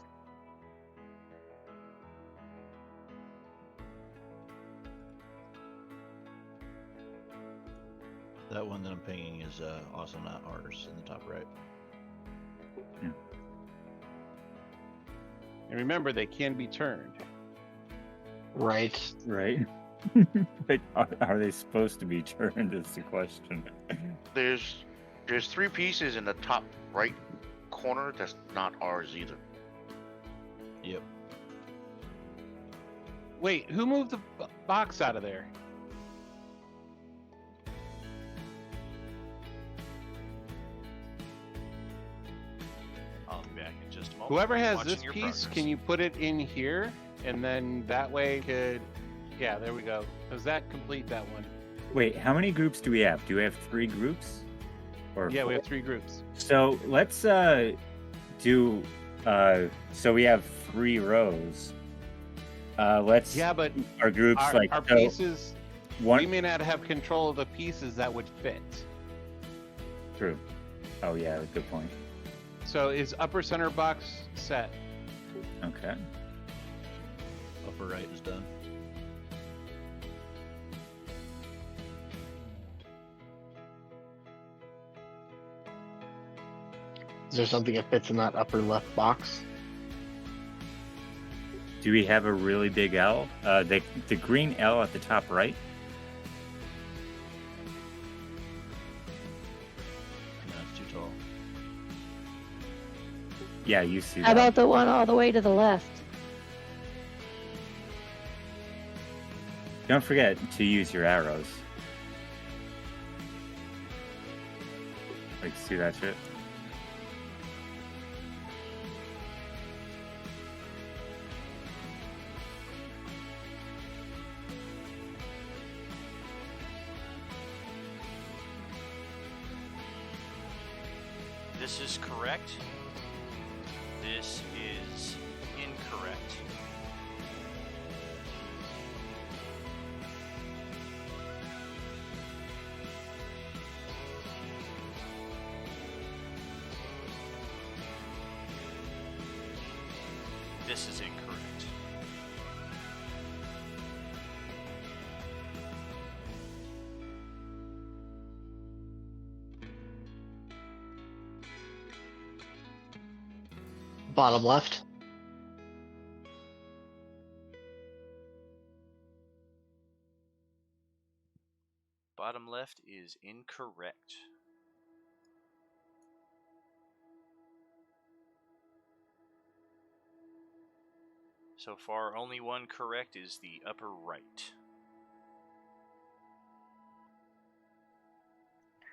That one that I'm pinging is also not ours in the top right. And remember, they can be turned. Right. Right. But are they supposed to be turned? Is the question. There's 3 pieces in the top right corner that's not ours either. Yep. Wait, who moved the box out of there? I'll be back in just a moment. Whoever has Watching this your piece, progress. can you put it in here? And then that way could... Yeah, there we go. Does that complete that one? Wait, how many groups do we have? Do we have 3 groups? Or Yeah, we 4? have 3 groups. So let's do. So we have 3 rows. Let's. Yeah, but our groups our, like our so pieces... one. We may not have control of the pieces that would fit. True. Oh yeah, good point. So is upper center box set? Okay. Upper right is done. Is there something that fits in that upper left box? Do we have a really big L? The green L at the top right. No, it's too tall. Yeah, you see How that. about the one all the way to the left? Don't forget to use your arrows. Like, see that shit? This is correct. This is incorrect. This is incorrect. Bottom left. Bottom left is incorrect. So far, only one correct is the upper right.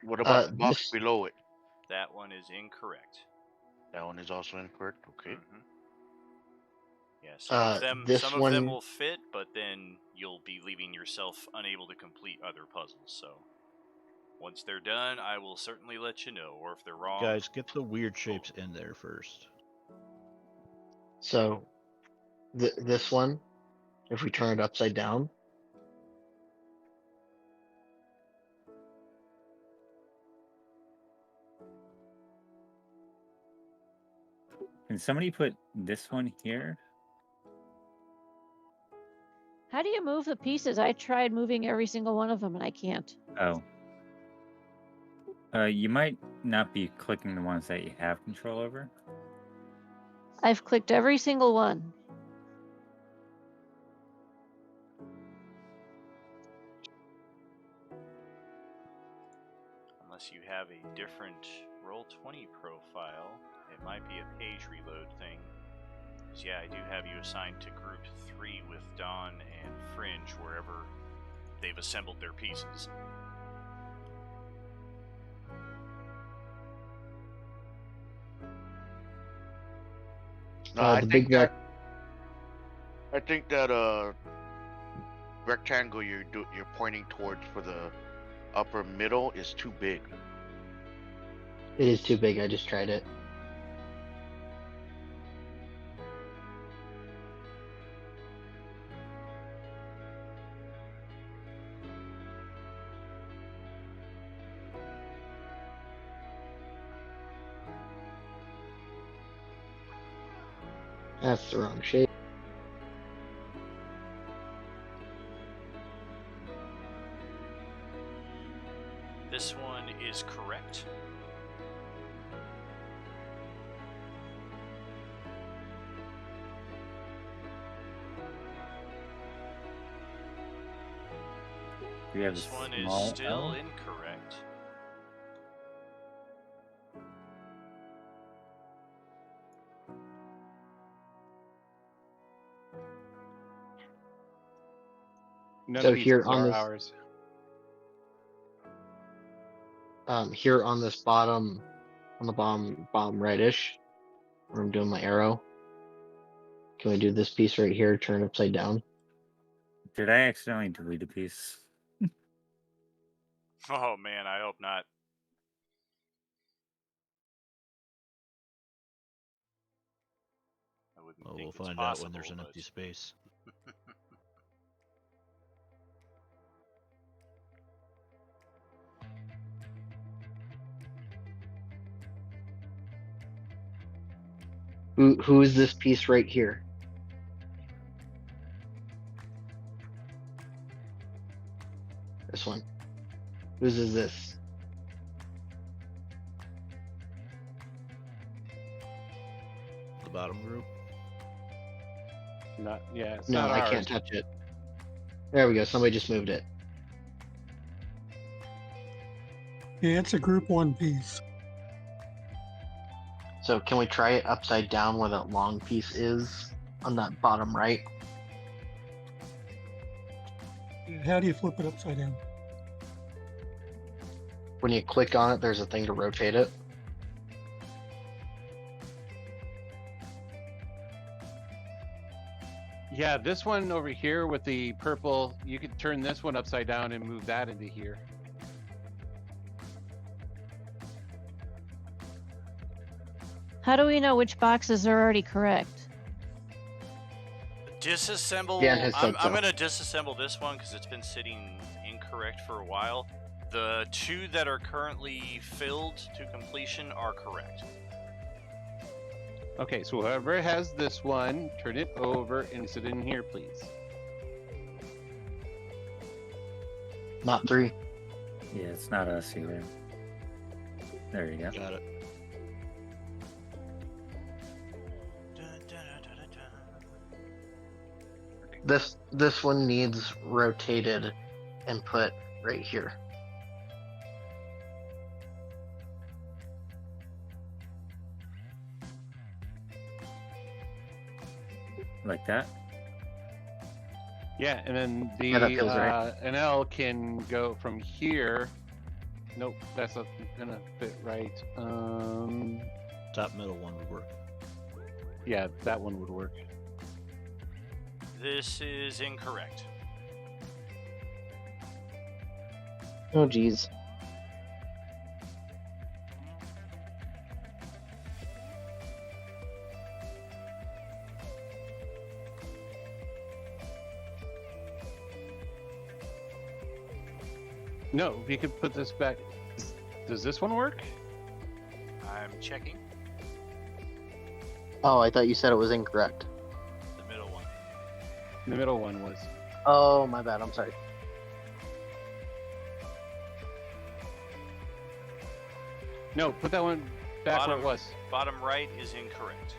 What about the box this- below it? That one is incorrect. That one is also incorrect. Okay. Yeah, some this of them one- will fit, but then you'll be leaving yourself unable to complete other puzzles. So once they're done, I will certainly let you know. Or if they're wrong, Guys, get the weird shapes in there first. So, this one, if we turn it upside down, Can somebody put this one here? How do you move the pieces? I tried moving every single one of them and I can't. Oh. You might not be clicking the ones that you have control over. I've clicked every single one. unless you have a different Roll20 profile, it might be a page reload thing. Because yeah, I do have you assigned to Group 3 with Dawn and Fringe wherever they've assembled their pieces. No, the big I think that rectangle you're pointing towards for the upper middle is too big. it is too big. I just tried it. That's the wrong shape. This one is correct. We have This a one is small still L. incorrect. None So of these here are on this- ours. Here on this bottom, on the bottom rightish, where I'm doing my arrow. Can we do this piece right here, turn it upside down? Did I accidentally delete a piece? Oh man, I hope not. I wouldn't Well, think we'll it's find possible, out when there's an but... empty space. Who is this piece right here? This one. Whose is this? The bottom group. Not yeah, it's No, not I ours. can't touch it. There we go. Somebody just moved it. Yeah, it's a group 1 piece. So can we try it upside down where that long piece is on that bottom right? How do you flip it upside down? When you click on it, there's a thing to rotate it. Yeah, this one over here with the purple, you could turn this one upside down and move that into here. How do we know which boxes are already correct? Disassemble. Dan has said I'm so. gonna disassemble this one because it's been sitting incorrect for a while. The two that are currently filled to completion are correct. Okay, so whoever has this one, turn it over and sit in here, please. Not 3. Yeah, it's not us either. There you go. Got it. This one needs rotated and put right here. Like that? Yeah, and then the Yeah, that feels right. an L can go from here. Nope, that's not gonna fit right. Top middle one would work. Yeah, that one would work. This is incorrect. Oh, geez. No, we could put this back. Does this one work? I'm checking Oh, I thought you said it was incorrect. the middle one. The middle one was. Oh, my bad. I'm sorry. No, put that one back where it was. Bottom right is incorrect.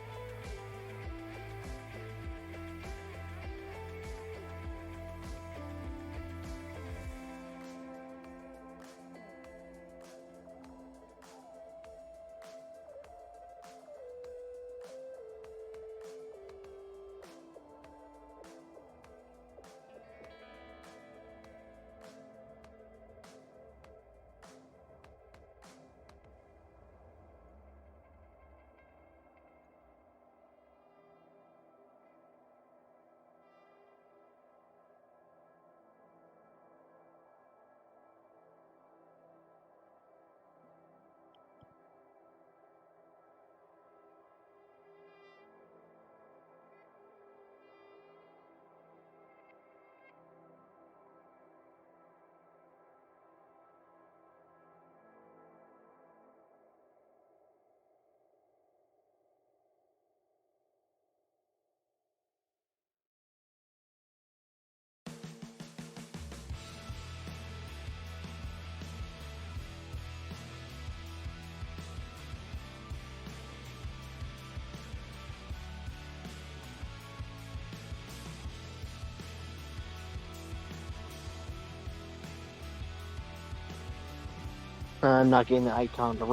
I'm not getting the icon to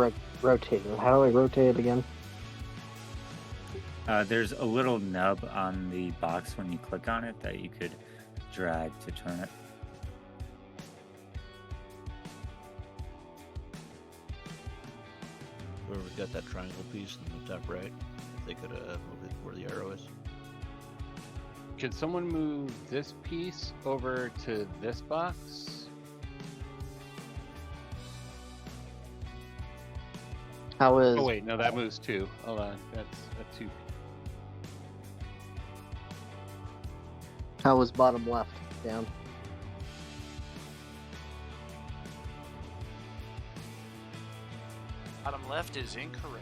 rotate it. How do I rotate it again? There's a little nub on the box when you click on it that you could drag to turn it. Where we got that triangle piece in the top right, if they could move it where the arrow is. Could someone move this piece over to this box? How is Oh wait, no, that moves two. Hold on, that's a two. how is bottom left down? Bottom left is incorrect.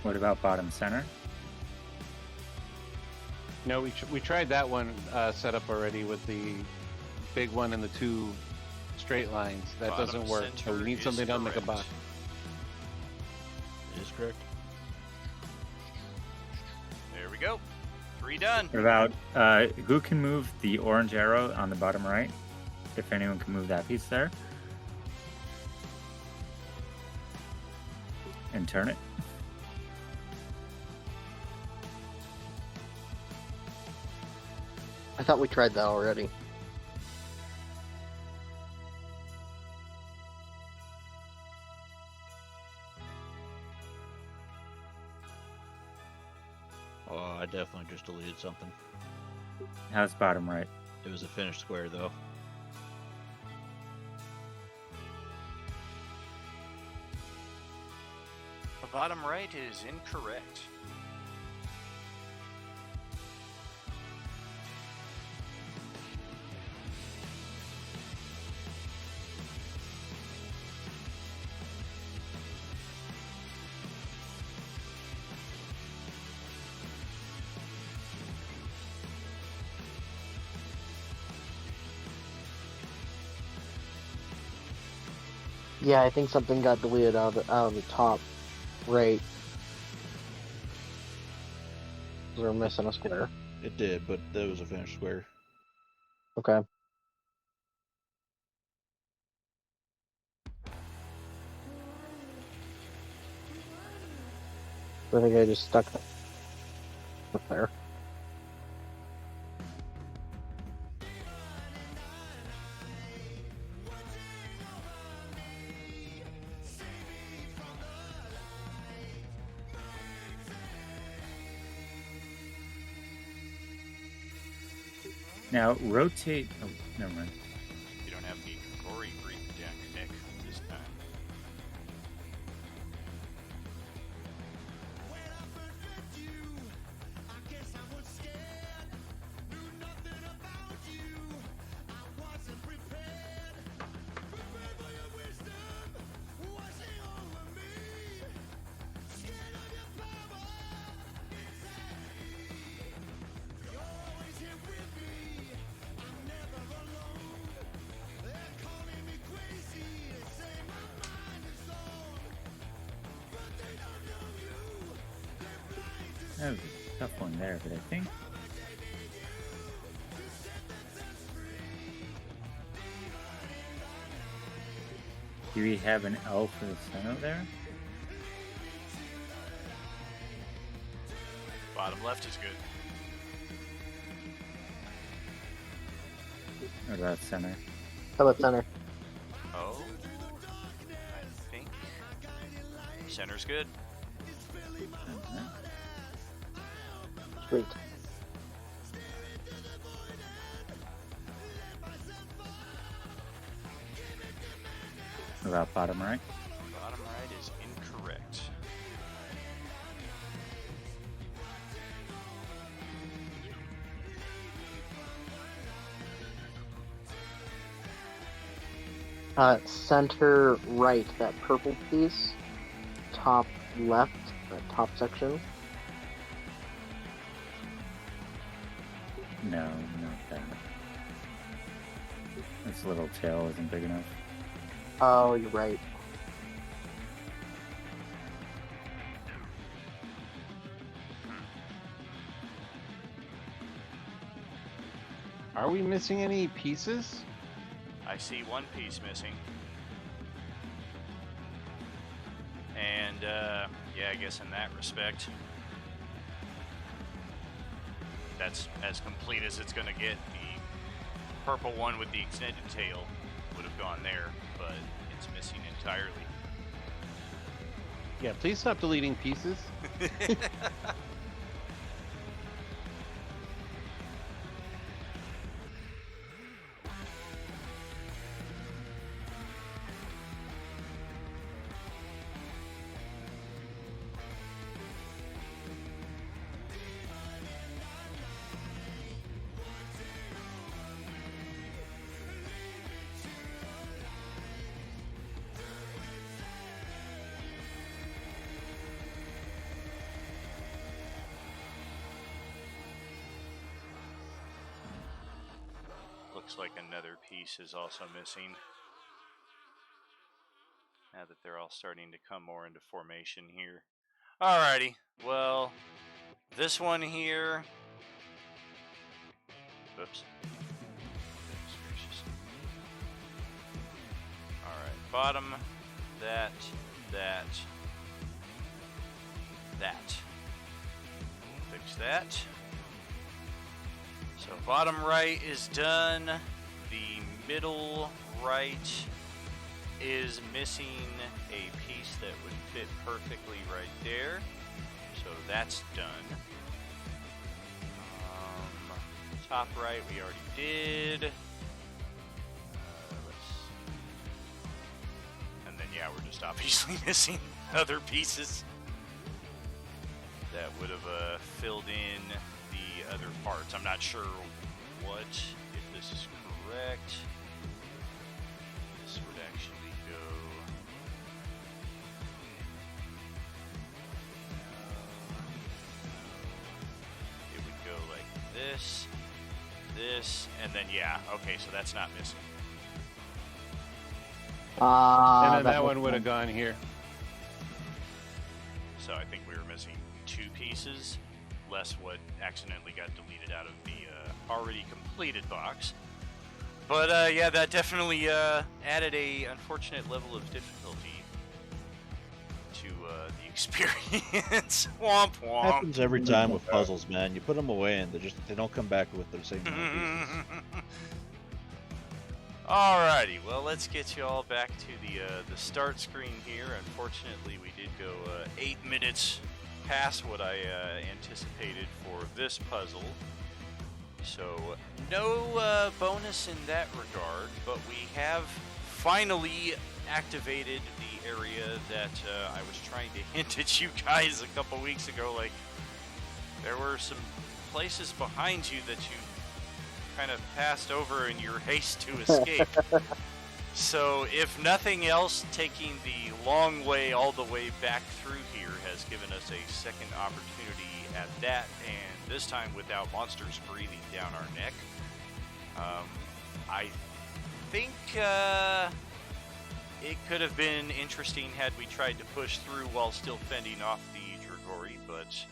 What about bottom center? No, we tried that one setup already with the big one and the two straight lines. That Bottom doesn't work. So we center need is something to make a correct. box. It is correct. There we go. 3 done. What about who can move the orange arrow on the bottom right? If anyone can move that piece there. And turn it. I thought we tried that already. Oh, I definitely just deleted something. How's bottom right? It was a finished square though. The bottom right is incorrect. Yeah, I think something got deleted out of the top right. We're missing a square. It did, but that was a finished square. Okay. I think I just stuck that up there. Now rotate. Oh, never mind. You don't have the glory wreath down your neck this time. That was a tough one there, but I think. Do we have an L for the center there? Bottom left is good. What about center? How about center? Oh, I think center's good. Okay. Sweet. What about bottom right? Bottom right is incorrect. Center right, that purple piece. Top left, that top section. No, not that. This little tail isn't big enough. Oh, you're right. Are we missing any pieces? I see one piece missing. And, yeah, I guess in that respect, that's as complete as it's going to get. The purple one with the extended tail would have gone there, but it's missing entirely. Yeah, please stop deleting pieces. Looks like another piece is also missing. Now that they're all starting to come more into formation here. Alrighty, well, this one here. Oops. Alright, bottom, that. Fix that. So bottom right is done. The middle right is missing a piece that would fit perfectly right there. So that's done. Top right we already did. And then yeah, we're just obviously missing other pieces that would have filled in the other parts. I'm not sure what, if this is correct. This would actually go. It would go like this, and then yeah, okay, so that's not missing. And then that one would have gone here. So I think we were missing two pieces, less what accidentally got deleted out of the already completed box. But yeah, that definitely added a unfortunate level of difficulty to the experience. Womp womp. Happens every time with puzzles, man. You put them away and they don't come back with the same amount of pieces. Alrighty, well, let's get you all back to the start screen here. Unfortunately, we did go 8 minutes past what I anticipated for this puzzle. So, no bonus in that regard, but we have finally activated the area that I was trying to hint at you guys a couple weeks ago. Like, there were some places behind you that you kind of passed over in your haste to escape. So, if nothing else, taking the long way all the way back through here has given us a second opportunity at that, and this time without monsters breathing down our neck. I think it could have been interesting had we tried to push through while still fending off the Dragori, but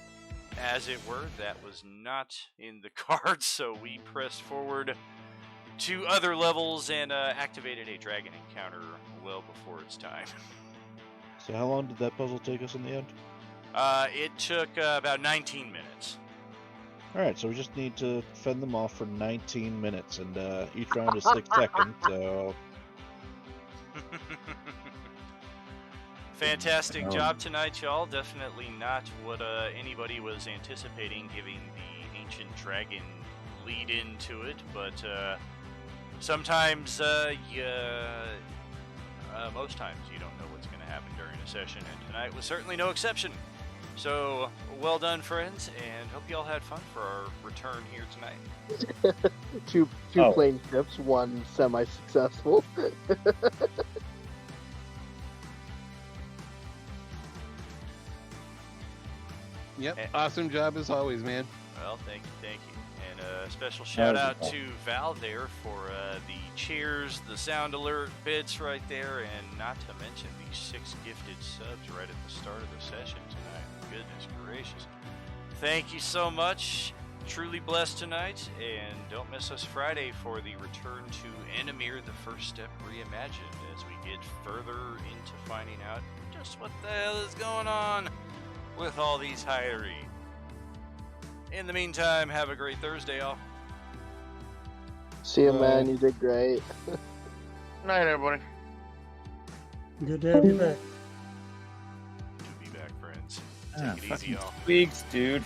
as it were, that was not in the cards, so we pressed forward to other levels and activated a dragon encounter well before its time. So how long did that puzzle take us in the end? It took about 19 minutes. Alright, so we just need to fend them off for 19 minutes, and each round is 6 seconds, so... Fantastic job tonight, y'all. Definitely not what anybody was anticipating, giving the ancient dragon lead into it, but sometimes, most times you don't know what's going to happen during a session, and tonight was certainly no exception. So, well done, friends, and hope you all had fun for our return here tonight. two plane trips, one semi-successful. Yep. Awesome job as always, man. Well, thank you. And a special shout out to Val there for the cheers, the sound alert bits right there, and not to mention the 6 gifted subs right at the start of the session tonight. Goodness gracious. Thank you so much. Truly blessed tonight, and don't miss us Friday for the return to Enemir, the First Step Reimagined, as we get further into finding out just what the hell is going on with all these Hyri. In the meantime, have a great Thursday, all. See you, man. You did great. Night, everybody. Good to have you back. Good to be back, friends. Ah, Take it easy, fucking y'all. Weeks, dude.